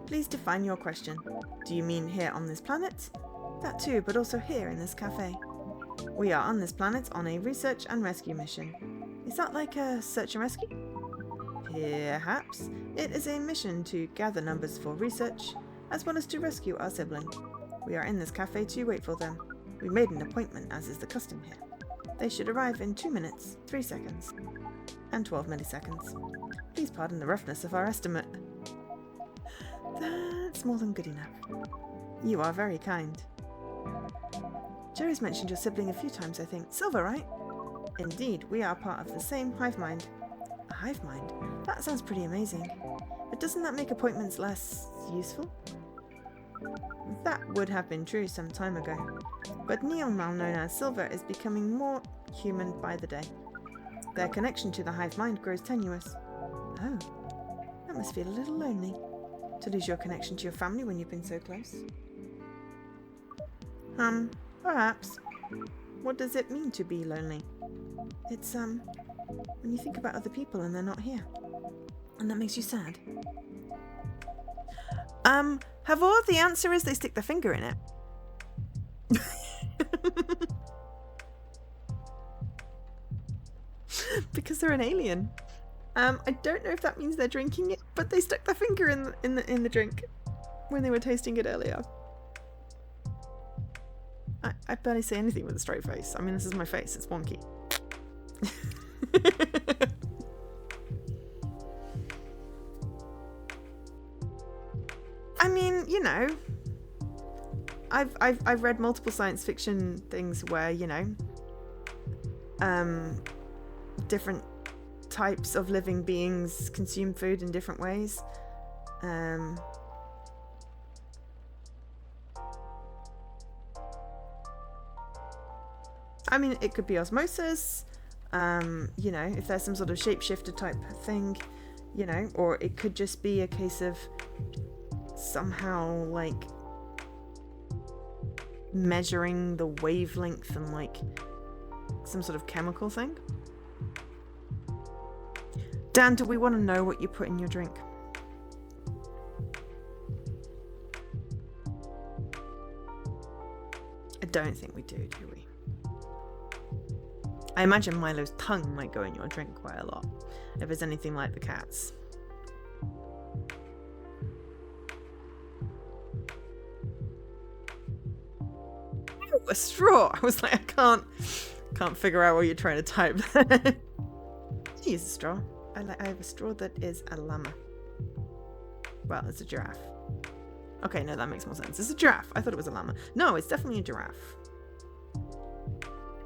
[SPEAKER 1] Please define your question. Do you mean here on this planet? That too, but also here in this cafe. We are on this planet on a research and rescue mission. Is that like a search and rescue? Perhaps. It is a mission to gather numbers for research, as well as to rescue our sibling. We are in this cafe to wait for them. We made an appointment, as is the custom here. They should arrive in 2 minutes, 3 seconds, and 12 milliseconds. Please pardon the roughness of our estimate. That's more than good enough. You are very kind. Jerry's mentioned your sibling a few times, I think. Silver, right? Indeed, we are part of the same hive mind. A hive mind? That sounds pretty amazing. But doesn't that make appointments less useful? That would have been true some time ago. But Neon, now known as Silver, is becoming more human by the day. Their connection to the hive mind grows tenuous. Oh, that must feel a little lonely. To lose your connection to your family when you've been so close. Perhaps. What does it mean to be lonely? It's, when you think about other people and they're not here. And that makes you sad. Havor, the answer is they stick their finger in it. Because they're an alien. I don't know if that means they're drinking it, but they stuck their finger in the drink when they were tasting it earlier. I barely say anything with a straight face. I mean, this is my face. It's wonky. I mean, you know, I've read multiple science fiction things where, you know, different types of living beings consume food in different ways. I mean, it could be osmosis, you know, if there's some sort of shapeshifter type thing, you know, or it could just be a case of somehow, like, measuring the wavelength and, like, some sort of chemical thing. Dan, do we want to know what you put in your drink? I don't think we do we? I imagine Milo's tongue might go in your drink quite a lot, if it's anything like the cat's. Oh, a straw! I was like, I can't figure out what you're trying to type. Use a straw. I have a straw that is a llama. Well, it's a giraffe. Okay, no, that makes more sense. It's a giraffe. I thought it was a llama. No, it's definitely a giraffe.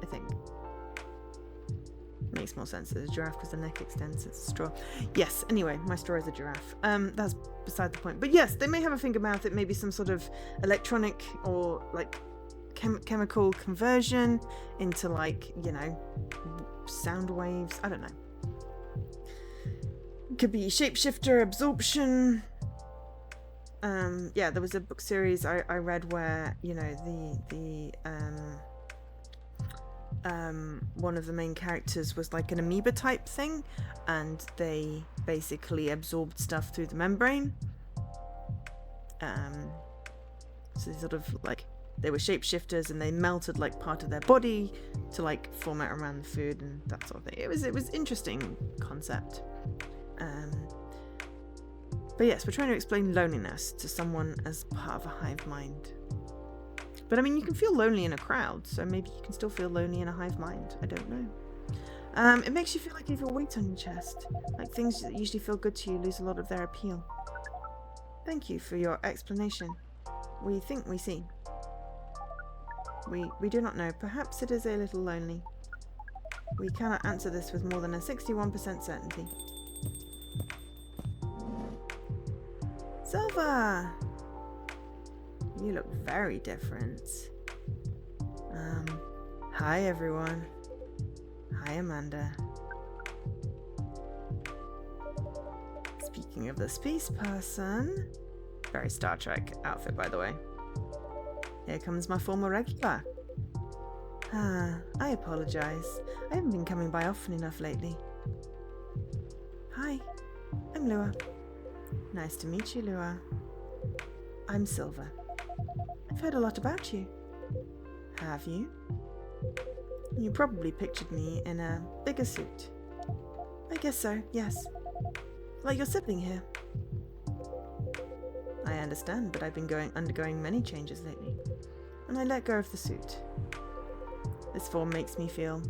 [SPEAKER 1] I think. Makes more sense. It's a giraffe because the neck extends. It's a straw. Yes, anyway, my straw is a giraffe. That's beside the point. But yes, they may have a finger mouth. It may be some sort of electronic or, like, chemical conversion into, like, you know, sound waves. I don't know. Could be shapeshifter, absorption. Yeah, there was a book series I read where, you know, the one of the main characters was like an amoeba type thing, and they basically absorbed stuff through the membrane. So they sort of, like, they were shapeshifters and they melted, like, part of their body to, like, format around the food and that sort of thing. It was interesting concept. But yes, we're trying to explain loneliness to someone as part of a hive mind. But I mean, you can feel lonely in a crowd, so maybe you can still feel lonely in a hive mind. I don't know. It makes you feel like you have a weight on your chest. Like things that usually feel good to you lose a lot of their appeal. Thank you for your explanation. We think we see. We do not know. Perhaps it is a little lonely. We cannot answer this with more than a 61% certainty. Silva! You look very different. Hi everyone. Hi Amanda. Speaking of the space person, very Star Trek outfit by the way. Here comes my former regular. I apologize. I haven't been coming by often enough lately. Hi, I'm Lua. Nice to meet you, Lua. I'm Silva. I've heard a lot about you. Have you? You probably pictured me in a bigger suit. I guess so, yes. Like your sibling here. I understand, but I've been undergoing many changes lately. And I let go of the suit. This form makes me feel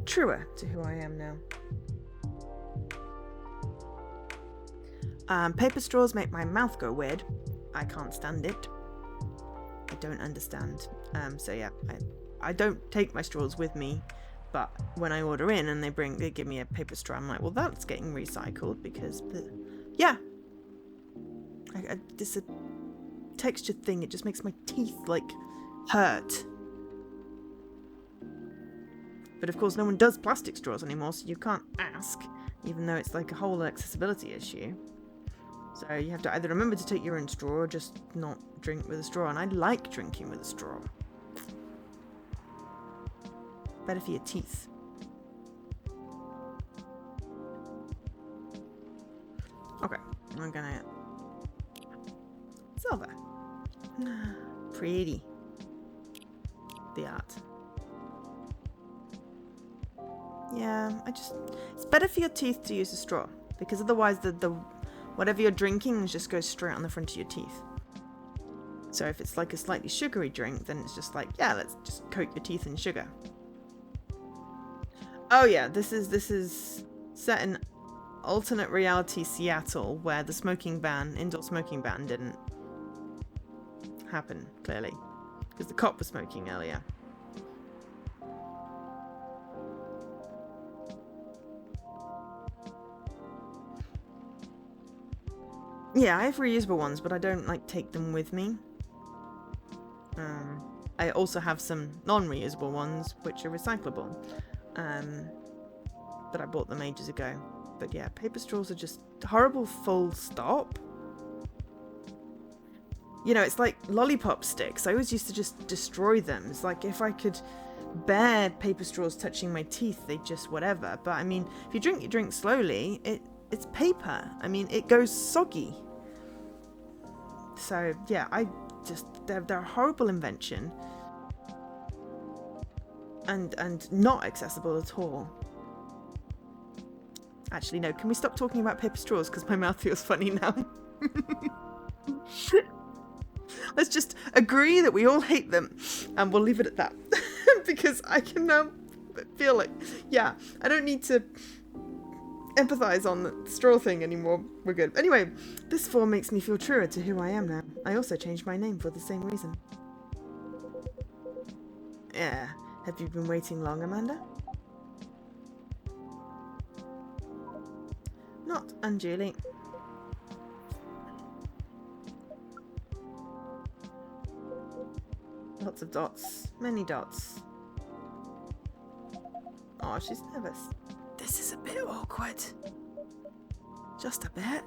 [SPEAKER 1] truer to who I am now. Paper straws make my mouth go weird. I can't stand it. I don't understand. So yeah, I don't take my straws with me, but when I order in and they give me a paper straw, I'm like, well, that's getting recycled because, yeah. This a textured thing. It just makes my teeth like hurt. But of course, no one does plastic straws anymore, so you can't ask, even though it's like a whole accessibility issue. So you have to either remember to take your own straw or just not drink with a straw. And I like drinking with a straw. Better for your teeth. Okay, I'm gonna... Silver. Pretty. The art. Yeah, it's better for your teeth to use a straw, because otherwise the whatever you're drinking just goes straight on the front of your teeth. So if it's like a slightly sugary drink, then it's just like, yeah, let's just coat your teeth in sugar. Oh yeah, this is set in alternate reality Seattle, where the indoor smoking ban didn't happen, clearly, because the cop was smoking earlier. Yeah, I have reusable ones, but I don't like take them with me. I also have some non-reusable ones, which are recyclable. But I bought them ages ago. But yeah, paper straws are just horrible full stop. You know, it's like lollipop sticks. I always used to just destroy them. It's like if I could bear paper straws touching my teeth, they'd just whatever. But I mean, if you drink your drink slowly, it's paper. I mean, it goes soggy. So yeah, they're a horrible invention. And not accessible at all. Actually, no, can we stop talking about paper straws, because my mouth feels funny now. Let's just agree that we all hate them, and we'll leave it at that. Because I can now feel like, yeah, I don't need to empathize on the straw thing anymore. We're good. Anyway, this form makes me feel truer to who I am now. I also changed my name for the same reason. Yeah. Have you been waiting long, Amanda? Not unduly. Lots of dots. Many dots. Oh, she's nervous. This is a bit awkward. Just a bit.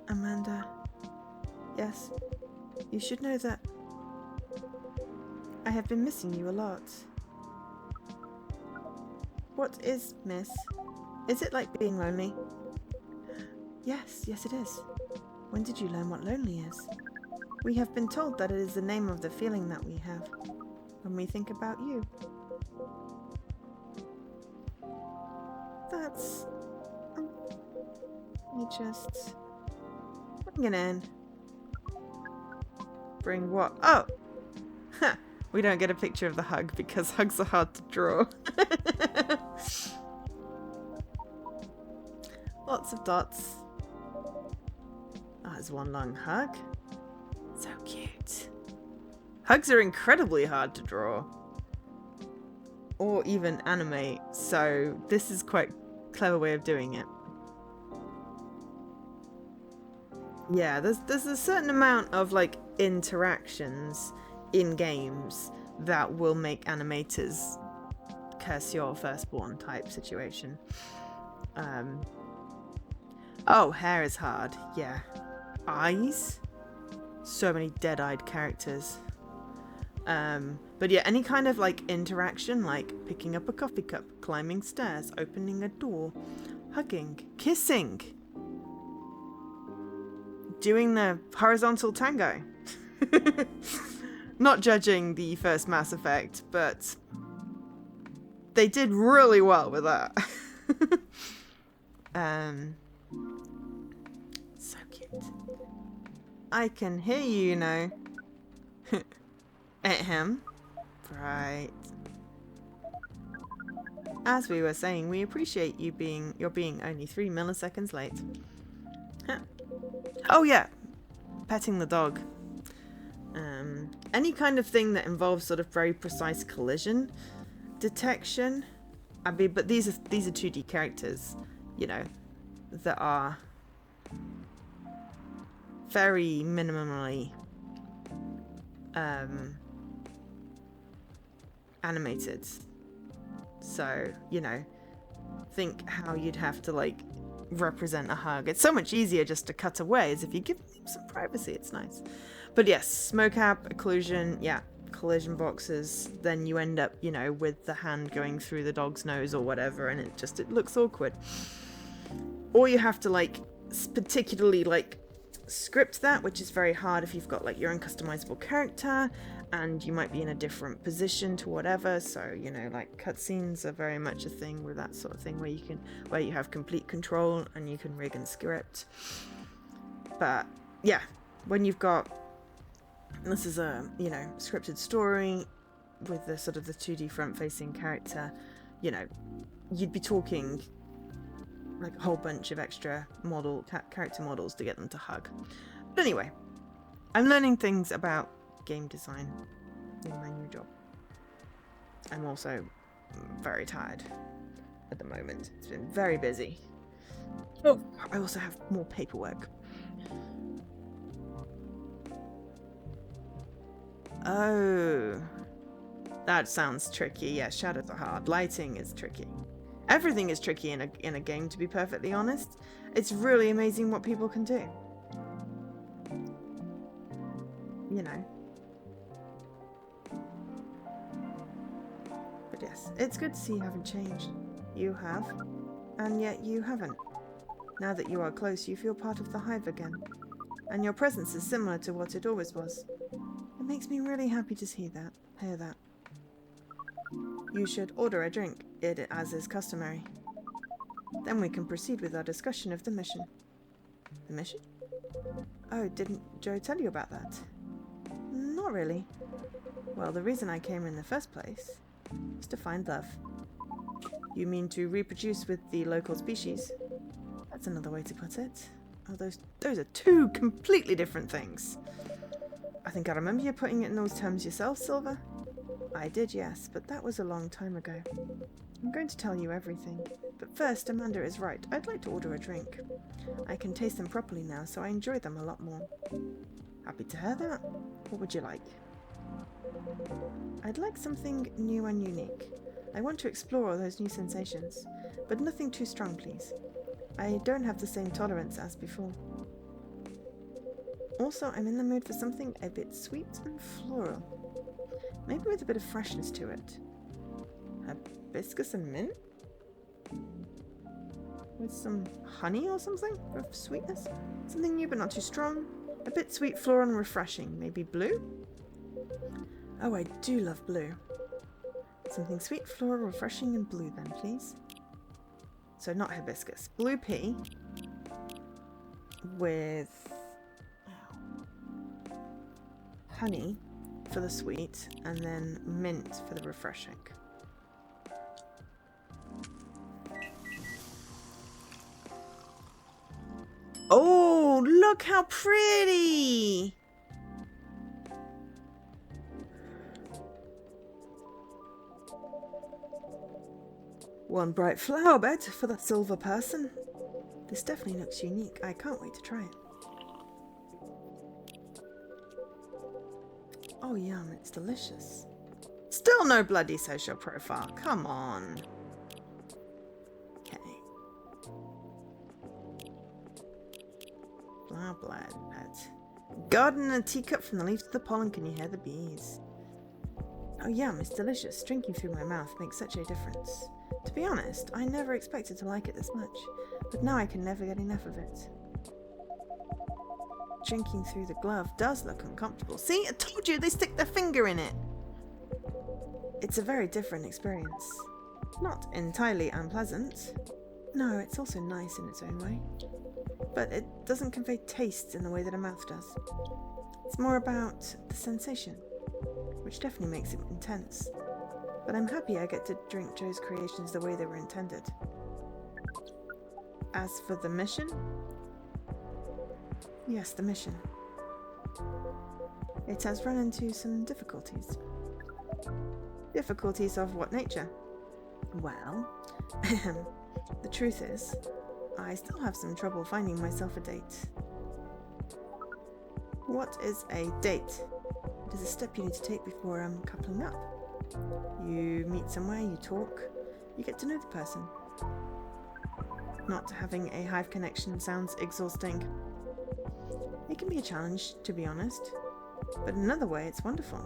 [SPEAKER 1] Amanda. Yes. You should know that I have been missing you a lot. What is miss? Is it like being lonely? Yes, it is. When did you learn what lonely is? We have been told that it is the name of the feeling that we have when we think about you. That's... let me just bring it in. Bring what? Oh! Ha! We don't get a picture of the hug because hugs are hard to draw. Lots of dots. Oh, there's one long hug. So cute. Hugs are incredibly hard to draw. Or even animate, so this is quite a clever way of doing it. Yeah, there's a certain amount of like interactions in games that will make animators curse your firstborn type situation. Oh, hair is hard, yeah. Eyes? So many dead-eyed characters. But yeah, any kind of like interaction, like picking up a coffee cup, climbing stairs, opening a door, hugging, kissing, doing the horizontal tango. Not judging the first Mass Effect, but they did really well with that. So cute. I can hear you, you know. Ahem. Right. As we were saying, we appreciate your being only 3 milliseconds late. Huh. Oh yeah, petting the dog. Any kind of thing that involves sort of very precise collision detection. I mean, but these are 2D characters, you know, that are very minimally animated. So, you know, think how you'd have to like represent a hug. It's so much easier just to cut away, as if you give them some privacy. It's nice. But yes, mocap, occlusion, yeah, collision boxes, then you end up, you know, with the hand going through the dog's nose or whatever, and it looks awkward. Or you have to like particularly like script that, which is very hard if you've got like your own customizable character and you might be in a different position to whatever. So, you know, like cutscenes are very much a thing with that sort of thing where you have complete control and you can rig and script. But yeah, when you've got, this is a, you know, scripted story with the sort of the 2D front-facing character, you know, you'd be talking like a whole bunch of extra character models to get them to hug. But anyway, I'm learning things about game design in my new job. I'm also very tired at the moment. It's been very busy. Oh, I also have more paperwork. Oh, that sounds tricky. Yeah, shadows are hard. Lighting is tricky. Everything is tricky in a game, to be perfectly honest. It's really amazing what people can do. You know. But yes, it's good to see you haven't changed. You have, and yet you haven't. Now that you are close, you feel part of the hive again. And your presence is similar to what it always was. It makes me really happy to hear that. You should order a drink, as is customary. Then we can proceed with our discussion of the mission. The mission? Oh, didn't Joe tell you about that? Not really. Well, the reason I came in the first place was to find love. You mean to reproduce with the local species? That's another way to put it. Oh, those are two completely different things. I think I remember you putting it in those terms yourself, Silver. I did, yes, but that was a long time ago. I'm going to tell you everything. But first, Amanda is right. I'd like to order a drink. I can taste them properly now, so I enjoy them a lot more. Happy to hear that. What would you like? I'd like something new and unique. I want to explore all those new sensations, but nothing too strong, please. I don't have the same tolerance as before. Also, I'm in the mood for something a bit sweet and floral. Maybe with a bit of freshness to it. Hibiscus and mint? With some honey or something for sweetness? Something new but not too strong. A bit sweet, floral and refreshing. Maybe blue? Oh, I do love blue. Something sweet, floral, refreshing and blue then, please. So not hibiscus. Blue pea with honey for the sweet and then mint for the refreshing. Oh, look how pretty! One bright flower bed for the silver person. This definitely looks unique. I can't wait to try it. Oh yum, it's delicious. Still no bloody social profile. Come on. Okay. Flower blend pet. Garden in a teacup from the leaves to the pollen. Can you hear the bees? Oh yum, it's delicious. Drinking through my mouth makes such a difference. To be honest, I never expected to like it this much, but now I can never get enough of it. drinking through the glove does look uncomfortable. See, I told you, they stick their finger in it. It's a very different experience. Not entirely unpleasant. No, it's also nice in its own way. But it doesn't convey taste in the way that a mouth does. It's more about the sensation, which definitely makes it intense. But I'm happy I get to drink Joe's creations the way they were intended. As for the mission? Yes, the mission. It has run into some difficulties. Difficulties of what nature? Well, the truth is, I still have some trouble finding myself a date. What is a date? It is a step you need to take before coupling up. You meet somewhere, you talk, you get to know the person. Not having a hive connection sounds exhausting. It can be a challenge, to be honest, but in another way it's wonderful.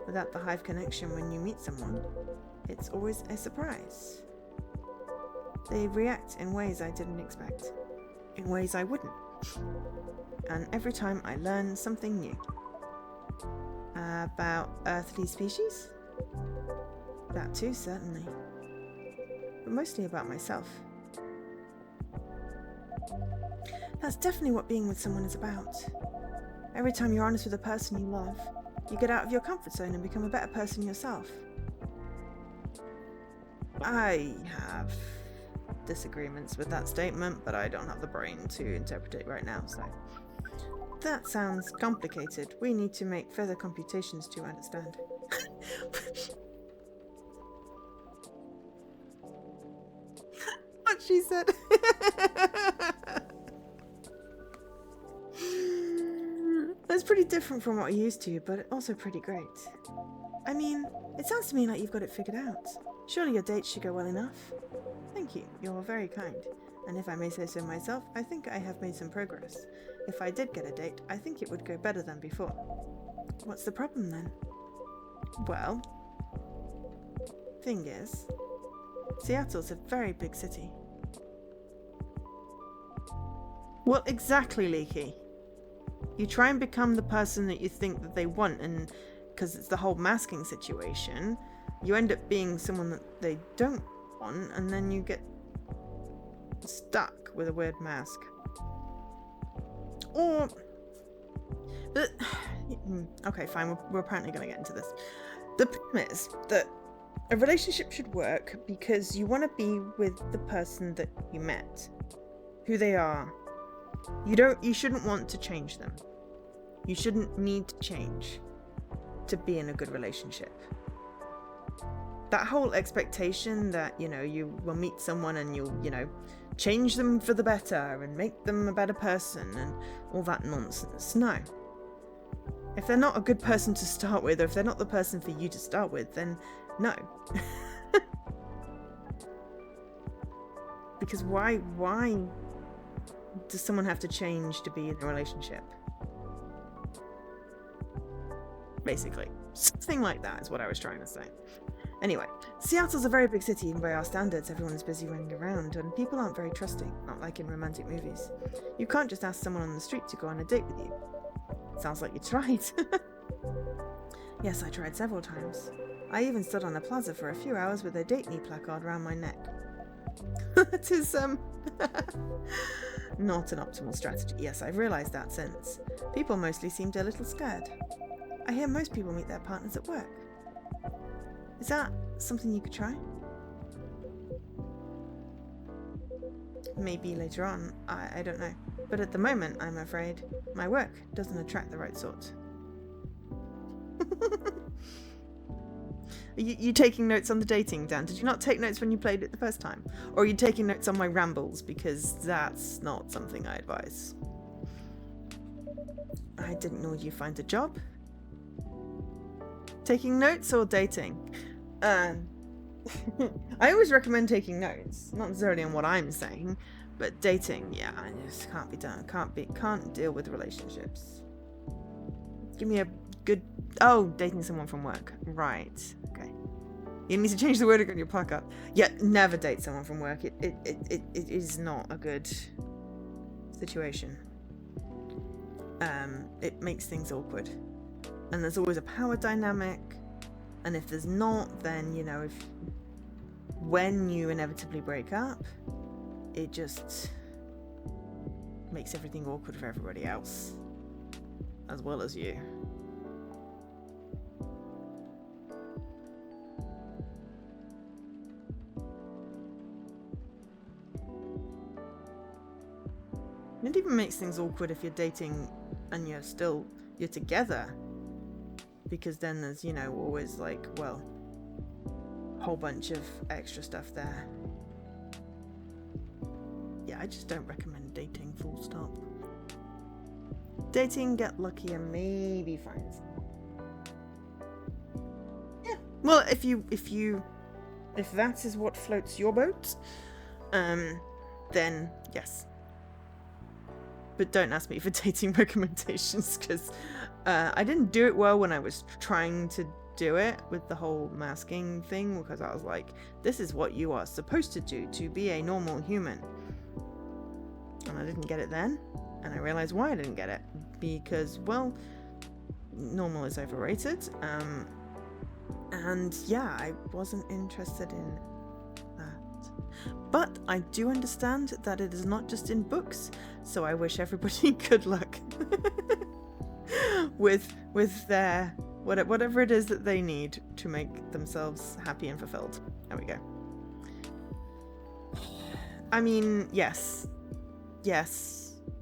[SPEAKER 1] Without the hive connection when you meet someone, it's always a surprise. They react in ways I didn't expect, in ways I wouldn't. And every time I learn something new. About earthly species? That too, certainly. But mostly about myself. That's definitely what being with someone is about. Every time you're honest with a person you love, you get out of your comfort zone and become a better person yourself. I have disagreements with that statement, but I don't have the brain to interpret it right now, so... That sounds complicated. We need to make further computations to understand. What she said. That's pretty different from what I used to, but also pretty great. I mean, it sounds to me like you've got it figured out. Surely your dates should go well enough. Thank you, you're very kind. And if I may say so myself, I think I have made some progress. If I did get a date, I think it would go better than before. What's the problem then? Well, thing is, Seattle's a very big city. What exactly, Leaky? You try and become the person that you think that they want, and because it's the whole masking situation, you end up being someone that they don't want, and then you get stuck with a weird mask. Or... But... Okay, fine, we're apparently going to get into this. The problem is that a relationship should work because you want to be with the person that you met. Who they are. You shouldn't want to change them. You shouldn't need to change to be in a good relationship. That whole expectation that, you will meet someone and you'll, change them for the better and make them a better person and all that nonsense. No. If they're not a good person to start with, or if they're not the person for you to start with, then no. Because why does someone have to change to be in a relationship? Basically. Something like that is what I was trying to say. Anyway, Seattle's a very big city, and by our standards, everyone's busy running around, and people aren't very trusting, not like in romantic movies. You can't just ask someone on the street to go on a date with you. Sounds like you tried. Yes, I tried several times. I even stood on a plaza for a few hours with a date me placard around my neck. That is, not an optimal strategy. Yes, I've realised that since. People mostly seemed a little scared. I hear most people meet their partners at work. Is that something you could try? Maybe later on, I don't know. But at the moment, I'm afraid, my work doesn't attract the right sort. Are you taking notes on the dating, Dan? Did you not take notes when you played it the first time? Or are you taking notes on my rambles? Because that's not something I advise. I didn't know you'd find a job. Taking notes or dating? I always recommend taking notes, not necessarily on what I'm saying, but dating, yeah, I just can't be done. Can't deal with relationships. Give me a good... Oh, dating someone from work. Right. Okay. You need to change the wording on your placard. Yeah, never date someone from work. It is not a good situation. it makes things awkward. And there's always a power dynamic. And if there's not, then, you know, when you inevitably break up, it just makes everything awkward for everybody else, as well as you. It even makes things awkward if you're dating and you're together, because then there's, you know, always like, well, a whole bunch of extra stuff there. Yeah, I just don't recommend dating, full stop. Dating, get lucky, and maybe find someone. Yeah. Well, if that is what floats your boat, then yes. But don't ask me for dating recommendations, because I didn't do it well when I was trying to do it with the whole masking thing, because I was like, this is what you are supposed to do to be a normal human. And I didn't get it then, and I realized why I didn't get it. Because, well, normal is overrated. And yeah, I wasn't interested in that. But I do understand that it is not just in books, so I wish everybody good luck with their whatever it is that they need to make themselves happy and fulfilled. There we go. I mean, yes,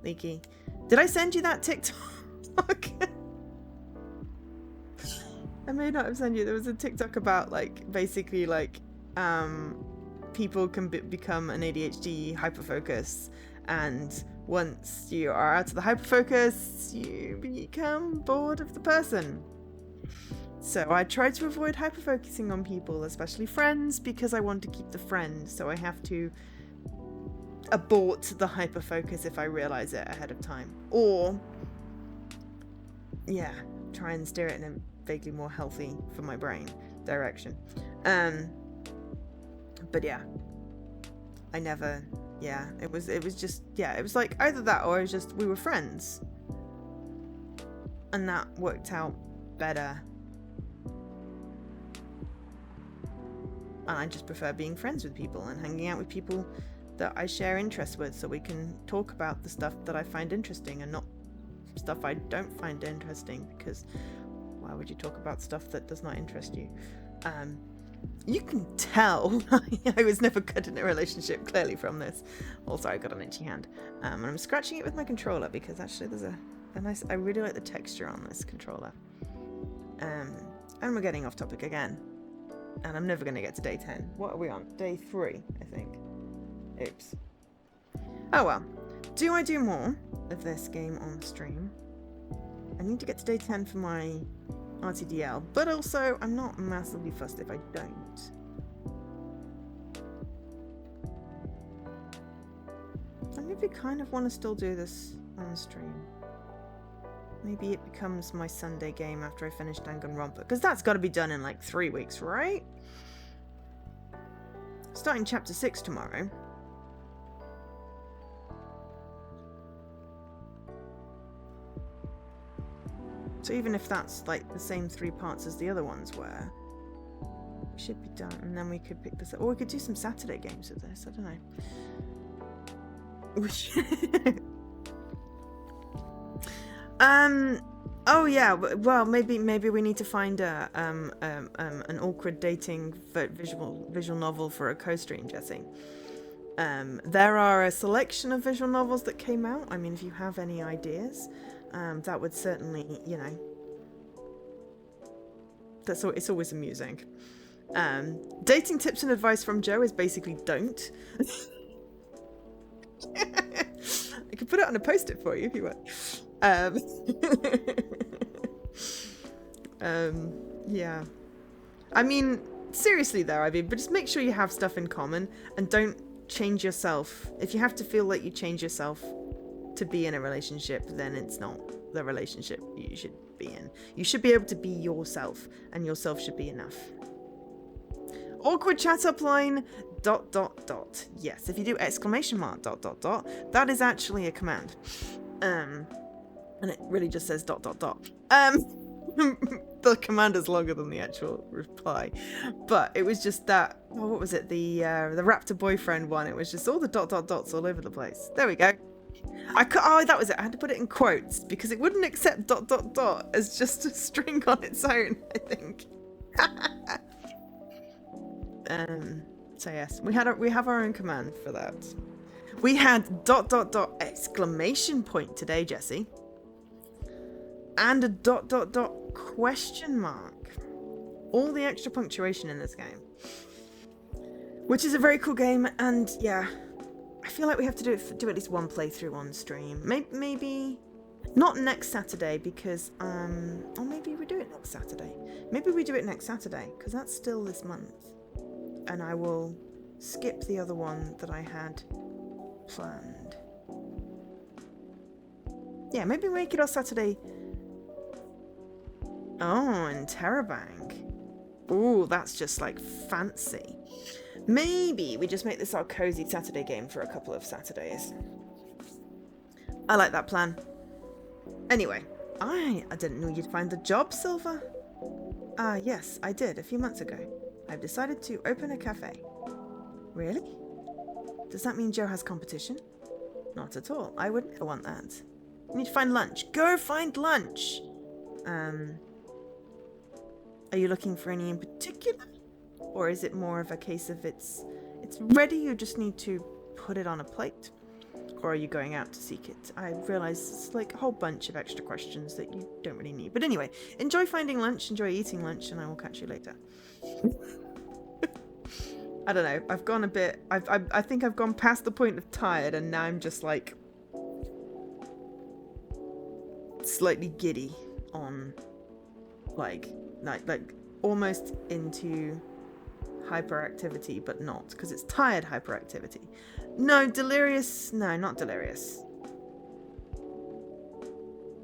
[SPEAKER 1] Leaky. Did I send you that TikTok? I may not have sent you. There was a TikTok about, like, basically, like, people can become an ADHD hyperfocus, and once you are out of the hyperfocus, you become bored of the person. So I try to avoid hyperfocusing on people, especially friends, because I want to keep the friend. So I have to abort the hyperfocus if I realize it ahead of time, or yeah, try and steer it in a vaguely more healthy for my brain direction. But yeah, I never, yeah, it was just, yeah, it was like either that or it was just we were friends, and that worked out better. And I just prefer being friends with people and hanging out with people that I share interests with, so we can talk about the stuff that I find interesting and not stuff I don't find interesting, because why would you talk about stuff that does not interest you? You can tell I was never good in a relationship, clearly, from this. Also, I got an itchy hand. And I'm scratching it with my controller because actually there's a nice, I really like the texture on this controller. And we're getting off topic again. And I'm never going to get to day 10. What are we on? Day 3, I think. Oops. Oh well. Do I do more of this game on stream? I need to get to day 10 for my RTDL, but also I'm not massively fussed if I don't. I maybe kind of want to still do this on stream. Maybe it becomes my Sunday game after I finish Danganronpa, because that's got to be done in like 3 weeks, right? Starting chapter 6 tomorrow. So even if that's like the same 3 parts as the other ones were, it should be done, and then we could pick this up. Or we could do some Saturday games with this, I don't know. Oh yeah, well maybe we need to find an awkward dating visual novel for a co-stream, Jesse. There are a selection of visual novels that came out. I mean, if you have any ideas, that would certainly, you know, it's always amusing. Dating tips and advice from Joe is basically don't. I could put it on a post-it for you if you want. Yeah. I mean, seriously though, but just make sure you have stuff in common and don't change yourself. If you have to feel like you change yourself to be in a relationship, then it's not the relationship you should be in. You should be able to be yourself, and yourself should be enough. Awkward chat up line ... Yes, if you do ! That is actually a command. And it really just says ... The command is longer than the actual reply, but it was just that. Oh, what was it? The raptor boyfriend one. It was just all the ... all over the place. There we go. Oh, that was it. I had to put it in quotes because it wouldn't accept ... as just a string on its own, I think. So yes, we have our own command for that. We had ... exclamation point today, Jesse. And a ... question mark. All the extra punctuation in this game. Which is a very cool game, and yeah, I feel like we have to do at least one playthrough on stream. Maybe not next Saturday because or maybe we do it next Saturday. Maybe we do it next Saturday because that's still this month, and I will skip the other one that I had planned. Yeah, maybe make it on Saturday. Oh, and Terrabank. Ooh, that's just like fancy. Maybe we just make this our cozy Saturday game for a couple of Saturdays. I like that plan. Anyway, I didn't know you'd find the job, Silver. Yes, I did a few months ago. I've decided to open a cafe. Really? Does that mean Joe has competition? Not at all. I would never want that. You need to find lunch. Go find lunch! Are you looking for any in particular? Or is it more of a case of it's ready, you just need to put it on a plate? Or are you going out to seek it? I realise it's like a whole bunch of extra questions that you don't really need. But anyway, enjoy finding lunch, enjoy eating lunch, and I will catch you later. I don't know, I've gone a bit... I think I've gone past the point of tired, and now I'm just like... slightly giddy on... like almost into hyperactivity, but not, because it's tired hyperactivity. No, delirious. No, not delirious.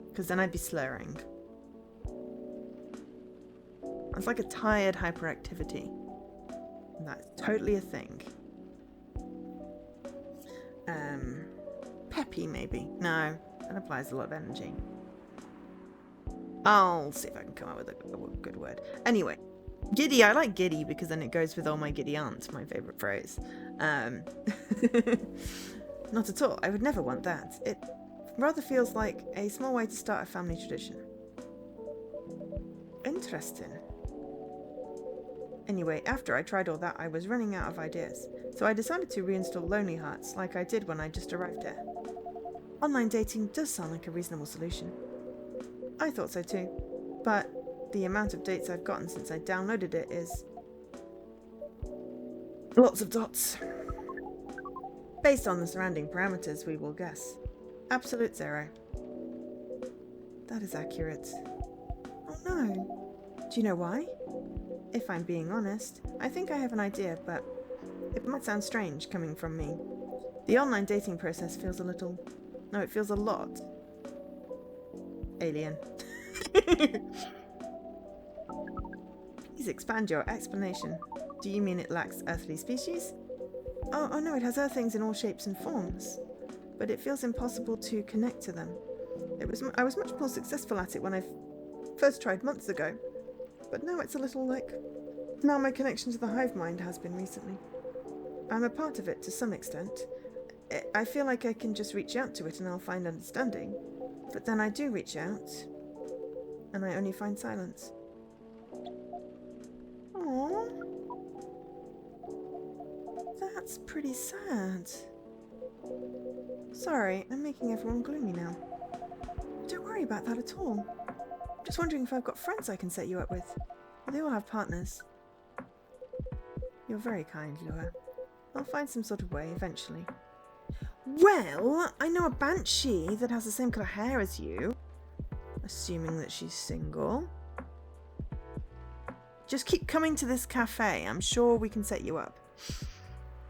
[SPEAKER 1] Because then I'd be slurring. It's like a tired hyperactivity. And that's totally a thing. Peppy, maybe. No, that applies a lot of energy. I'll see if I can come up with a good word. Anyway, giddy. I like giddy because then it goes with all my giddy aunts, my favourite phrase. Not at all. I would never want that. It rather feels like a small way to start a family tradition. Interesting. Anyway, after I tried all that, I was running out of ideas. So I decided to reinstall Lonely Hearts like I did when I just arrived here. Online dating does sound like a reasonable solution. I thought so too, but the amount of dates I've gotten since I downloaded it is... lots of dots. Based on the surrounding parameters, we will guess. Absolute 0. That is accurate. Oh no. Do you know why? If I'm being honest, I think I have an idea, but it might sound strange coming from me. The online dating process feels a little... no, it feels a lot... alien. Please expand your explanation. Do you mean it lacks earthly species? Oh no, it has earthlings in all shapes and forms. But it feels impossible to connect to them. I was much more successful at it when I first tried months ago. But now it's a little like... now my connection to the hive mind has been recently. I'm a part of it to some extent. I feel like I can just reach out to it and I'll find understanding. But then I do reach out, and I only find silence. Aww. That's pretty sad. Sorry, I'm making everyone gloomy now. Don't worry about that at all. Just wondering if I've got friends I can set you up with. They all have partners. You're very kind, Lua. I'll find some sort of way eventually. Well, I know a banshee that has the same colour hair as you. Assuming that she's single. Just keep coming to this cafe. I'm sure we can set you up.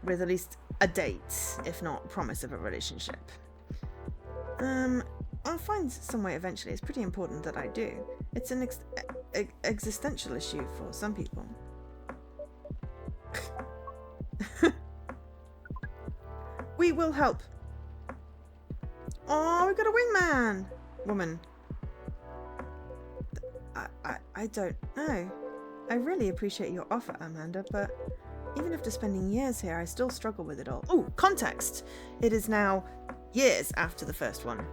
[SPEAKER 1] With at least a date, if not promise of a relationship. I'll find some way eventually. It's pretty important that I do. It's an existential issue for some people. We will help. Oh, we got a wingman. Woman. I don't know. I really appreciate your offer, Amanda, but even after spending years here, I still struggle with it all. Oh, context! It is now years after the first one.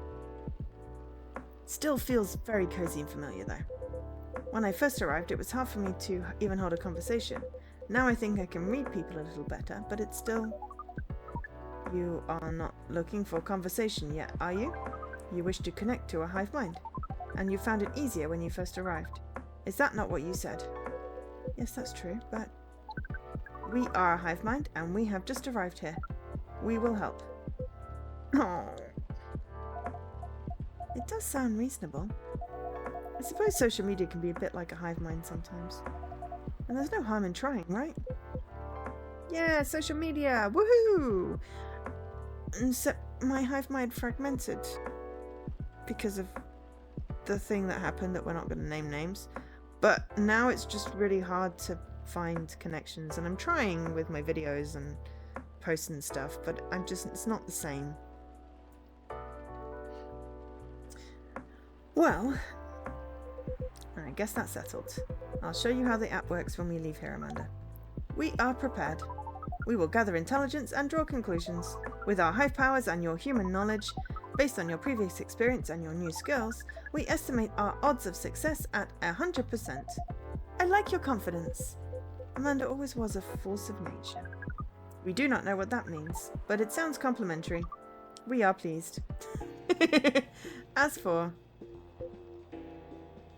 [SPEAKER 1] Still feels very cozy and familiar, though. When I first arrived, it was hard for me to even hold a conversation. Now I think I can read people a little better, but it's still... You are not looking for conversation yet, are you? You wish to connect to a hive mind, and you found it easier when you first arrived. Is that not what you said? Yes, that's true, but... We are a hive mind, and we have just arrived here. We will help. Oh. It does sound reasonable. I suppose social media can be a bit like a hive mind sometimes. And there's no harm in trying, right? Yeah, social media! Woohoo! Except my hive mind fragmented. Because of the thing that happened that we're not going to name names. But now it's just really hard to find connections. And I'm trying with my videos and posts and stuff, but it's not the same. Well, I guess that's settled. I'll show you how the app works when we leave here, Amanda. We are prepared. We will gather intelligence and draw conclusions. With our hive powers and your human knowledge, based on your previous experience and your new skills, we estimate our odds of success at 100%. I like your confidence. Amanda always was a force of nature. We do not know what that means, but it sounds complimentary. We are pleased. As for...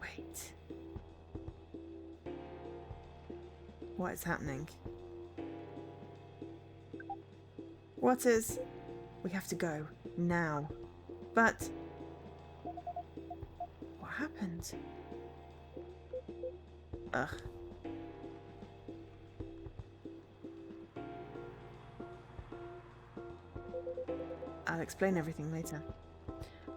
[SPEAKER 1] Wait. What is happening? What is... We have to go. Now. But... What happened? Ugh. I'll explain everything later.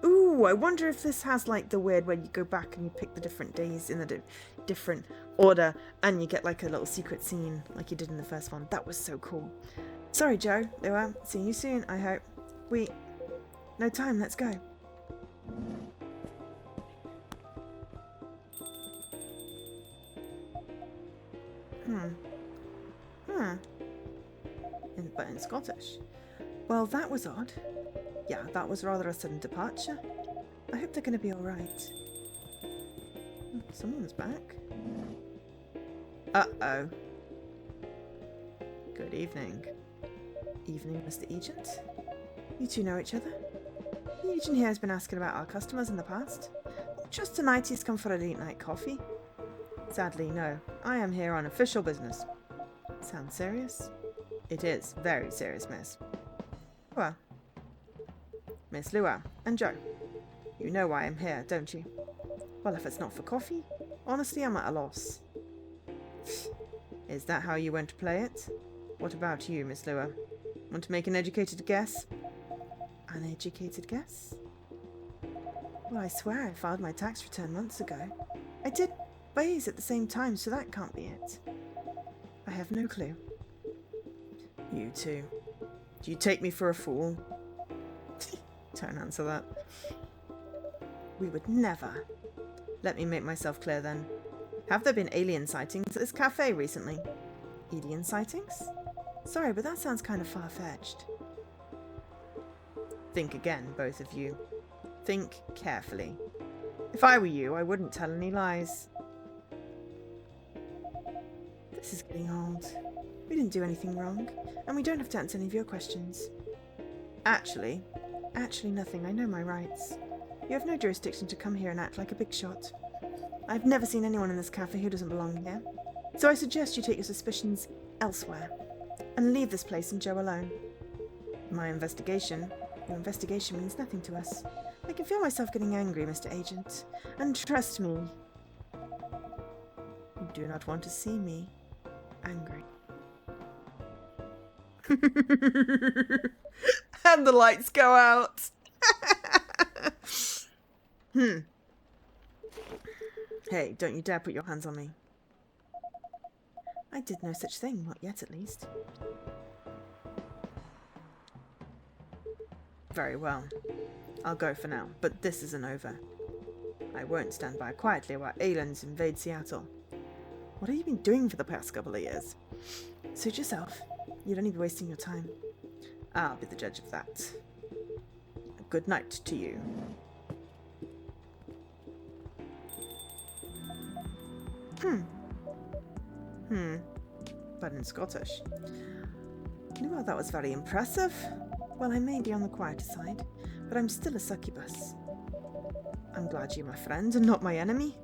[SPEAKER 1] Ooh, I wonder if this has like the weird where you go back and you pick the different days in the different order and you get like a little secret scene like you did in the first one. That was so cool. Sorry, Joe. Lua, see you soon, I hope. No time, let's go. But in Scottish. Well, that was odd. Yeah, that was rather a sudden departure. I hope they're going to be alright. Someone's back. Uh-oh. Good evening. Evening, Mr. Agent. You two know each other? The agent here has been asking about our customers in the past. Just tonight he's come for a late night coffee. Sadly, no. I am here on official business. Sounds serious? It is very serious, miss. Well, Miss Lua and Joe, you know why I'm here, don't you? Well, if it's not for coffee, honestly, I'm at a loss. Is that how you want to play it? What about you, Miss Lua? Want to make an educated guess? An educated guess? Well, I swear I filed my tax return months ago. I did Bays at the same time, so that can't be it. I have no clue. You two. Do you take me for a fool? Don't answer that. We would never. Let me make myself clear then. Have there been alien sightings at this cafe recently? Alien sightings? Sorry, but that sounds kind of far-fetched. Think again, both of you. Think carefully. If I were you, I wouldn't tell any lies. This is getting old. We didn't do anything wrong, and we don't have to answer any of your questions. Actually nothing. I know my rights. You have no jurisdiction to come here and act like a big shot. I've never seen anyone in this cafe who doesn't belong here, so I suggest you take your suspicions elsewhere, and leave this place and Joe alone. Your investigation means nothing to us. I can feel myself getting angry, Mr. Agent, and trust me, you do not want to see me angry. And the lights go out. Hey, don't you dare put your hands on me. I did no such thing, not yet at least. Very well. I'll go for now, but this isn't over. I won't stand by quietly while aliens invade Seattle. What have you been doing for the past couple of years? Suit yourself. You'd only be wasting your time. I'll be the judge of that. Good night to you. But in Scottish. Well, that was very impressive. Well, I may be on the quieter side, but I'm still a succubus. I'm glad you're my friend and not my enemy.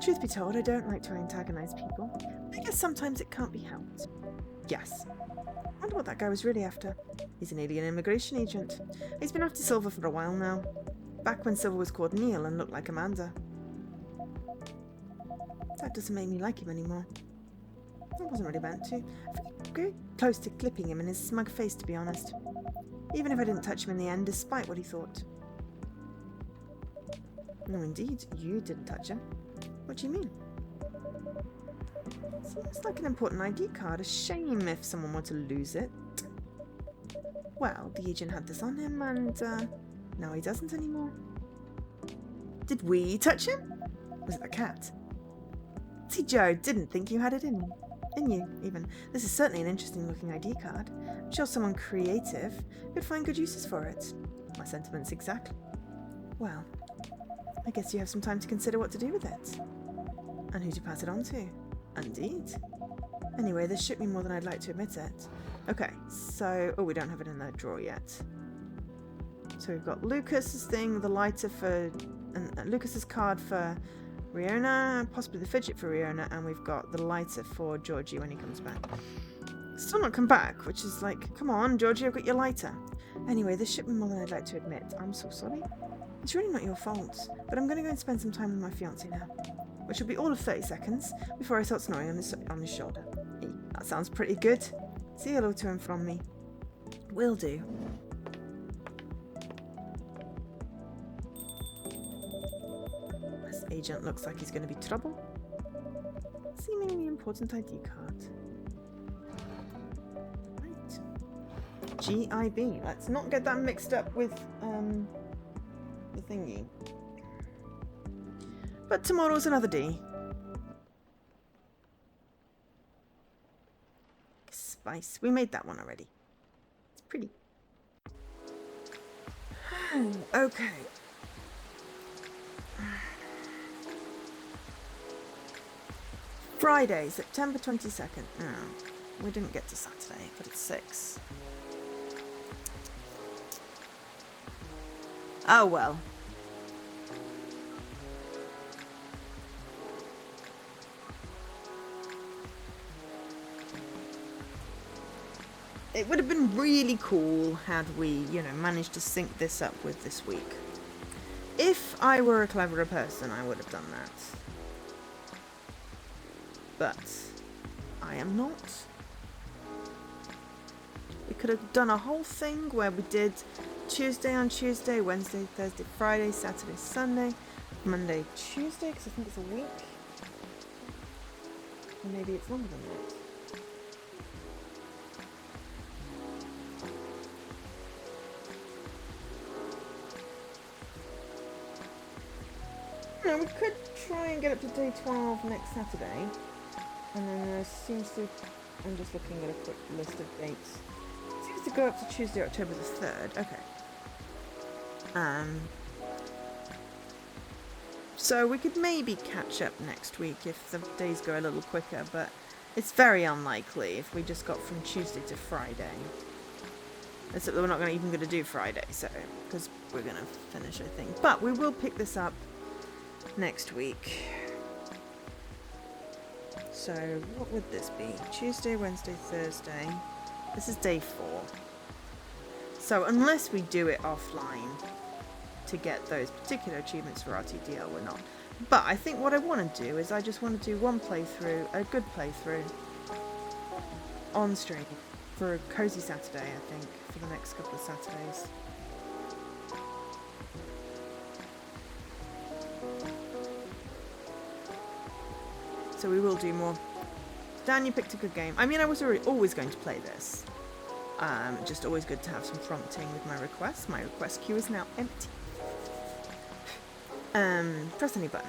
[SPEAKER 1] Truth be told, I don't like to antagonize people. I guess sometimes it can't be helped. Yes. I wonder what that guy was really after. He's an alien immigration agent. He's been after Silver for a while now. Back when Silver was called Neil and looked like Amanda. That doesn't make me like him anymore. I wasn't really meant to. I grew close to clipping him in his smug face, to be honest. Even if I didn't touch him in the end, despite what he thought. No, indeed, you didn't touch him. What do you mean? Seems like an important ID card. A shame if someone were to lose it. Well, the agent had this on him, and now he doesn't anymore. Did we touch him? Was it the cat? See, Joe didn't think you had it in you, even. This is certainly an interesting looking ID card. I'm sure someone creative could find good uses for it. My sentiments exactly. Well, I guess you have some time to consider what to do with it. And who to pass it on to. Indeed. Anyway, this shook me more than I'd like to admit it. Okay, so... Oh, we don't have it in that drawer yet. So we've got Lucas's thing, the lighter for... and Lucas's card for Riona, possibly the fidget for Riona, and we've got the lighter for Georgie when he comes back. Still not come back, which is like, come on, Georgie, I've got your lighter. Anyway, this shook me more than I'd like to admit. I'm so sorry. It's really not your fault, but I'm going to go and spend some time with my fiancé now, which will be all of 30 seconds before I start snoring on his shoulder. That sounds pretty good. Say hello to him from me. Will do. This agent looks like he's going to be trouble. Seemingly important ID card. Right. GIB. Let's not get that mixed up with the thingy. But tomorrow's another day. Spice. We made that one already. It's pretty. Okay. Friday, September 22nd. No, we didn't get to Saturday, but it's 6. Oh well. It would have been really cool had we, managed to sync this up with this week. If I were a cleverer person, I would have done that. But I am not. We could have done a whole thing where we did Tuesday on Tuesday, Wednesday, Thursday, Friday, Saturday, Sunday, Monday, Tuesday, because I think it's a week. Or maybe it's longer than that. No, we could try and get up to day 12 next Saturday. And then there seems to... I'm just looking at a quick list of dates. It seems to go up to Tuesday, October the 3rd. Okay. So we could maybe catch up next week if the days go a little quicker, but it's very unlikely if we just got from Tuesday to Friday. Except that we're not even going to do Friday, so... because we're going to finish, I think. But we will pick this up next week. So what would this be? Tuesday, Wednesday, Thursday. This is day 4. So unless we do it offline to get those particular achievements for RTDL, we're not. But I think what I want to do is I just want to do one playthrough, a good playthrough, on stream for a cozy Saturday, I think, for the next couple of Saturdays. So we will do more. Dan, you picked a good game. I mean, I was always going to play this. Just always good to have some prompting with my requests. My request queue is now empty. Press any button.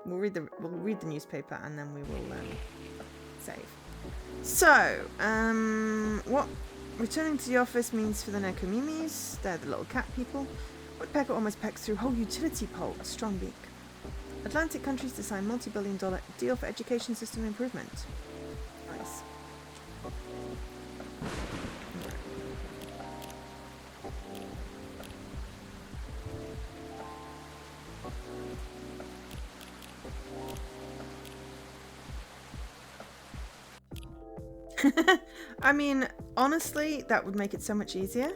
[SPEAKER 1] We'll read the newspaper and then we will save. So, what returning to the office means for the Nekomimis, they're the little cat people. Woodpecker almost pecks through whole utility pole, a strong beak. Atlantic countries to sign multi-billion-dollar deal for education system improvement. Nice. I mean, honestly, that would make it so much easier.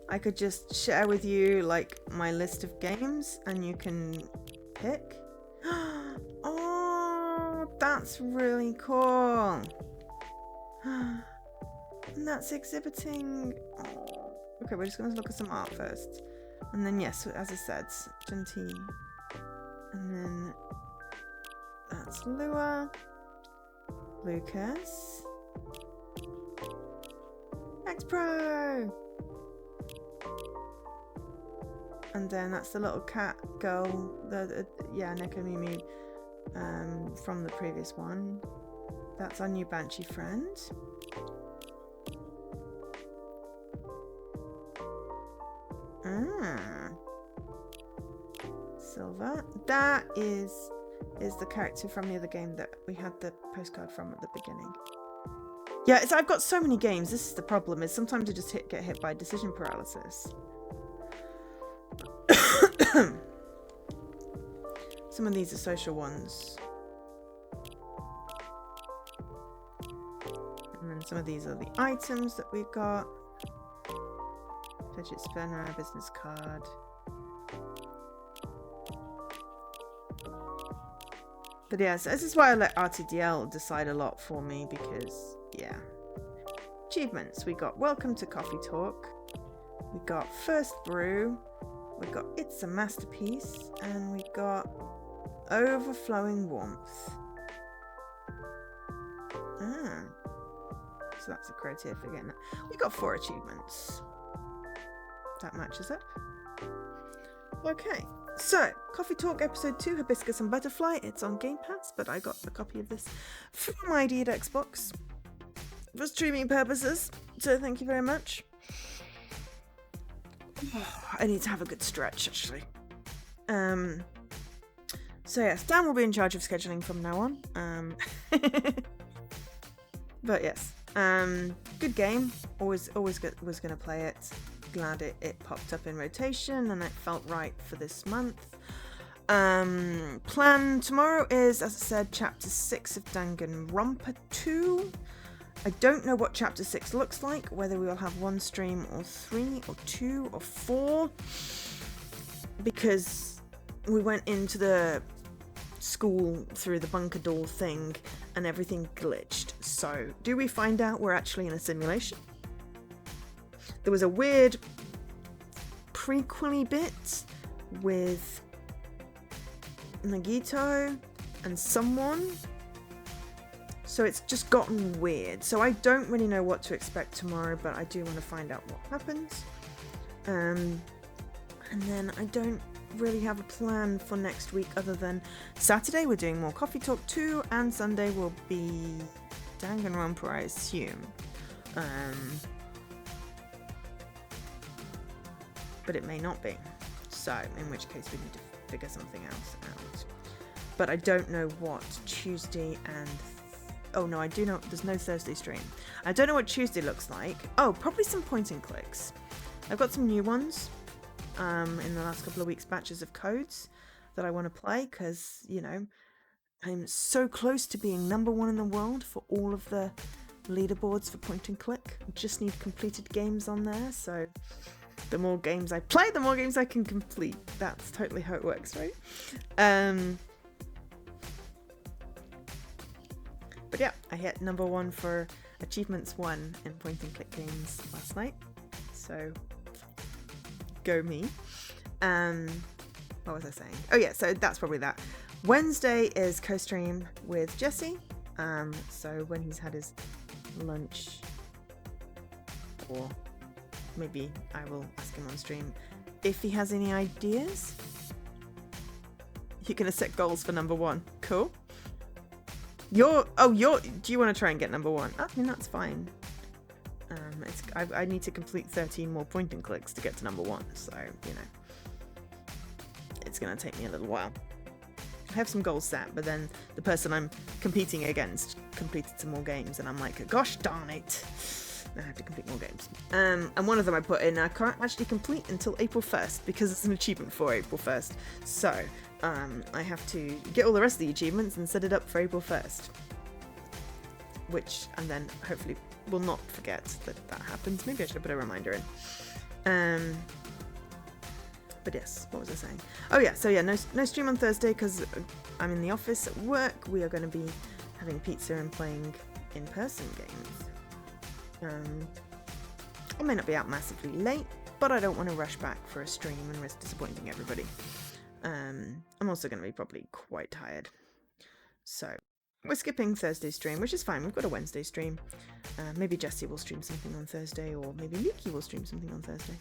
[SPEAKER 1] I could just share with you, like, my list of games, and you can pick. Oh, that's really cool. And that's exhibiting. Oh. Okay, we're just going to look at some art first. And then, yes, as I said, Gentile. And then that's Lua. Lucas. X-Pro! And then that's the little cat girl, Nekomimi, from the previous one. That's our new Banshee friend. Silver. That is the character from the other game that we had the postcard from at the beginning. Yeah, I've got so many games. This is the problem, is sometimes I just get hit by decision paralysis. Some of these are social ones. And then some of these are the items that we've got. Fidget spinner, business card. But yes, this is why I let RTDL decide a lot for me, because, yeah. Achievements. We got Welcome to Coffee Talk. We got First Brew. We got It's a Masterpiece. And we got Overflowing Warmth. So that's the criteria for getting that. We got 4 achievements. That matches up. Okay. So, Coffee Talk Episode 2, Hibiscus and Butterfly. It's on Game Pass, but I got a copy of this from my ID at Xbox for streaming purposes, so thank you very much. I need to have a good stretch, actually. So yes, Dan will be in charge of scheduling from now on. But yes, good game. Always good, was going to play it. Glad it popped up in rotation and it felt right for this month. Plan tomorrow is, as I said, chapter 6 of Danganronpa 2. I don't know what chapter 6 looks like, whether we will have 1 stream or 3 or 2 or 4, because we went into the school through the bunker door thing and everything glitched. So do we find out we're actually in a simulation? There was a weird prequel-y bit with Nagito and someone. So it's just gotten weird. So I don't really know what to expect tomorrow, but I do want to find out what happens. And then I don't really have a plan for next week other than Saturday we're doing more Coffee Talk 2 and Sunday will be Danganronpa, I assume. But it may not be. So, in which case we need to figure something else out. But I don't know what Tuesday and... Oh no, I do know there's no Thursday stream. I don't know what Tuesday looks like. Oh, probably some point and clicks. I've got some new ones in the last couple of weeks, batches of codes that I want to play because, you know, I'm so close to being #1 in the world for all of the leaderboards for point and click. I just need completed games on there, so the more games I play, the more games I can complete. That's totally how it works, right? But yeah, I hit #1 for Achievements 1 in point and click games last night. So, go me. What was I saying? Oh yeah, so that's probably that. Wednesday is co-stream with Jesse. So when he's had his lunch, or maybe I will ask him on stream if he has any ideas. You're gonna set goals for number 1. Cool. Do you want to try and get number 1? I mean, that's fine. I need to complete 13 more point and clicks to get to number 1, so, you know, it's gonna take me a little while. I have some goals set, but then the person I'm competing against completed some more games, and I'm like, gosh darn it, I have to complete more games. And one of them I put in, I can't actually complete until April 1st, because it's an achievement for April 1st, so I have to get all the rest of the achievements and set it up for April 1st, and then hopefully will not forget that happens. Maybe I should put a reminder in. But yes, what was I saying? Oh yeah, so yeah, no stream on Thursday because I'm in the office at work. We are going to be having pizza and playing in-person games. I may not be out massively late, but I don't want to rush back for a stream and risk disappointing everybody. I'm also going to be probably quite tired. So we're skipping Thursday's stream, which is fine. We've got a Wednesday stream. Maybe Jessie will stream something on Thursday, or maybe Lukey will stream something on Thursday.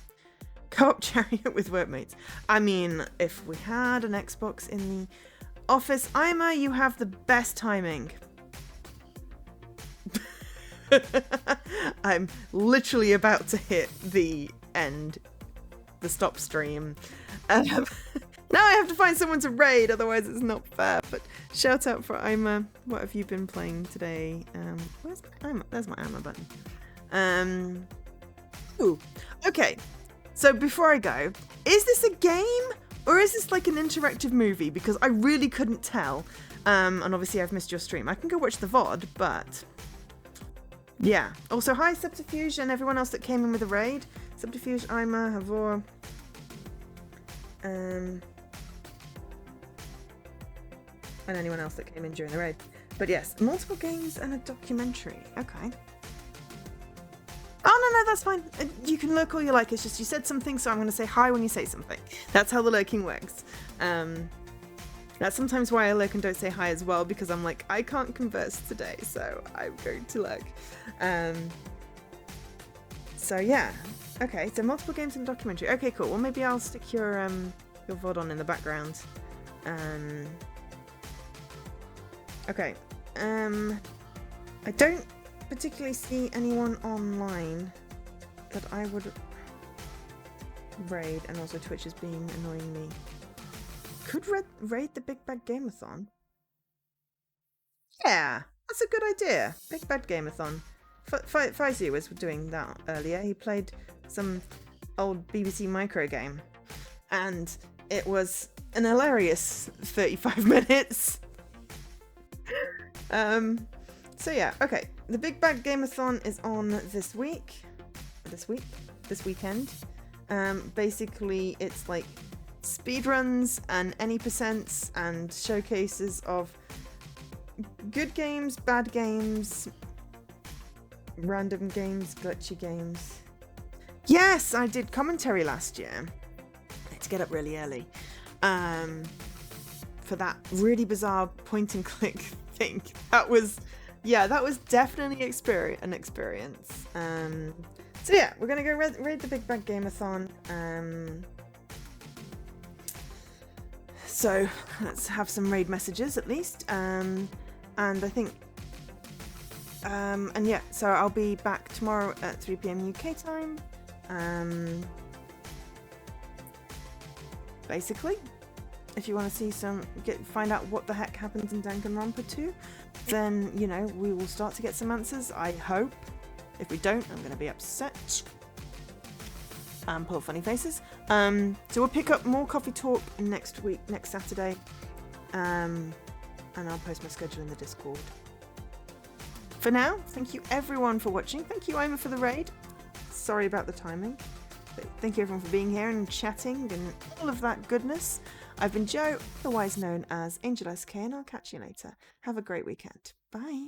[SPEAKER 1] Co-op chariot with workmates. I mean, if we had an Xbox in the office, Ima, you have the best timing. I'm literally about to hit the stop stream. Now I have to find someone to raid, otherwise it's not fair. But shout out for Ima. What have you been playing today? Where's my Ima? There's my Ima button. Ooh, okay. So before I go, is this a game or is this like an interactive movie? Because I really couldn't tell. And obviously I've missed your stream. I can go watch the VOD, but yeah. Also, hi Subterfuge and everyone else that came in with a raid. Subterfuge, Ima, Havor. And anyone else that came in during the raid. But yes, multiple games and a documentary. Okay. Oh, no, that's fine. You can lurk all you like. It's just you said something, so I'm going to say hi when you say something. That's how the lurking works. That's sometimes why I lurk and don't say hi as well, because I'm like, I can't converse today, so I'm going to lurk. So yeah. Okay, so multiple games and a documentary. Okay, cool. Well, maybe I'll stick your VOD on in the background. Okay. I don't particularly see anyone online that I would raid, and also Twitch is being annoying me. Could raid the Big Bad Gameathon? Yeah, that's a good idea. Big Bad Gameathon. Faisy was doing that earlier. He played some old BBC micro game, and it was an hilarious 35 minutes. So yeah, okay. The Big Bad Gameathon is on this weekend. Basically, it's like speedruns and any percents and showcases of good games, bad games, random games, glitchy games. Yes, I did commentary last year. I had to get up really early for that really bizarre point and click thing. That was definitely an experience. So yeah, we're gonna go raid the Big Bad Gameathon. So let's have some raid messages at least. And I think, and yeah, so I'll be back tomorrow at 3 PM UK time. Basically, if you want to see find out what the heck happens in Danganronpa 2, then, you know, we will start to get some answers, I hope. If we don't, I'm going to be upset. And pull funny faces. So we'll pick up more coffee talk next Saturday. And I'll post my schedule in the Discord. For now, thank you everyone for watching. Thank you, Ima, for the raid. Sorry about the timing. But thank you everyone for being here and chatting and all of that goodness. I've been Jo, otherwise known as Angel SK, and I'll catch you later. Have a great weekend. Bye.